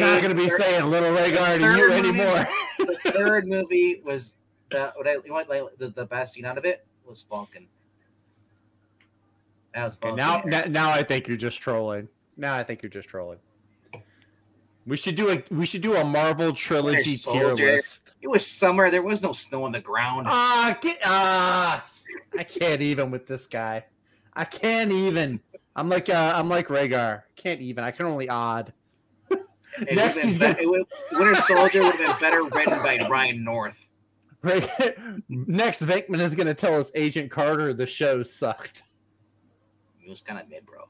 not going to be saying Little Rhaegar to you anymore. The third movie was the best scene out of it was Falcon. That was Falcon. Okay, now I think you're just trolling. We should do a Marvel trilogy tier list. It was summer. There was no snow on the ground. I can't even with this guy. I can't even. I'm like Rhaegar. Can't even. I can only odd. Winter Soldier would have been better written by Ryan North. Next, Venkman is going to tell us Agent Carter the show sucked. It was kind of mid, bro.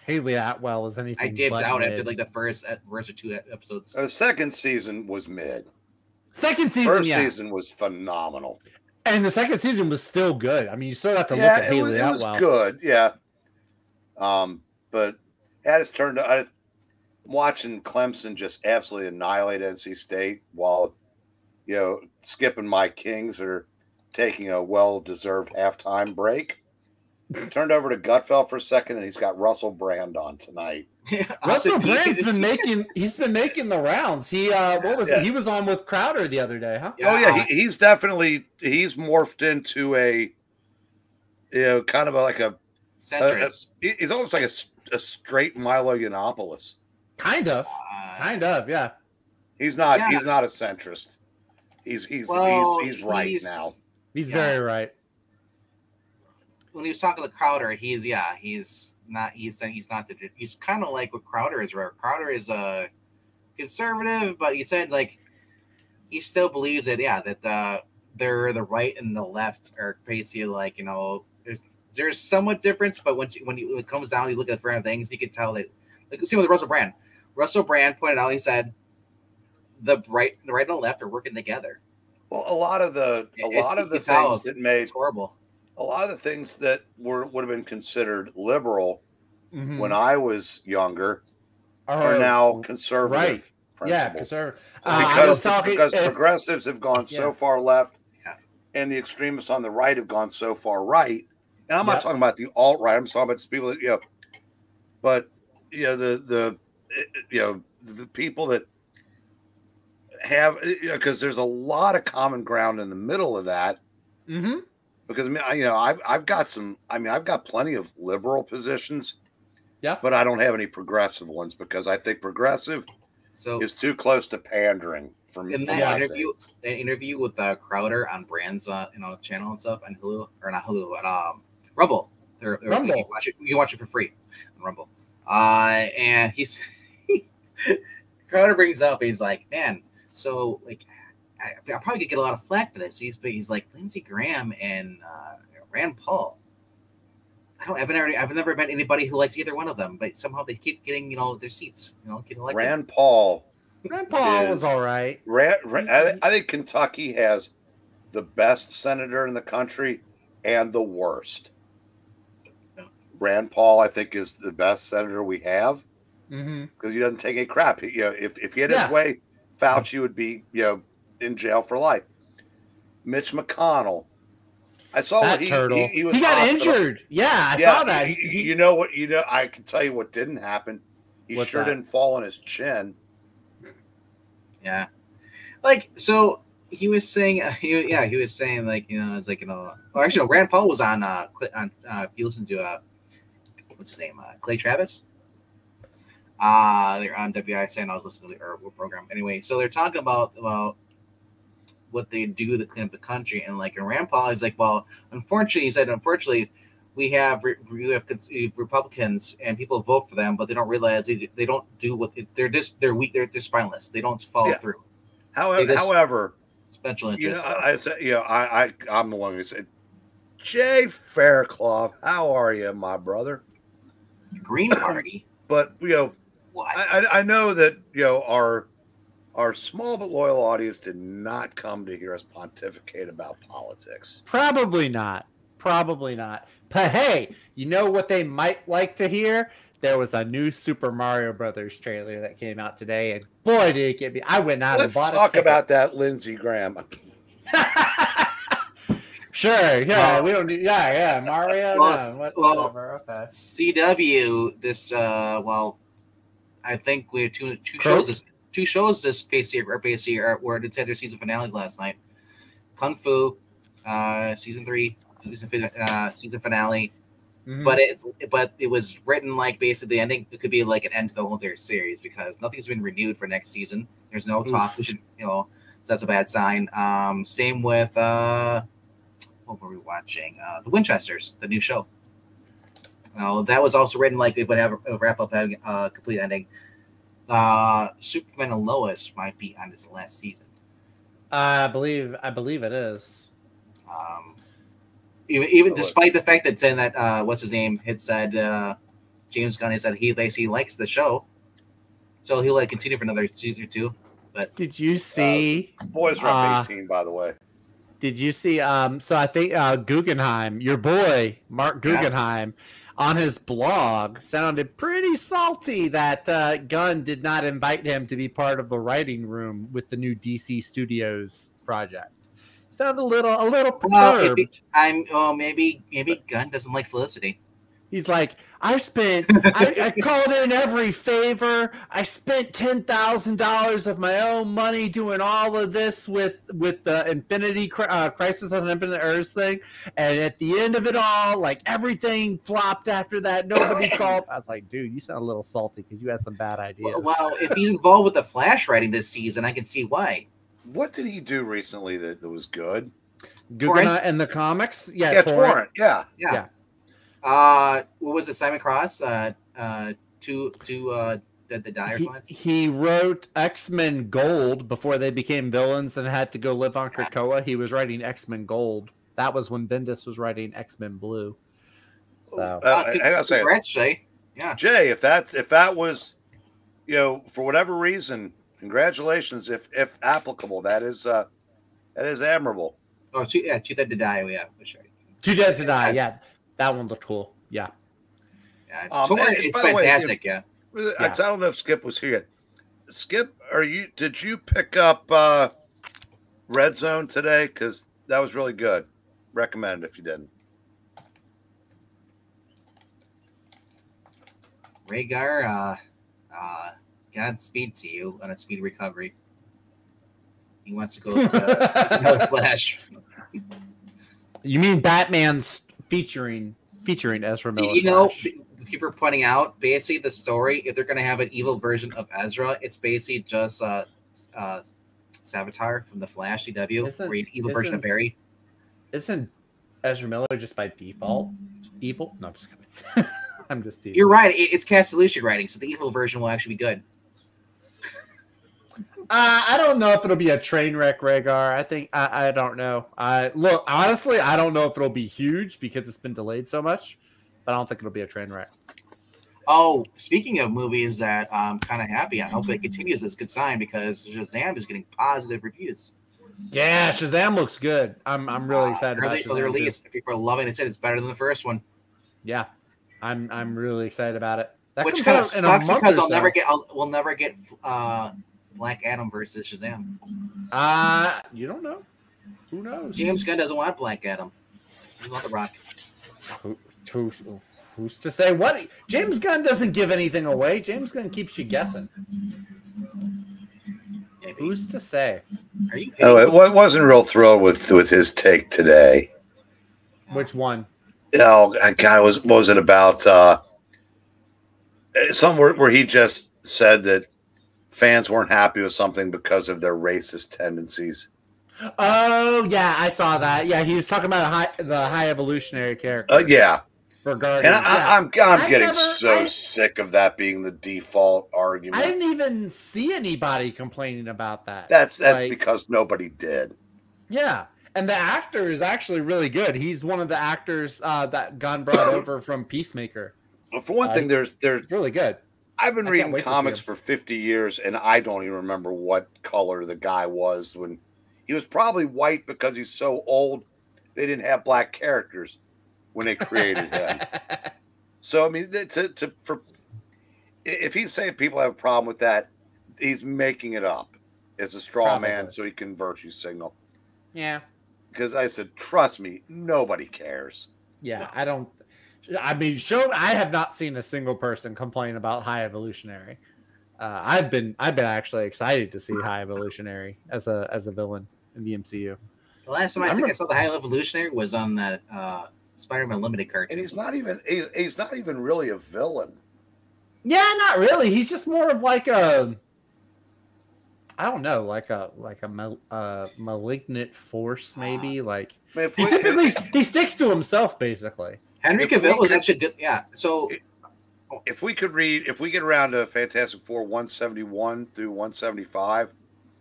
Haley Atwell is anything. I dipped out after like the first or 2 episodes. The second season was mid. Second season, First season was phenomenal. And the second season was still good. I mean, you still got to look at Haley Atwell. It was good, yeah. But it has turned out, I'm watching Clemson just absolutely annihilate NC State while, Skip and my Kings are taking a well-deserved halftime break. Turned over to Gutfeld for a second, and he's got Russell Brand on tonight. Russell Brand's been making the rounds. He he was on with Crowder the other day, huh? Yeah. He's morphed into a kind of like a centrist. He's almost like a straight Milo Yiannopoulos. Kind of, yeah. He's not a centrist. He's right now. He's very right. When he was talking to Crowder, he's kind of like what Crowder is. Right? Crowder is a conservative, but he said like he still believes that they're the right and the left are basically like there's somewhat difference, but when it comes down, you look at different things, you can tell that like see with Russell Brand. Russell Brand pointed out, he said the right and the left are working together. Well, a lot of the things that made it's horrible. A lot of the things that would have been considered liberal when I was younger are now conservative principles. Yeah, conservative. Because progressives have gone so far left, and the extremists on the right have gone so far right. And I'm not talking about the alt-right. I'm talking about people that but the people that have because there's a lot of common ground in the middle of that. Mm-hmm. Because I've got plenty of liberal positions, but I don't have any progressive ones because I think progressive is too close to pandering for me. In that interview with Crowder on Brand's channel and stuff, and Hulu or not Hulu, but Rumble. Rumble. You can watch it for free on Rumble. And he's Crowder brings up, he's like, man, so like. I'll probably get a lot of flack for this. He's like Lindsey Graham and Rand Paul. I've never met anybody who likes either one of them, but somehow they keep getting their seats. Rand Paul was all right. I think Kentucky has the best senator in the country and the worst. Rand Paul, I think, is the best senator we have because he doesn't take any crap. If he had his way, Fauci would be in jail for life. Mitch McConnell, I saw that he got injured. Yeah, I saw that. I can tell you what didn't happen. He didn't fall on his chin. Yeah, like so he was saying. He was saying like it's like Well, actually, no, Rand Paul was on. If you listen to what's his name, Clay Travis. They're on WISN, and I was listening to their program anyway. So they're talking about what they do to clean up the country, and like, and Rand Paul is like, well, unfortunately, he said, we have Republicans and people vote for them, but they don't realize they don't do what they're weak, they're spineless, they don't follow through. However, special interest. I'm the one who said, Jay Faircloth, how are you, my brother? Green Party, but I know that our small but loyal audience did not come to hear us pontificate about politics. Probably not. But hey, you know what they might like to hear? There was a new Super Mario Brothers trailer that came out today, and boy, did it get me! I went out and bought it. Let's talk about that, Lindsey Graham. Sure, yeah, we don't need, Mario. Whatever. Okay. CW, this, I think we had two shows this basically were to their season finales last night. Kung Fu, season 3, season finale. Mm-hmm. But it was written like basically the ending. It could be like an end to the whole entire series because nothing's been renewed for next season. There's no talk. We should, so that's a bad sign. Same with what were we watching? The Winchesters, the new show. That was also written like it would have a wrap up having a complete ending. Superman and Lois might be on its last season. I believe it is. Even despite the fact that saying that what's his name had said James Gunn had said he basically likes the show, so he'll continue for another season or two. But did you see? Boys are up 18, by the way. Did you see? So I think Guggenheim, your boy Mark Guggenheim, on his blog sounded pretty salty that Gunn did not invite him to be part of the writing room with the new DC Studios project. Sounded a little perturbed. Maybe Gunn doesn't like Felicity. He's like, I called in every favor. I spent $10,000 of my own money doing all of this with the Infinity Crisis on Infinite Earths thing, and at the end of it all, like everything flopped after that. Nobody called. I was like, dude, you sound a little salty because you had some bad ideas. Well, if he's involved with the Flash writing this season, I can see why. What did he do recently that was good? Guggenheim in the comics, Torrent. Yeah. What was it? Simon Cross? To the Dire ones. He wrote X-Men Gold before they became villains and had to go live on Krakoa. He was writing X-Men Gold. That was when Bendis was writing X-Men Blue. So I gotta say, congrats, Jay. Yeah, Jay. If that was, for whatever reason, congratulations. If applicable, that is admirable. Oh, Too Dead to Die. Yeah, for sure. Too Dead to Die. Yeah, that one looked cool. Yeah. Torrent is fantastic. I don't know if Skip was here. Skip, did you pick up Red Zone today? Because that was really good. Recommend if you didn't. Rhaegar, Godspeed to you on a speedy recovery. He wants to go to Flash. You mean Batman's featuring Ezra Miller? People are pointing out basically the story. If they're going to have an evil version of Ezra, it's basically just Savitar from the Flash CW, evil version of Barry. Isn't Ezra Miller just by default evil? No, I'm just kidding. I'm just teasing. You're right. It's Castellucci writing, so the evil version will actually be good. I don't know if it'll be a train wreck, Rhaegar. I think I don't know. Look, honestly, I don't know if it'll be huge because it's been delayed so much, but I don't think it'll be a train wreck. Oh, speaking of movies that I'm kind of happy, I hope it continues. It's a good sign because Shazam is getting positive reviews. Yeah, Shazam looks good. I'm really excited about Shazam. The release. People are loving it. They said it's better than the first one. Yeah, I'm really excited about it. Which kind of sucks because we'll never get Black Adam versus Shazam. You don't know. Who knows? James Gunn doesn't want Black Adam. He wants The Rock. Who's to say what? James Gunn doesn't give anything away. James Gunn keeps you guessing. Maybe. Who's to say? Are you? Wasn't real thrilled with his take today. Which one? Oh God, what was it about? Somewhere where he just said that fans weren't happy with something because of their racist tendencies. Oh yeah, I saw that. Yeah, he was talking about the high evolutionary character. Yeah. Regarding, and I'm getting sick of that being the default argument. I didn't even see anybody complaining about that. That's because nobody did. Yeah, and the actor is actually really good. He's one of the actors that Gunn brought over from Peacemaker. Well, for one thing, there's really good. I've been reading comics for 50 years, and I don't even remember what color the guy was when he was probably white because he's so old. They didn't have black characters when they created him. So I mean, if he's saying people have a problem with that, he's making it up as a straw man so he can virtue signal. Yeah. Because I said, trust me, nobody cares. Yeah, I don't. I mean, I have not seen a single person complain about High Evolutionary. I've been actually excited to see High Evolutionary as a villain in the MCU. The last time I saw the High Evolutionary was on that Spider-Man Limited cartoon. And he's not even really a villain. Yeah, not really. He's just more of like a, I don't know, like a malignant force maybe. Like he sticks to himself basically. Henry Cavill was actually good. Yeah. So if we get around to Fantastic Four 171 through 175,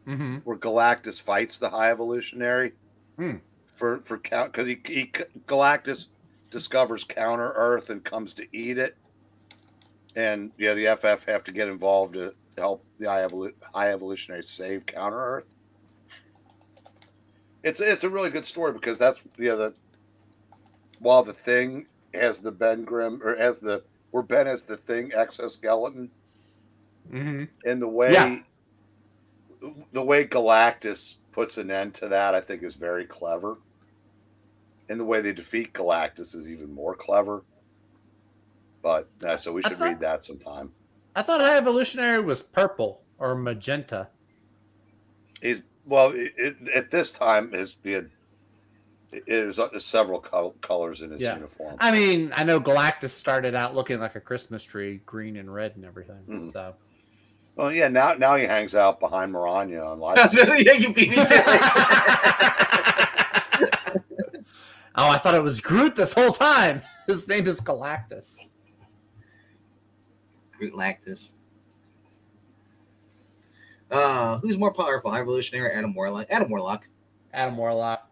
where Galactus fights the High Evolutionary for count, because Galactus discovers Counter Earth and comes to eat it, and the FF have to get involved to help the High Evolutionary save Counter Earth. It's a really good story because that's while the Thing has the Ben Grimm or as the where Ben has the Thing exoskeleton, and the way Galactus puts an end to that, I think, is very clever. And the way they defeat Galactus is even more clever. But so we should read that sometime. I thought High Evolutionary was purple or magenta. At this time there's several colors in his uniform. I mean, I know Galactus started out looking like a Christmas tree, green and red and everything. Mm-hmm. So, well, yeah, now he hangs out behind Maranya on live. Yeah, you beat me to it. Oh, I thought it was Groot this whole time. His name is Galactus. Groot Lactus. Who's more powerful, High Evolutionary or Adam Warlock? Adam Warlock. Adam Warlock.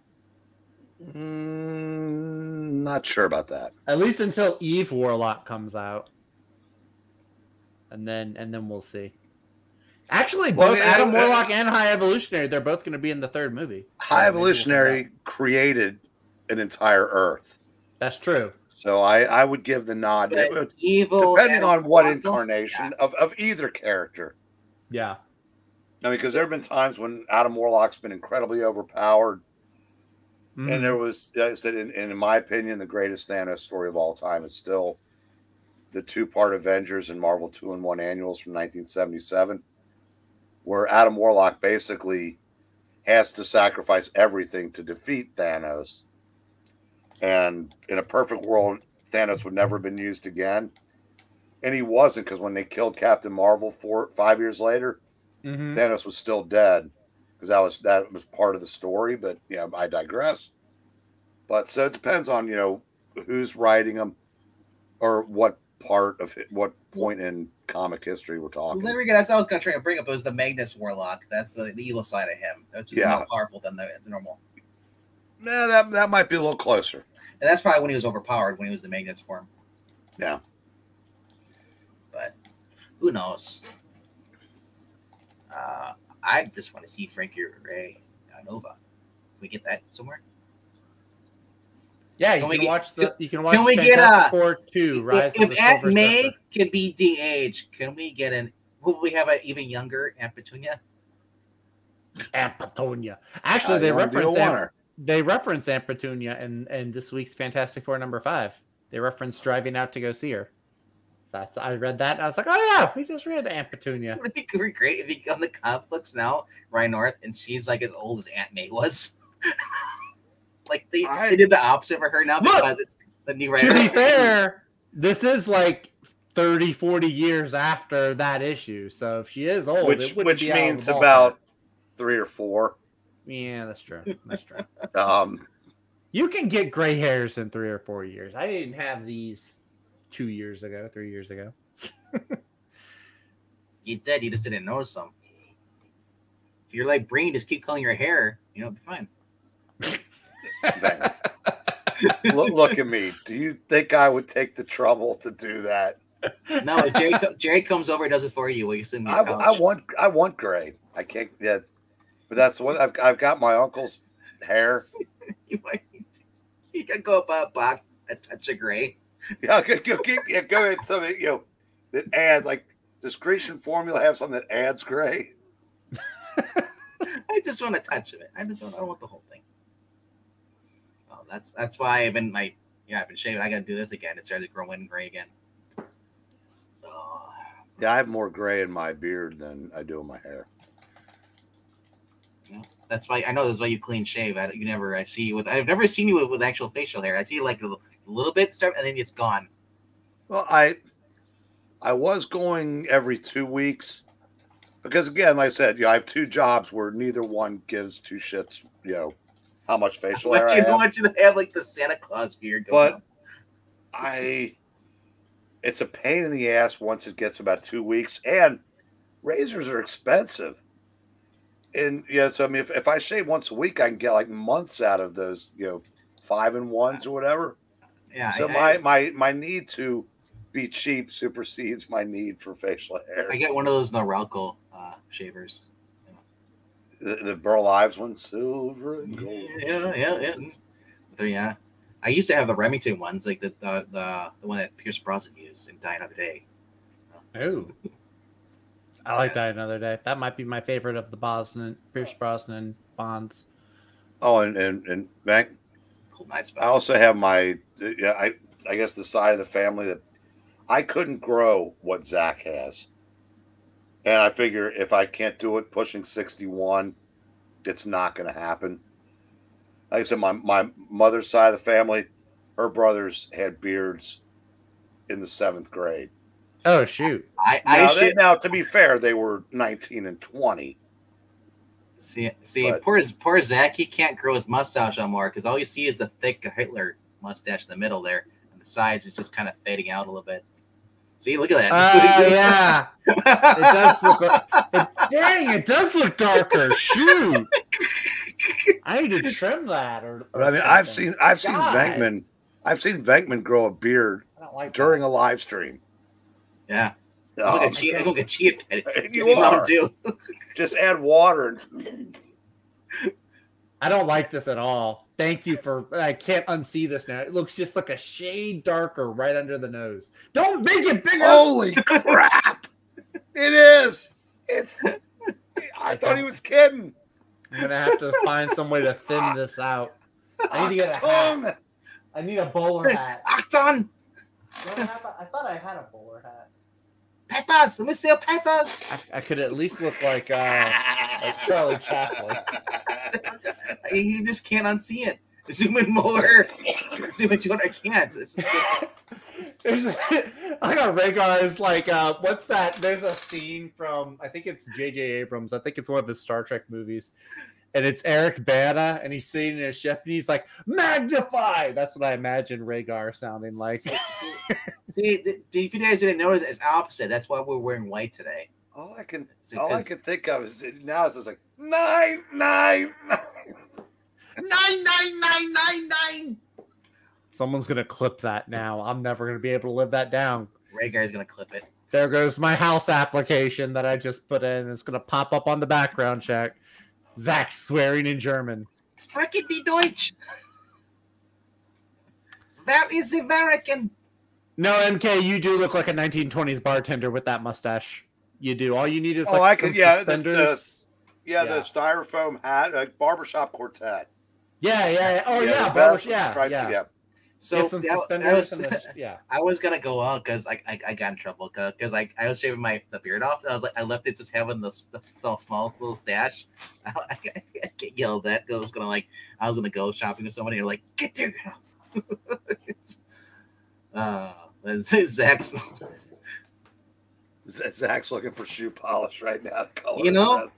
Not sure about that. At least until Eve Warlock comes out, and then we'll see. Actually, both Adam Warlock and High Evolutionary, they're both going to be in the third movie. High Evolutionary created an entire Earth. That's true. So I would give the nod. Evil, depending on what incarnation of either character. Yeah. I mean, because there have been times when Adam Warlock's been incredibly overpowered. Mm-hmm. And there was, like I said, in my opinion, the greatest Thanos story of all time is still the 2-part Avengers and Marvel 2-in-1 annuals from 1977, where Adam Warlock basically has to sacrifice everything to defeat Thanos. And in a perfect world, Thanos would never have been used again. And he wasn't, because when they killed Captain Marvel 5 years later, Thanos was still dead, because that was part of the story. But yeah, I digress. But so it depends on who's writing them, or what part of what point in comic history we're talking. Well, there we go. That's what I was going to try to bring up. It was the Magnus Warlock. That's the evil side of him. That's more powerful than the normal. Yeah, that might be a little closer. And that's probably when he was overpowered, when he was the Magnus form. Yeah. But who knows? I just want to see Frankie Ray Nova. Can we get that somewhere? Yeah, you can watch. Can we get Four 2 Rise of the Aunt Silver May Surfer. could be DH? Can we get will we have an even younger Aunt Petunia? Aunt Petunia. Actually, they reference Aunt Petunia in this week's Fantastic Four #5. They reference driving out to go see her. So I read that and I was like, oh yeah, we just read Aunt Petunia. It would be great if you come to comic books now, Ryan North, and she's like as old as Aunt May was. Like they did the opposite for her now because it's the new writer. To be fair, this is like 30, 40 years after that issue. So if she is old, which means about 3 or 4. Yeah, that's true. That's true. You can get gray hairs in 3 or 4 years. I didn't have these 3 years ago. You did. You just didn't notice them. If you're like Breen, just keep coloring your hair. It'll be fine. Look at me. Do you think I would take the trouble to do that? No, if Jerry comes over and does it for you. Will you send me a couch? I want gray. I can't yet. But that's what I've got my uncle's hair. You can go up a box, a touch of gray. Yeah, go ahead. Something that adds, like, does Grecian formula have something that adds gray? I just want a touch of it. I don't want the whole thing. Oh, that's why I've been shaving. I got to do this again. It started to grow in gray again. Oh. Yeah, I have more gray in my beard than I do in my hair. That's why I know that's why you clean shave. I've never seen you with actual facial hair. I see like a little bit stuff and then it's gone. Well, I was going every 2 weeks because, again, like I said, I have 2 jobs where neither one gives 2 shits. How much facial hair I have. I want you to have like the Santa Claus beard going on. It's a pain in the ass once it gets about 2 weeks, and razors are expensive. And so I mean, if I shave once a week, I can get like months out of those, 5-in-1s or whatever. Yeah. So my need to be cheap supersedes my need for facial hair. I get one of those Norelco shavers. The Burl Ives one, silver and gold. Yeah. I used to have the Remington ones, like the one that Pierce Brosnan used in Die Another Day. Oh, I like Die Another Day. That might be my favorite of the Pierce Brosnan Bonds. Oh, and Bank. Cool, nice. I also have I guess the side of the family that I couldn't grow what Zach has. And I figure if I can't do it pushing 61, it's not going to happen. Like I said, my mother's side of the family, her brothers had beards in the 7th grade. Oh, shoot. Now, to be fair, they were 19 and 20. See, poor Zach, he can't grow his mustache anymore because all you see is the thick Hitler mustache in the middle there. And the sides is just kind of fading out a little bit. See, look at that. Yeah. It does look dang, it does look darker. Shoot. I need to trim that. I mean, I've seen Venkman grow a beard during a live stream. Yeah. I'm gonna get chia pet. You are. Just add water. I don't like this at all. Thank you for. I can't unsee this now. It looks just like a shade darker right under the nose. Don't make it bigger. Holy crap! It is. I thought he was kidding. I'm gonna have to find some way to thin this out. I need to get a hat. I need a bowler hat. Acton. I thought I had a bowler hat. Peppers. Let me see your peppers. I could at least look like Charlie Chaplin. You just can't unsee it. Zoom in more. Zoom into it. I can't. I got Rhaegar's like, what's that? There's a scene from, I think it's J.J. Abrams. I think it's one of his Star Trek movies. And it's Eric Bana, and he's sitting in a ship, and he's like, magnify! That's what I imagine Rhaegar sounding like. See, if you guys didn't notice, it's opposite. That's why we're wearing white today. All I can think of is now it's just like 999. 99999. Someone's gonna clip that now. I'm never gonna be able to live that down. Rhaegar's gonna clip it. There goes my house application that I just put in. It's gonna pop up on the background check. Zach swearing in German. Sprechen die Deutsch. That is American. No, MK, you do look like a 1920s bartender with that mustache. You do. All you need is like some suspenders. The styrofoam hat, a barbershop quartet. Yeah. Oh yeah, barbershop. Yeah. So some suspenders. I was gonna go out because I got in trouble because I was shaving the beard off and I was like I left it just having the small little stash. I get yelled at. I was gonna go shopping with somebody. You're like, get there. Zach's looking for shoe polish right now. You know,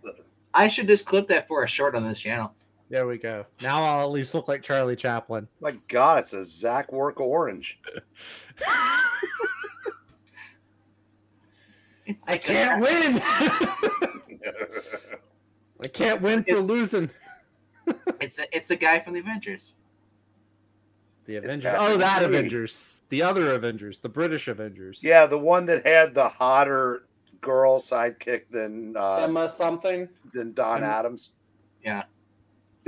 I should just clip that for a short on this channel. There we go. Now I'll at least look like Charlie Chaplin. My God, it's a Zach work orange. I can't win. I can't win for losing. It's a guy from the Avengers. The Avengers. Oh, that Avengers. The other Avengers. The British Avengers. Yeah, the one that had the hotter girl sidekick than Emma something. Than Don Adams. Yeah.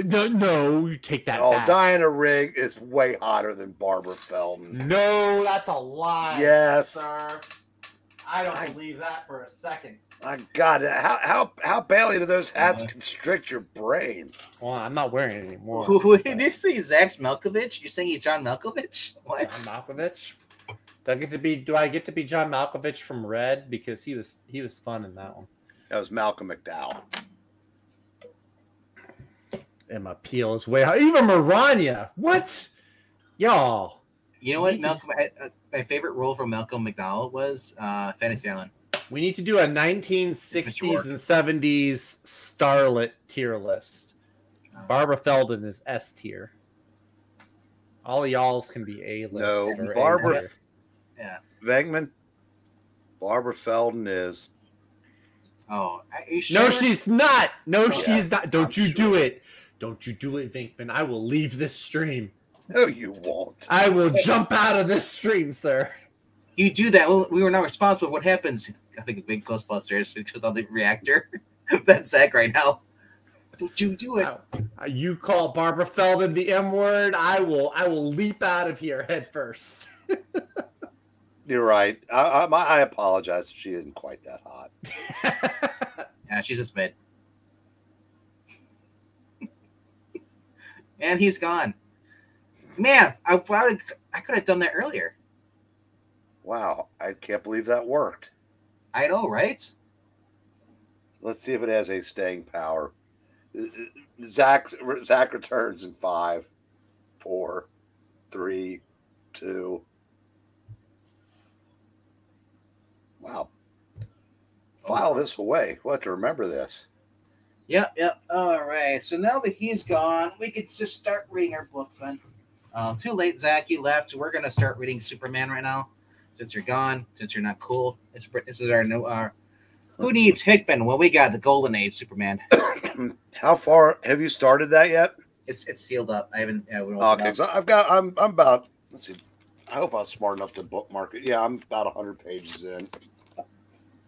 No, you take that back. Diana Rigg is way hotter than Barbara Feldon. No, that's a lie. Yes, sir. I don't believe that for a second. My God, how badly do those hats constrict your brain? Well, I'm not wearing it anymore. Did you say Zach Malkovich? You're saying he's John Malkovich? What? John Malkovich? Do I get to be John Malkovich from Red? Because he was fun in that one. That was Malcolm McDowell. Emma Peel is way high. Even Maranya. What? Y'all. You know what? My favorite role from Malcolm McDowell was Fantasy Island. We need to do a 1960s and 70s starlet tier list. Barbara Feldon is S tier. All y'all's can be A list. No, or Barbara. Yeah. Venkman. Barbara Feldon is. Oh, are you sure? No, she's not. No, she's not. Don't you do it. Don't you do it, Venkman. I will leave this stream. No, you won't. I will jump out of this stream, sir. You do that. Well, we were not responsible. What happens? I think a big Ghostbusters with all the reactor. That's Zach right now. Don't you do it? You call Barbara Feldon the M word, I will leap out of here head first. You're right. I apologize. She isn't quite that hot. Yeah, she's just mid. And he's gone. Man, I could have done that earlier. Wow, I can't believe that worked. I know, right? Let's see if it has a staying power. Zach returns in 5, 4, 3, 2. Wow. File this away. We'll have to remember this. Yep. All right. So now that he's gone, we could just start reading our books then. Too late, Zach. You left. We're going to start reading Superman right now. Since you're gone, since you're not cool. This is our new... who needs Hickman? Well, we got the Golden Age Superman. How far have you started that yet? It's sealed up. I haven't... okay, so I'm about... Let's see. I hope I was smart enough to bookmark it. Yeah, I'm about 100 pages in.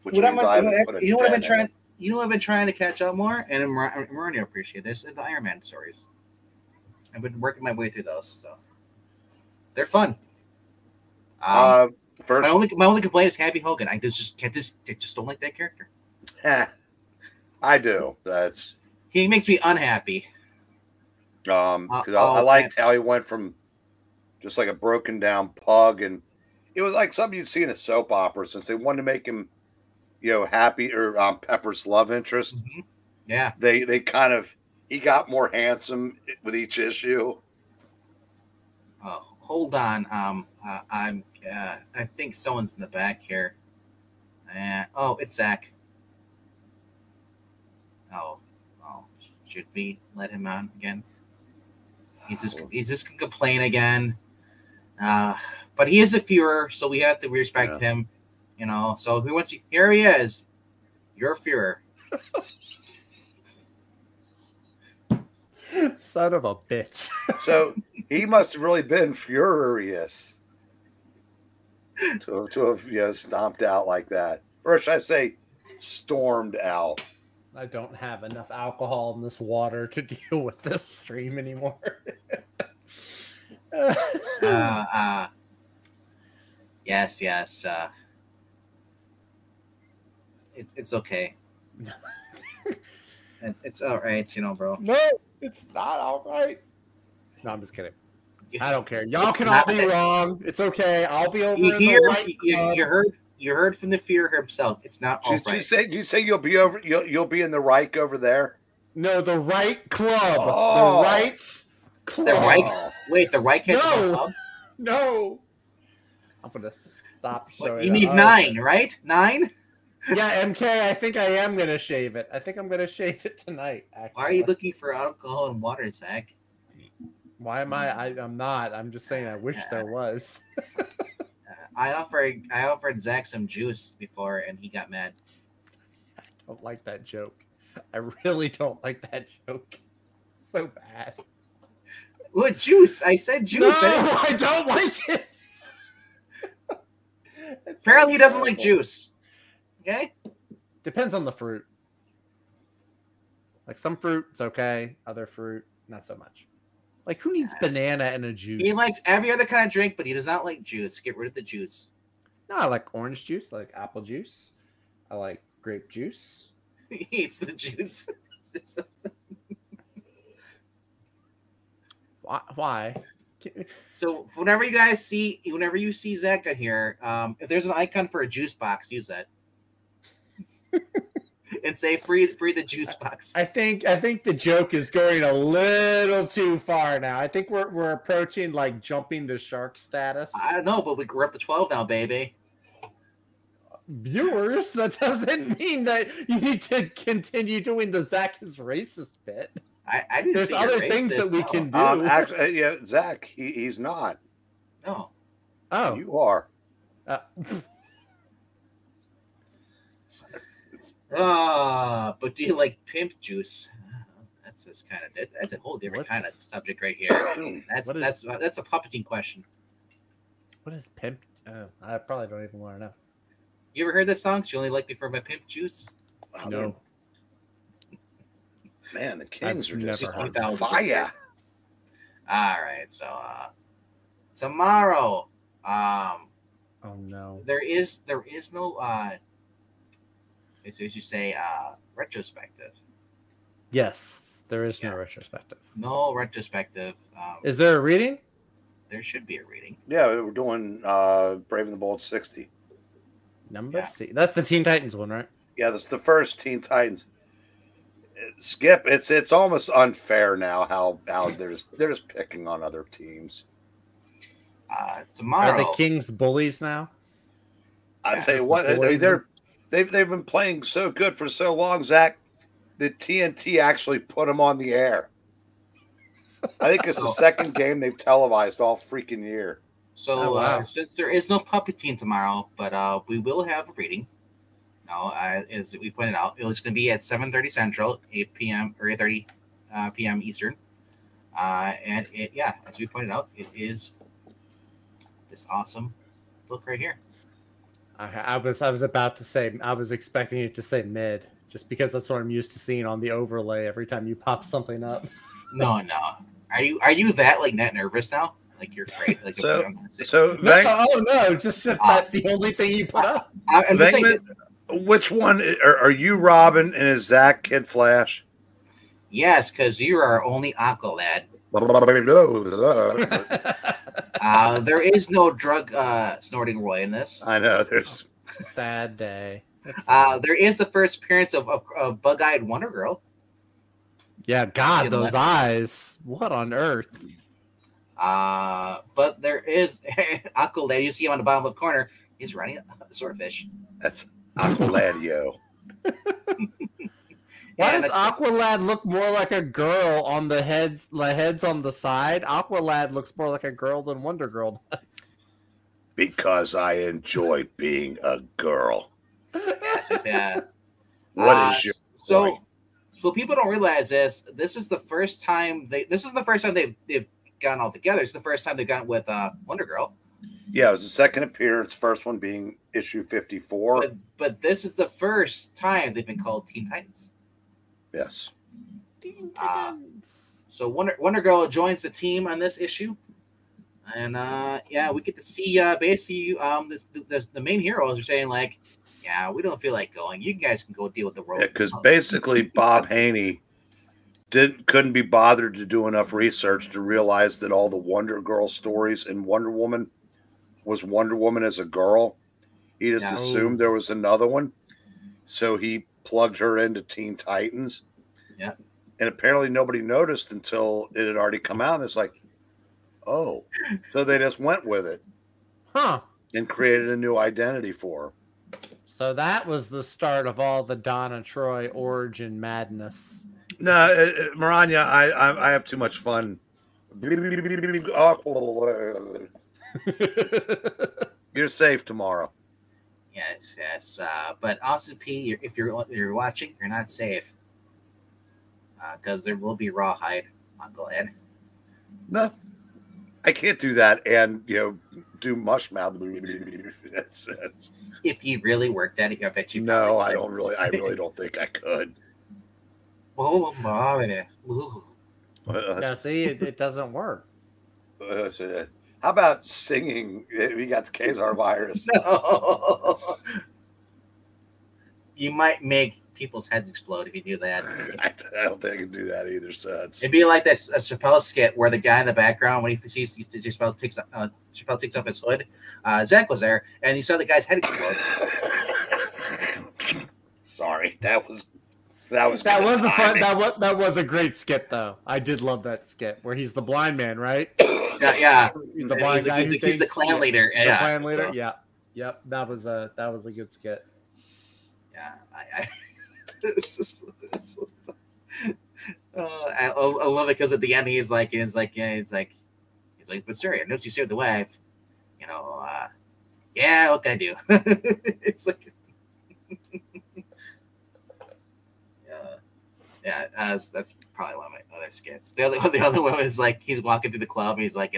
Which means I haven't put a you know what I've been 10 trying... in it. You know, I've been trying to catch up more, and I'm going to appreciate this. The Iron Man stories. I've been working my way through those, so they're fun. First, my only complaint is Happy Hogan. I just don't like that character. I do. He makes me unhappy. Because I liked how he went from just like a broken down pug, and it was like something you'd see in a soap opera. Since they wanted to make him, happy, or Pepper's love interest. Mm-hmm. Yeah, they kind of he got more handsome with each issue. Oh, hold on. I think someone's in the back here. Oh, it's Zach. Oh, should we let him on again? He's just gonna complain again. But he is a Führer, so we have to respect him. So who wants to? Here he is. You're a Führer. Son of a bitch. So he must have really been furious to have stomped out like that, or should I say, stormed out. I don't have enough alcohol in this water to deal with this stream anymore. Yes. It's okay. It's all right, bro. No, it's not all right. No, I'm just kidding. I don't care. Y'all can all be wrong. It's okay. I'll be over You heard from the Führer himself. It's not all right. Did you say you'll be over? You'll be in the Reich over there? No, the Reich Club. Oh. The Reich Club. The Reich. Wait, the Reich has a club? No. I'm gonna stop showing. You need 9, right? 9. Yeah, MK. I think I am gonna shave it. I think I'm gonna shave it tonight. Actually. Why are you looking for alcohol and water, Zach? Why am I'm not. I'm just saying. I wish there was. I offered Zach some juice before, and he got mad. I don't like that joke. I really don't like that joke. So bad. What juice? I said juice. No, I don't like it. Apparently, he doesn't like juice. Okay. Depends on the fruit. Like some fruit, it's okay. Other fruit, not so much. Like who needs banana in a juice? He likes every other kind of drink, but he does not like juice. Get rid of the juice. No, I like orange juice. I like apple juice. I like grape juice. He eats the juice. Why? So whenever you see Zach on here, if there's an icon for a juice box, use that. And say free the juice box. I think the joke is going a little too far now. I think we're approaching like jumping the shark status. I don't know, but we're up to 12 now, baby. Viewers, that doesn't mean that you need to continue doing the Zach is racist bit. I didn't. There's other things that we can do. Actually, Zach, he's not. No. Oh, you are. But do you like pimp juice? That's just that's a whole different kind of subject right here. That's a puppeting question. What is pimp I probably don't even want to know. You ever heard this song? She only liked me for my pimp juice. Wow, No. man, the Kings I've are just never on heard. fire. All right, so tomorrow, Oh no. there is no as you say retrospective. Yes, there is no Yeah. retrospective. No retrospective. Is there a reading? There should be a reading. Yeah, we're doing Brave and the Bold 60. Number C. That's the Teen Titans one, right? Yeah, that's the first Teen Titans. Skip, it's almost unfair now how they're just picking on other teams. Tomorrow, Are the Kings bullies now? I tell you what, they've been playing so good for so long, Zach. The TNT actually put them on the air. I think it's the second game they've televised all freaking year. So since there is no puppy team tomorrow, but we will have a reading. Now, as we pointed out, it's going to be at 7:30 Central, 8 p.m. or 8:30 p.m. Eastern. And as we pointed out, it is this awesome book right here. I was about to say, I was expecting you to say mid, just because that's what I'm used to seeing on the overlay every time you pop something up. No. Are you that like net nervous now? Like you're afraid? Like so just that's the only thing you put up. I'm just saying. Which one are you, Robin, and is Zach Kid Flash? Yes, because you are only Aqua Lad. There is no drug snorting Roy in this. I know. There's sad day. There is the first appearance of Bug-Eyed Wonder Girl. Yeah, God, those eyes. What on earth? But there is Aqua Lad. You see him on the bottom left corner. He's riding a swordfish. That's Aqualadio. Why does Aqualad look more like a girl on the heads on the side? Aqualad looks more like a girl than Wonder Girl does. Because I enjoy being a girl. Yes, What is your point? So people don't realize this. This is the first time they've gotten all together. It's the first time they've gotten with Wonder Girl. Yeah, it was the second appearance, first one being issue 54. But this is the first time they've been called Teen Titans. Yes. Teen Titans. So Wonder Girl joins the team on this issue. And we get to see basically the main heroes are saying like, yeah, we don't feel like going. You guys can go deal with the world. Yeah, because basically Bob Haney couldn't be bothered to do enough research to realize that all the Wonder Girl stories in Wonder Woman was Wonder Woman as a girl. He just assumed there was another one. So he plugged her into Teen Titans. Yeah. And apparently nobody noticed until it had already come out. And it's like, oh. So they just went with it. Huh. And created a new identity for her. So that was the start of all the Donna Troy origin madness. No, Maranya, I have too much fun. You're safe tomorrow. Yes. But Austin P, if you're watching, you're not safe. Because there will be rawhide on Glad. No, I can't do that and do mush mouth. If you really worked at it, I bet you. No, I really don't think I could. Yeah, see, it doesn't work. How about singing? We got the Khazar virus. No. You might make people's heads explode if you do that. I don't think I can do that either. So it'd be like that Chappelle skit where the guy in the background, when he sees Chappelle takes off his hood, Zach was there, and he saw the guy's head explode. Sorry, that was that was a great skit though. I did love that skit where he's the blind man, right? Yeah. The blind guy. He's the clan leader. The clan leader. So. Yeah. Yep. That was a good skit. Yeah. I love it because at the end he's like, but sir, I noticed you saved the wife. Yeah, what can I do? It's like, that's probably one of my other skits. The other one is like he's walking through the club. And he's like,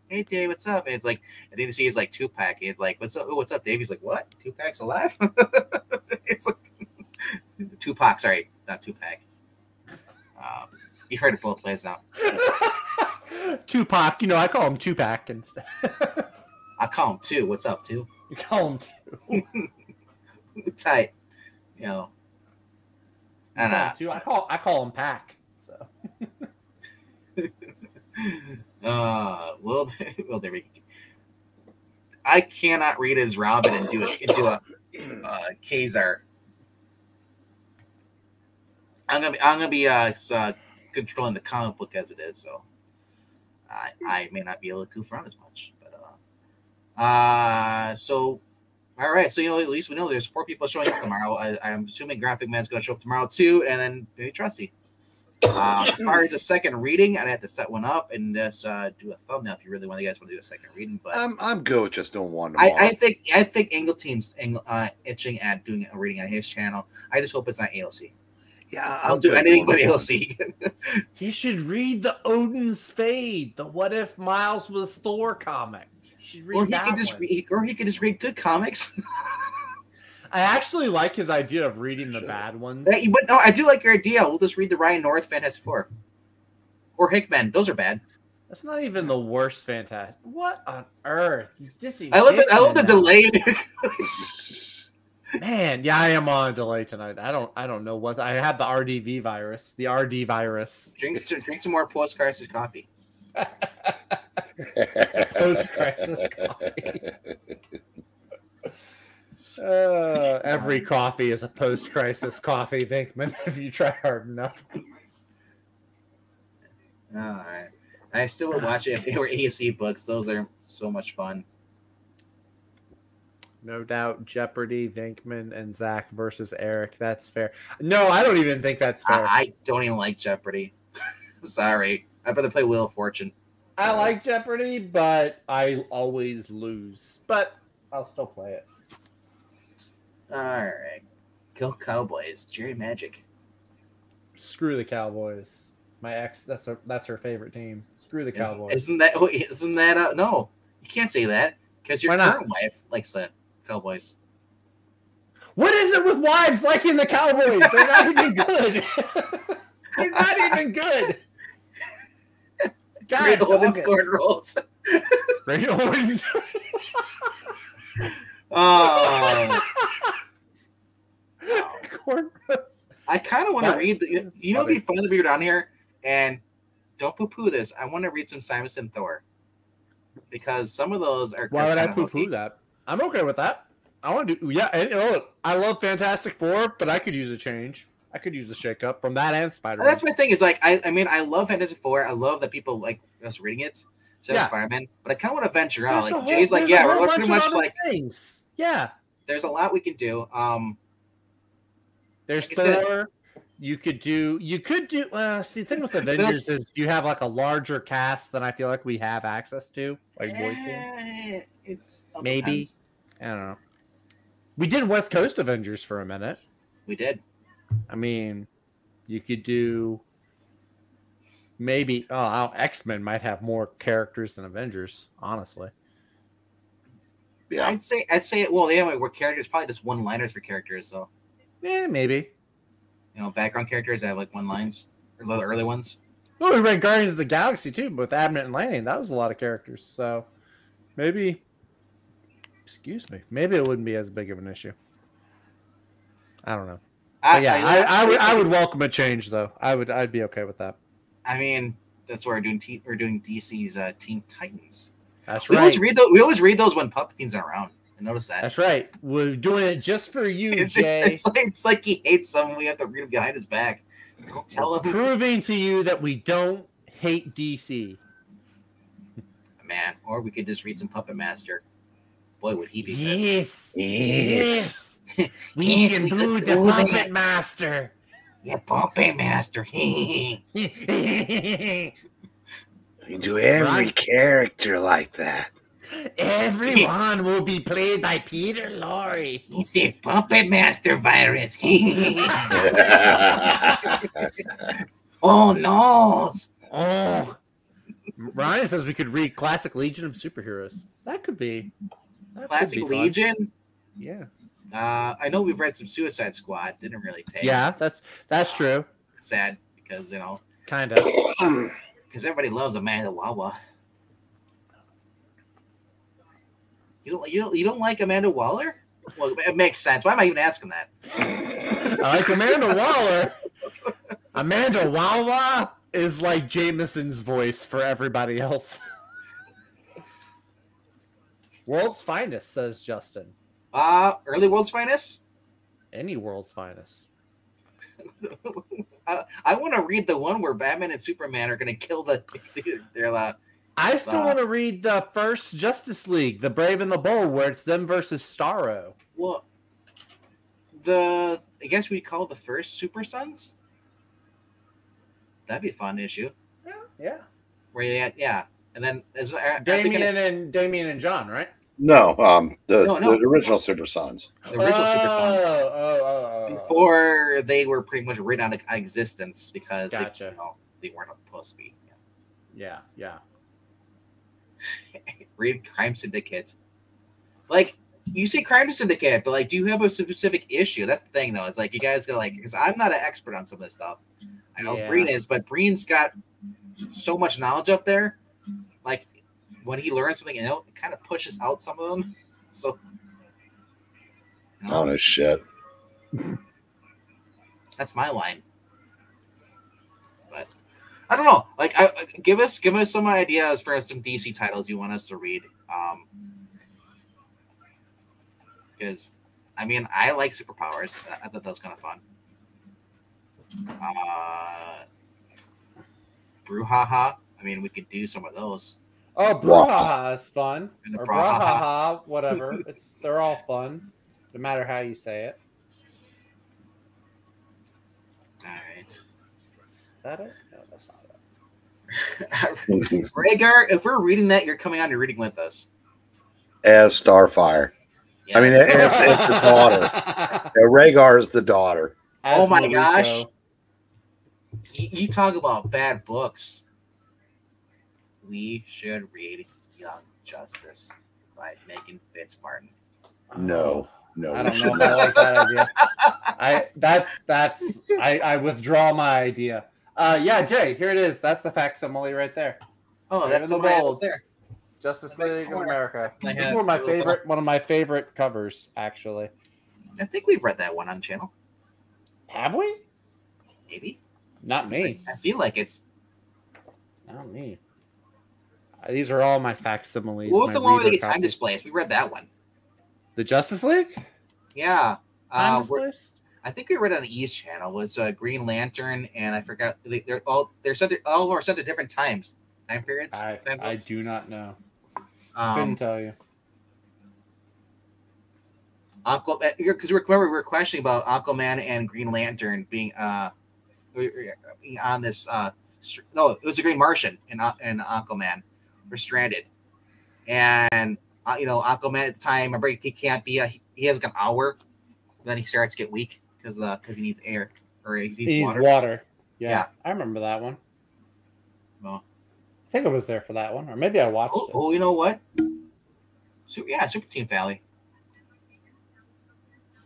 hey Dave, what's up? And it's like, and then you see he's like Tupac. He's like, what's up, Dave? He's like, what? Tupac's alive? It's like Tupac, sorry, not Tupac. You heard it both ways now. Tupac, you know, I call him Tupac instead. I call him Two. What's up, Two? You call him Two. Tight. You know. And I call him Pac. So. Well, there we go. I cannot read as Robin and do a Kazar. I'm gonna be controlling the comic book as it is, so I may not be able to goof around as much. But so all right, so at least we know there's 4 people showing up tomorrow. I'm assuming Graphic Man's gonna show up tomorrow too, and then maybe Trusty. As far as a second reading, I'd have to set one up and just do a thumbnail if you really want. You guys want to do a second reading, but I'm good with just doing one tomorrow. I think Engelteen's itching at doing a reading on his channel. I just hope it's not AOC. Yeah, I'll do anything but AOC. He should read the Odin's Fade, the What If Miles Was Thor comic. He should read or he could just read good comics. I actually like his idea of reading the bad ones. But no, I do like your idea. We'll just read the Ryan North Fantastic Four. Or Hickman. Those are bad. That's not even the worst Fantastic. What on earth? I love the delayed. Man, yeah, I am on a delay tonight. I don't know what I had the RDV virus. The RD virus. Drink some more post-crisis coffee. Post-crisis coffee. Every coffee is a post-crisis coffee, Vinkman, if you try hard enough. All right. I still would watch it if they were AOC books. Those are so much fun. No doubt, Jeopardy, Vinkman, and Zach versus Eric. That's fair. No, I don't even think that's fair. I don't even like Jeopardy. I'm sorry. I'd rather play Wheel of Fortune. I like Jeopardy, but I always lose. But I'll still play it. All right. Go Cowboys. Jerry Magic. Screw the Cowboys. My ex, that's her favorite team. Screw the Cowboys. Isn't that no, you can't say that because your current wife likes the Cowboys. What is it with wives liking the Cowboys? They're not even good. They're not even good. God, Golden scored rolls. Great Owens. Oh. I kind of want to read the. It'd be fun to be down here and don't poo-poo this. I want to read some Simonson Thor because some of those are. Why would I poo-poo that? I'm okay with that. I want to do. Yeah, and, I love Fantastic Four, but I could use a change. I could use a shake-up from that and Spider-Man. Well, that's my thing. Is like I mean I love Fantastic Four. I love that people like us reading it. So Spider-Man, but I kind of want to venture out. Like Jay's like, yeah, we're pretty much like things. Yeah, there's a lot we can do. There's Thor. You could do. See, the thing with Avengers is you have like a larger cast than I feel like we have access to. Like it's maybe depends. I don't know. We did West Coast Avengers for a minute. We did. I mean, you could do maybe. Oh, X-Men might have more characters than Avengers. Honestly. Yeah, I'd say. Well, anyway, we're characters probably just one-liners for characters. So. Yeah, maybe. Background characters that have like one lines or the early ones. Oh, we read Guardians of the Galaxy too, with Abnett and Lanning. That was a lot of characters. So maybe, maybe it wouldn't be as big of an issue. I don't know. I would welcome a change though. I'd be okay with that. I mean, that's why we're doing DC's Teen Titans. That's right. We always read those when Palpatine's not around. I noticed that. That's right. We're doing it just for you, Jay. It's like he hates someone. We have to read him behind his back. Don't tell him. Proving to you that we don't hate DC. Man, or we could just read some Puppet Master. Boy, would he be pissed. Yes. We can do the Puppet Master. Yeah, Puppet Master. You do every character like that. Everyone will be played by Peter Lorre. He said Puppet Master virus. Oh, no. Oh. Ryan says we could read Classic Legion of Superheroes. That could be. Classic Legion? Yeah. I know we've read some Suicide Squad. Didn't really take. Yeah, that's true. Sad because kind of because everybody loves Amanda Wawa. You don't like Amanda Waller? Well, it makes sense. Why am I even asking that? I like Amanda Waller. Amanda Wawa is like Jameson's voice for everybody else. World's finest, says Justin. Early World's finest? Any world's finest. I want to read the one where Batman and Superman are going to kill their I still want to read the first Justice League, The Brave and the Bold, where it's them versus Starro. Well, I guess we call it the first Super Sons. That'd be a fun issue. Yeah. Where and then Damien and John, right? No, the original Super Sons. The original Super Sons. Oh. Before they were pretty much written out of existence because they weren't supposed to be. Yeah. Read Crime Syndicate. Like, you say Crime Syndicate, but like, do you have a specific issue? That's the thing, though. It's like you guys gotta because I'm not an expert on some of this stuff. I know Breen is, but Breen's got so much knowledge up there. Like, when he learns something, it kind of pushes out some of them. So, oh no shit. That's my line. But I don't know. Like, give us some ideas for some DC titles you want us to read. Because I mean, I like superpowers. I thought that was kind of fun. Brouhaha. I mean, we could do some of those. Oh, Brouhaha is fun. Or Brouhaha, whatever. They're all fun, no matter how you say it. All right. Is that it? No, that's not it. Rhaegar, if we're reading that, you're coming on and reading with us. As Starfire. Yes. I mean, it's the daughter. Rhaegar is the daughter. Oh my gosh. You talk about bad books. We should read Young Justice by Megan Fitzmartin. No. I don't know if I like that idea. I withdraw my idea. Yeah, Jay, here it is. That's the facsimile right there. Oh, that's the bold there. Justice League of America. This is one of my favorite covers, actually. I think we've read that one on the channel. Have we? Maybe. Not me. I feel like it's not me. These are all my facsimiles. What was the one where they get time displays? We read that one. The Justice League? Yeah. I think we read it on the East Channel. It was Green Lantern, and I forgot. They're all set at different time periods. I do not know. Couldn't tell you. Because remember we were questioning about Aquaman and Green Lantern being on this. No, it was the Green Martian and Aquaman were stranded, and Aquaman at the time. Remember, he can't be. He has like an hour, then he starts to get weak because he needs air or he needs water. Yeah, I remember that one. Well, I think I was there for that one, or maybe I watched it. Oh, you know what? Super Team Family,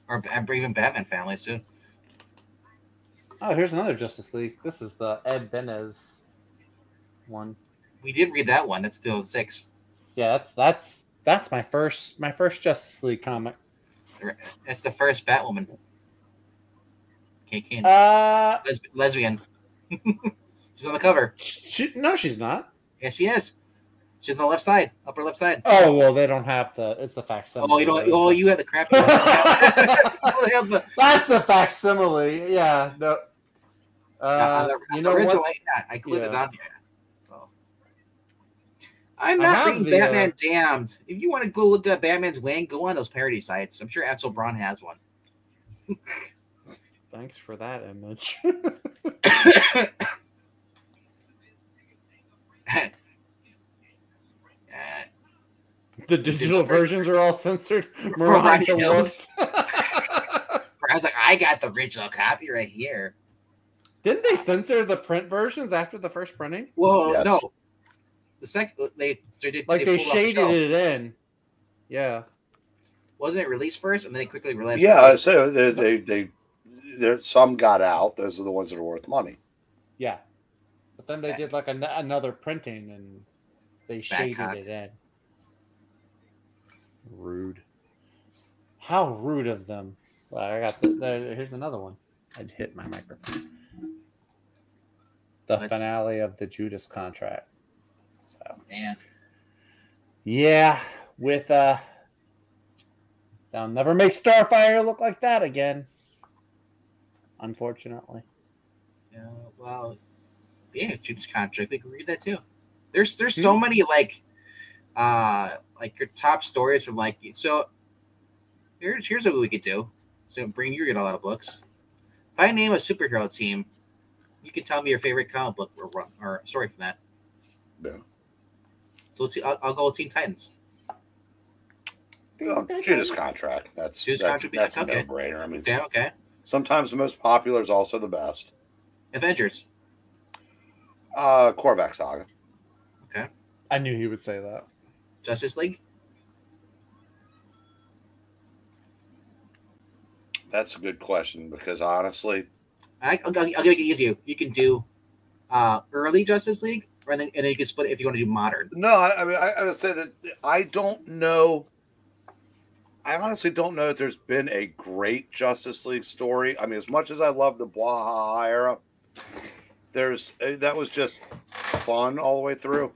or even Batman Family too. Oh, here's another Justice League. This is the Ed Benez one. We did read that one. That's still 6. Yeah, that's my first Justice League comic. It's the first Batwoman. Kate lesbian. She's on the cover. No, she's not. Yeah, she is. She's on the left side, upper left side. Oh well, they don't have it's the facsimile. Oh, you don't. Oh, you have the crappy. That's the facsimile. Yeah. No. You know what? I clicked it on here. So I'm not reading Batman Damned. If you want to go look at Batman's wing, go on those parody sites. I'm sure Axel Braun has one. Thanks for that image. The digital versions are all censored. I was like, I got the original copy right here. Didn't they censor the print versions after the first printing? Well, yes. No. the second they They pulled off the shaded shelf. it in. Yeah. Wasn't it released first, and then they quickly realized? Yeah, so some got out. Those are the ones that are worth money. Yeah. But then they did like another printing and they shaded Babcock. it in. Rude. How rude of them. Well, I got here's another one. I'd hit my microphone. The finale of the Judas Contract. So, man. Yeah, with they'll never make Starfire look like that again. Unfortunately. Yeah, well, yeah, Judas Contract. We can read that too. There's so many like your top stories from like so. Here's what we could do. So, Breen, you read a lot of books. If I name a superhero team, you can tell me your favorite comic book or story from that. Yeah. So I'll go with Teen Titans. Judas Contract. That's a okay. no-brainer. I mean, yeah, okay. Sometimes the most popular is also the best. Avengers. Korvac Saga. Okay. I knew he would say that. Justice League. That's a good question because honestly, I'll make it easy. You can do early Justice League, and then you can split it if you want to do modern. No, I mean I would say that I don't know. I honestly don't know if there's been a great Justice League story. I mean, as much as I love the Blah era, that was just fun all the way through.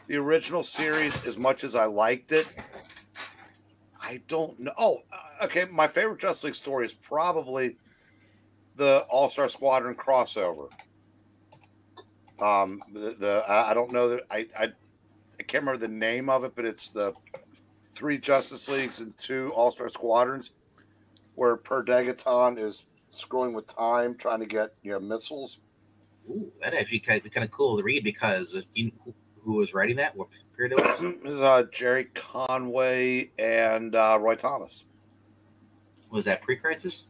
The original series, as much as I liked it, I don't know. Oh, okay. My favorite Justice League story is probably the All-Star Squadron crossover. I don't know that I can't remember the name of it, but it's the 3 Justice Leagues and 2 All-Star Squadrons, where Per Degaton is scrolling with time, trying to get missiles. Ooh, that actually kind of cool to read because who was writing that? What period it was? It was Jerry Conway and Roy Thomas. Was that pre-crisis?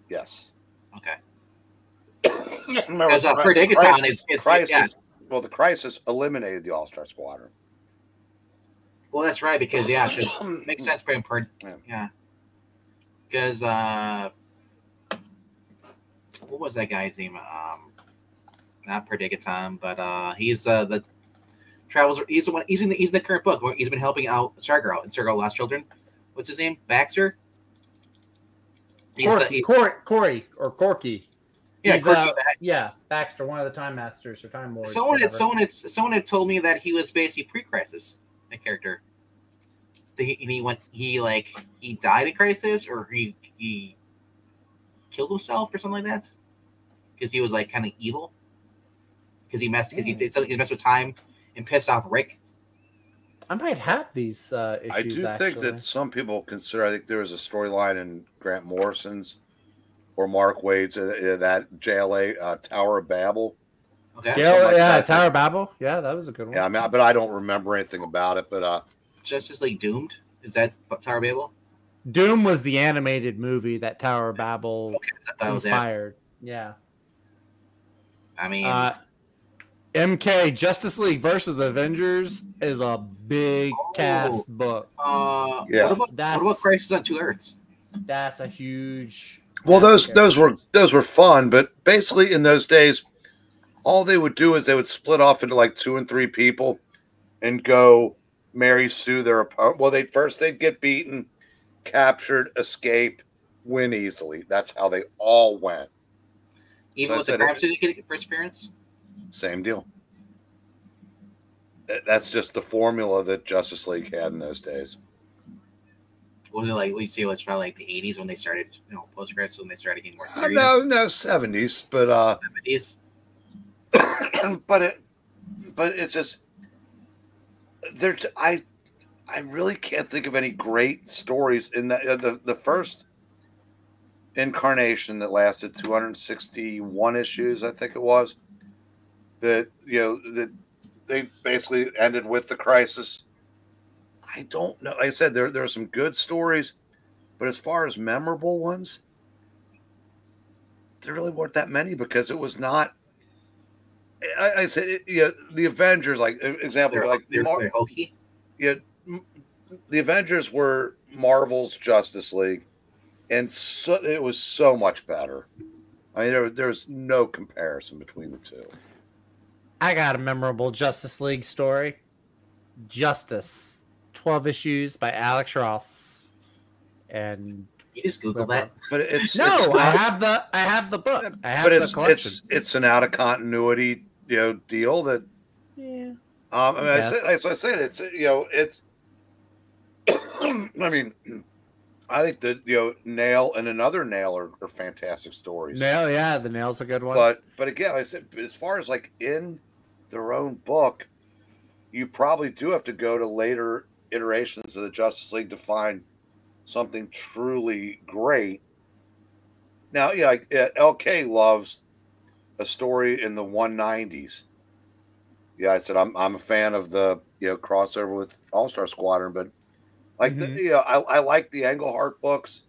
Yes. Okay. Because Per Degaton is Crisis. Yeah. Well, the Crisis eliminated the All-Star Squadron. Well, that's right because it makes sense for him. Yeah. Because what was that guy's name? Not Per Degaton, but he's the travels. He's the one. He's in the current book where he's been helping out Stargirl and Stargirl Lost Children. What's his name? Baxter. Corey or Corky. Yeah, Baxter, one of the Time Masters or Time Lords. Someone had told me that he was basically pre-crisis, a character. He died in Crisis, or he killed himself or something like that, because he was like kind of evil, because he messed with time and pissed off Rick. I might have these issues. I do think that some people consider. I think there was a storyline in Grant Morrison's or Mark Waid's that JLA Tower of Babel. Okay. Tower of Babel. Yeah, that was a good one. Yeah, I mean, but I don't remember anything about it. But Justice League Doomed, is that Tower of Babel? Doom was the animated movie that Tower of Babel inspired. Yeah. I mean, MK Justice League versus the Avengers is a big cast book. Yeah. What about Crisis on 2 Earths? That's a huge. Well, those were fun, but basically in those days, all they would do is they would split off into like 2 and 3 people and go Mary Sue their opponent. Well, they'd get beaten, captured, escape, win easily. That's how they all went. Even with the Crime Syndicate first appearance? Same deal. That's just the formula that Justice League had in those days. Was it like, we see it's probably like the 80s when they started, post-crisis when they started getting more serious? No, 70s, but 70s. but it's just I really can't think of any great stories in that the first incarnation that lasted 261 issues, I think it was, that that they basically ended with the Crisis. I don't know. Like I said, there are some good stories, but as far as memorable ones, there really weren't that many because it was not I said, the Avengers, like example, they're hokey. Yeah, the Avengers were Marvel's Justice League, and so it was so much better. I mean, there's no comparison between the two. I got a memorable Justice League story. Justice, 12 issues by Alex Ross, and you just Google that. But it's no, it's not, I have the book. I have but the collection. It's an out of continuity deal that. Yeah. I mean, I said it's it's. I mean, I think that Nail and Another Nail are fantastic stories. Nail, yeah, the Nail's a good one. But again, I said, as far as like in their own book, you probably do have to go to later iterations of the Justice League to find something truly great. Now, yeah, LK loves a story in the 190s. Yeah, I said I'm a fan of the crossover with All-Star Squadron, but like I like the Englehart books,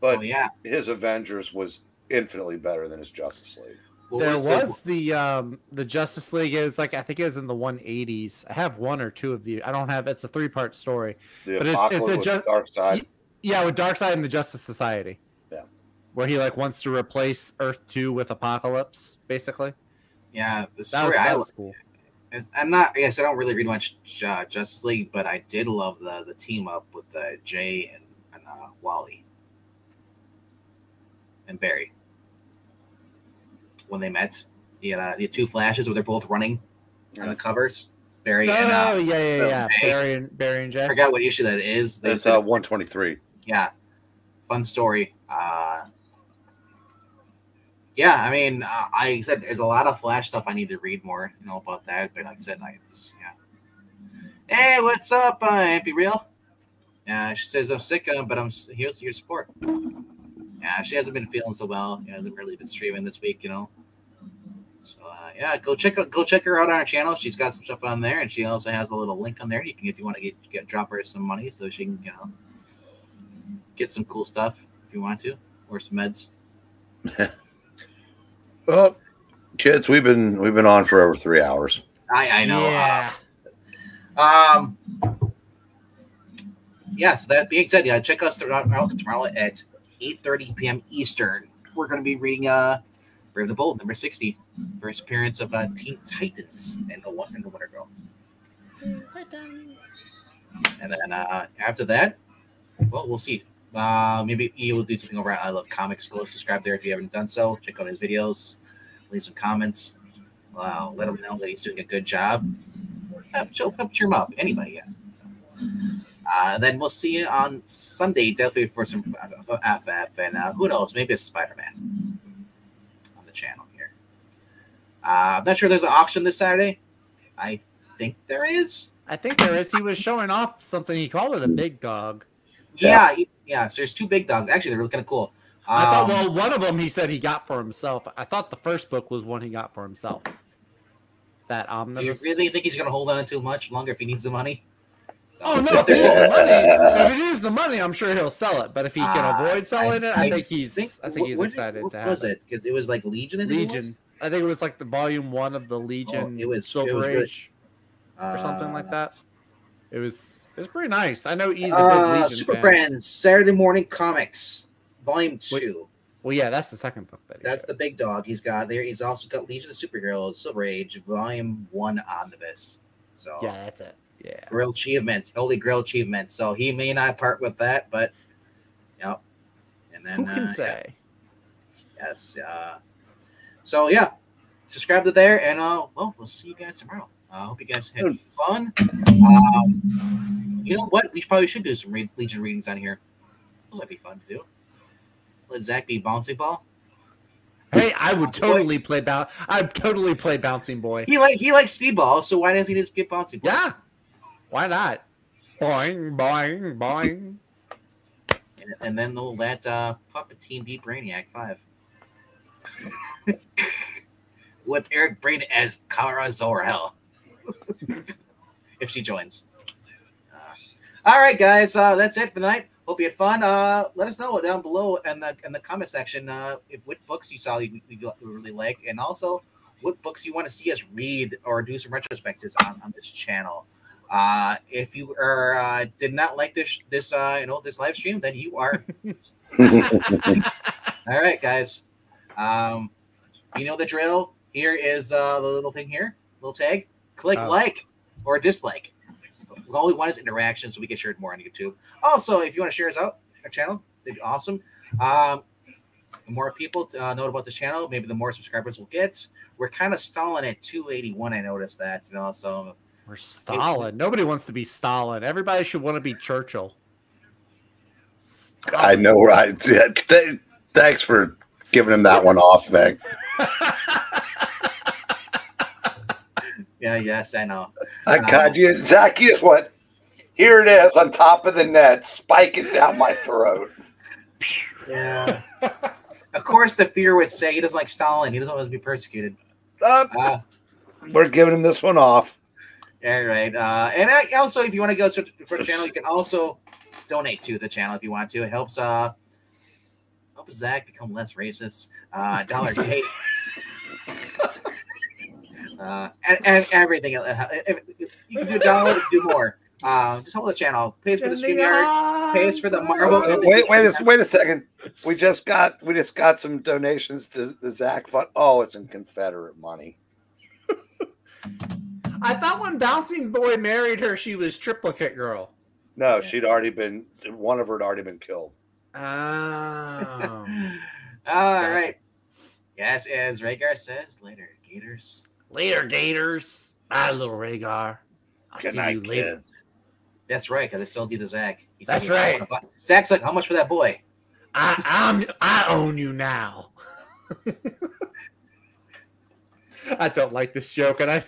but his Avengers was infinitely better than his Justice League. There was the Justice League. It was like, I think it was in the 180s. I have one or two of the. I don't have. It's a 3-part story. But it's a Darkseid. Yeah, with Darkseid and the Justice Society. Yeah, where he like wants to replace Earth 2 with Apocalypse, basically. Yeah, the story that was cool. I'm not. I guess I don't really read much Justice League, but I did love the team up with Jay and Wally and Barry. When they met, he had two flashes where they're both running on the covers. Barry and Barry and Jay. I forgot what issue that is. That's 123. Yeah, fun story. Yeah, I mean, I said there's a lot of Flash stuff I need to read more, about that. But like I said, Hey, what's up, Ampy Real? Yeah, she says I'm sick, but I'm here to your support. Yeah, she hasn't been feeling so well. She hasn't really been streaming this week, So go check her out on her channel. She's got some stuff on there, and she also has a little link on there. You can, if you want to drop her some money, so she can get some cool stuff if you want to, or some meds. Well, kids, we've been on for over 3 hours. I know. Yeah. So that being said, check us tomorrow at 8:30 p.m. Eastern. We're going to be reading Brave the Bold, number 60, first appearance of Teen Titans and the Wonder Girl. And then after that, well, we'll see. Maybe he will do something over at I Love Comics. Go subscribe there if you haven't done so. Check out his videos. Leave some comments. Let him know that he's doing a good job. Help cheer him up. Anybody, then we'll see you on Sunday, definitely for some FF, and who knows, maybe a Spider-Man on the channel here. I'm not sure there's an auction this Saturday. I think there is. He was showing off something. He called it a big dog. Yeah. So there's 2 big dogs. Actually, they're really kind of cool. I thought, well, one of them he said he got for himself. I thought the first book was one he got for himself. That omnibus. Do you really think he's going to hold on too much longer if he needs the money? So, oh no! If it is the money, I'm sure he'll sell it. But if he can avoid selling it, I think he's excited to have it. Was it? Because it was like Legion. I think it was like the volume 1 of the Legion. It was Silver Age, or something like that. It was pretty nice. I know he's a big Legion Super fan. Friends Saturday Morning Comics, volume 2. Well, yeah, that's the second book. That's the big dog he's got there. He's also got Legion of Superheroes, Silver Age, volume 1 omnibus. So yeah, that's it. Yeah, Grail Achievement, Holy Grail Achievement. So he may not part with that, but and then who can say? Yes. So yeah, subscribe to there, and we'll see you guys tomorrow. I hope you guys had fun. You know what? We probably should do some Legion readings on here. Those might be fun to do. Let Zach be Bouncing Ball. Hey, I would totally play I'd totally play Bouncing Boy. He likes Speedball, so why doesn't he just get Bouncing Ball? Yeah. Why not? Boing, boing, boing. And then they'll let Puppet Team beat Brainiac 5. With Eric Breen as Kara Zor-El. If she joins. All right, guys. That's it for the night. Hope you had fun. Let us know down below in the comment section which books you saw you really liked, and also what books you want to see us read or do some retrospectives on this channel. If you are did not like this this live stream, then you are all right, guys. You know the drill. Here is the little thing here, little tag. Click like or dislike. All we want is interaction, so we get shared more on YouTube. Also, if you want to share us out our channel, that'd be awesome. The more people know about this channel, maybe the more subscribers we'll get. We're kind of stalling at 281. I noticed that, so we're Stalin. Nobody wants to be Stalin. Everybody should want to be Churchill. I know, right? Thanks for giving him that one off, Ving. Yeah, yes, I know. God, Zach, you just went, here it is on top of the net, spike it down my throat. Yeah. Of course, the fear would say he doesn't like Stalin. He doesn't want to be persecuted. We're giving him this one off. All right. And also, if you want to go to the channel, you can also donate to the channel if you want to. It helps Zach become less racist. Dollar Day. And everything. You can do download and do more. Just help the channel. Pays for the StreamYard. Pays for the Marvel. Wait a second. We just got some donations to the Zach Fund. Oh, it's in Confederate money. I thought when Bouncing Boy married her, she was Triplicate Girl. No, one of her had already been killed. Oh. All right. Yes, as Rhaegar says, later, Gators. Later, Gators. Bye, little Rhaegar. I'll see you later. Kids. That's right, because I still do the Zach. That's right. Zach's like, how much for that boy? I own you now. I don't like this joke, and I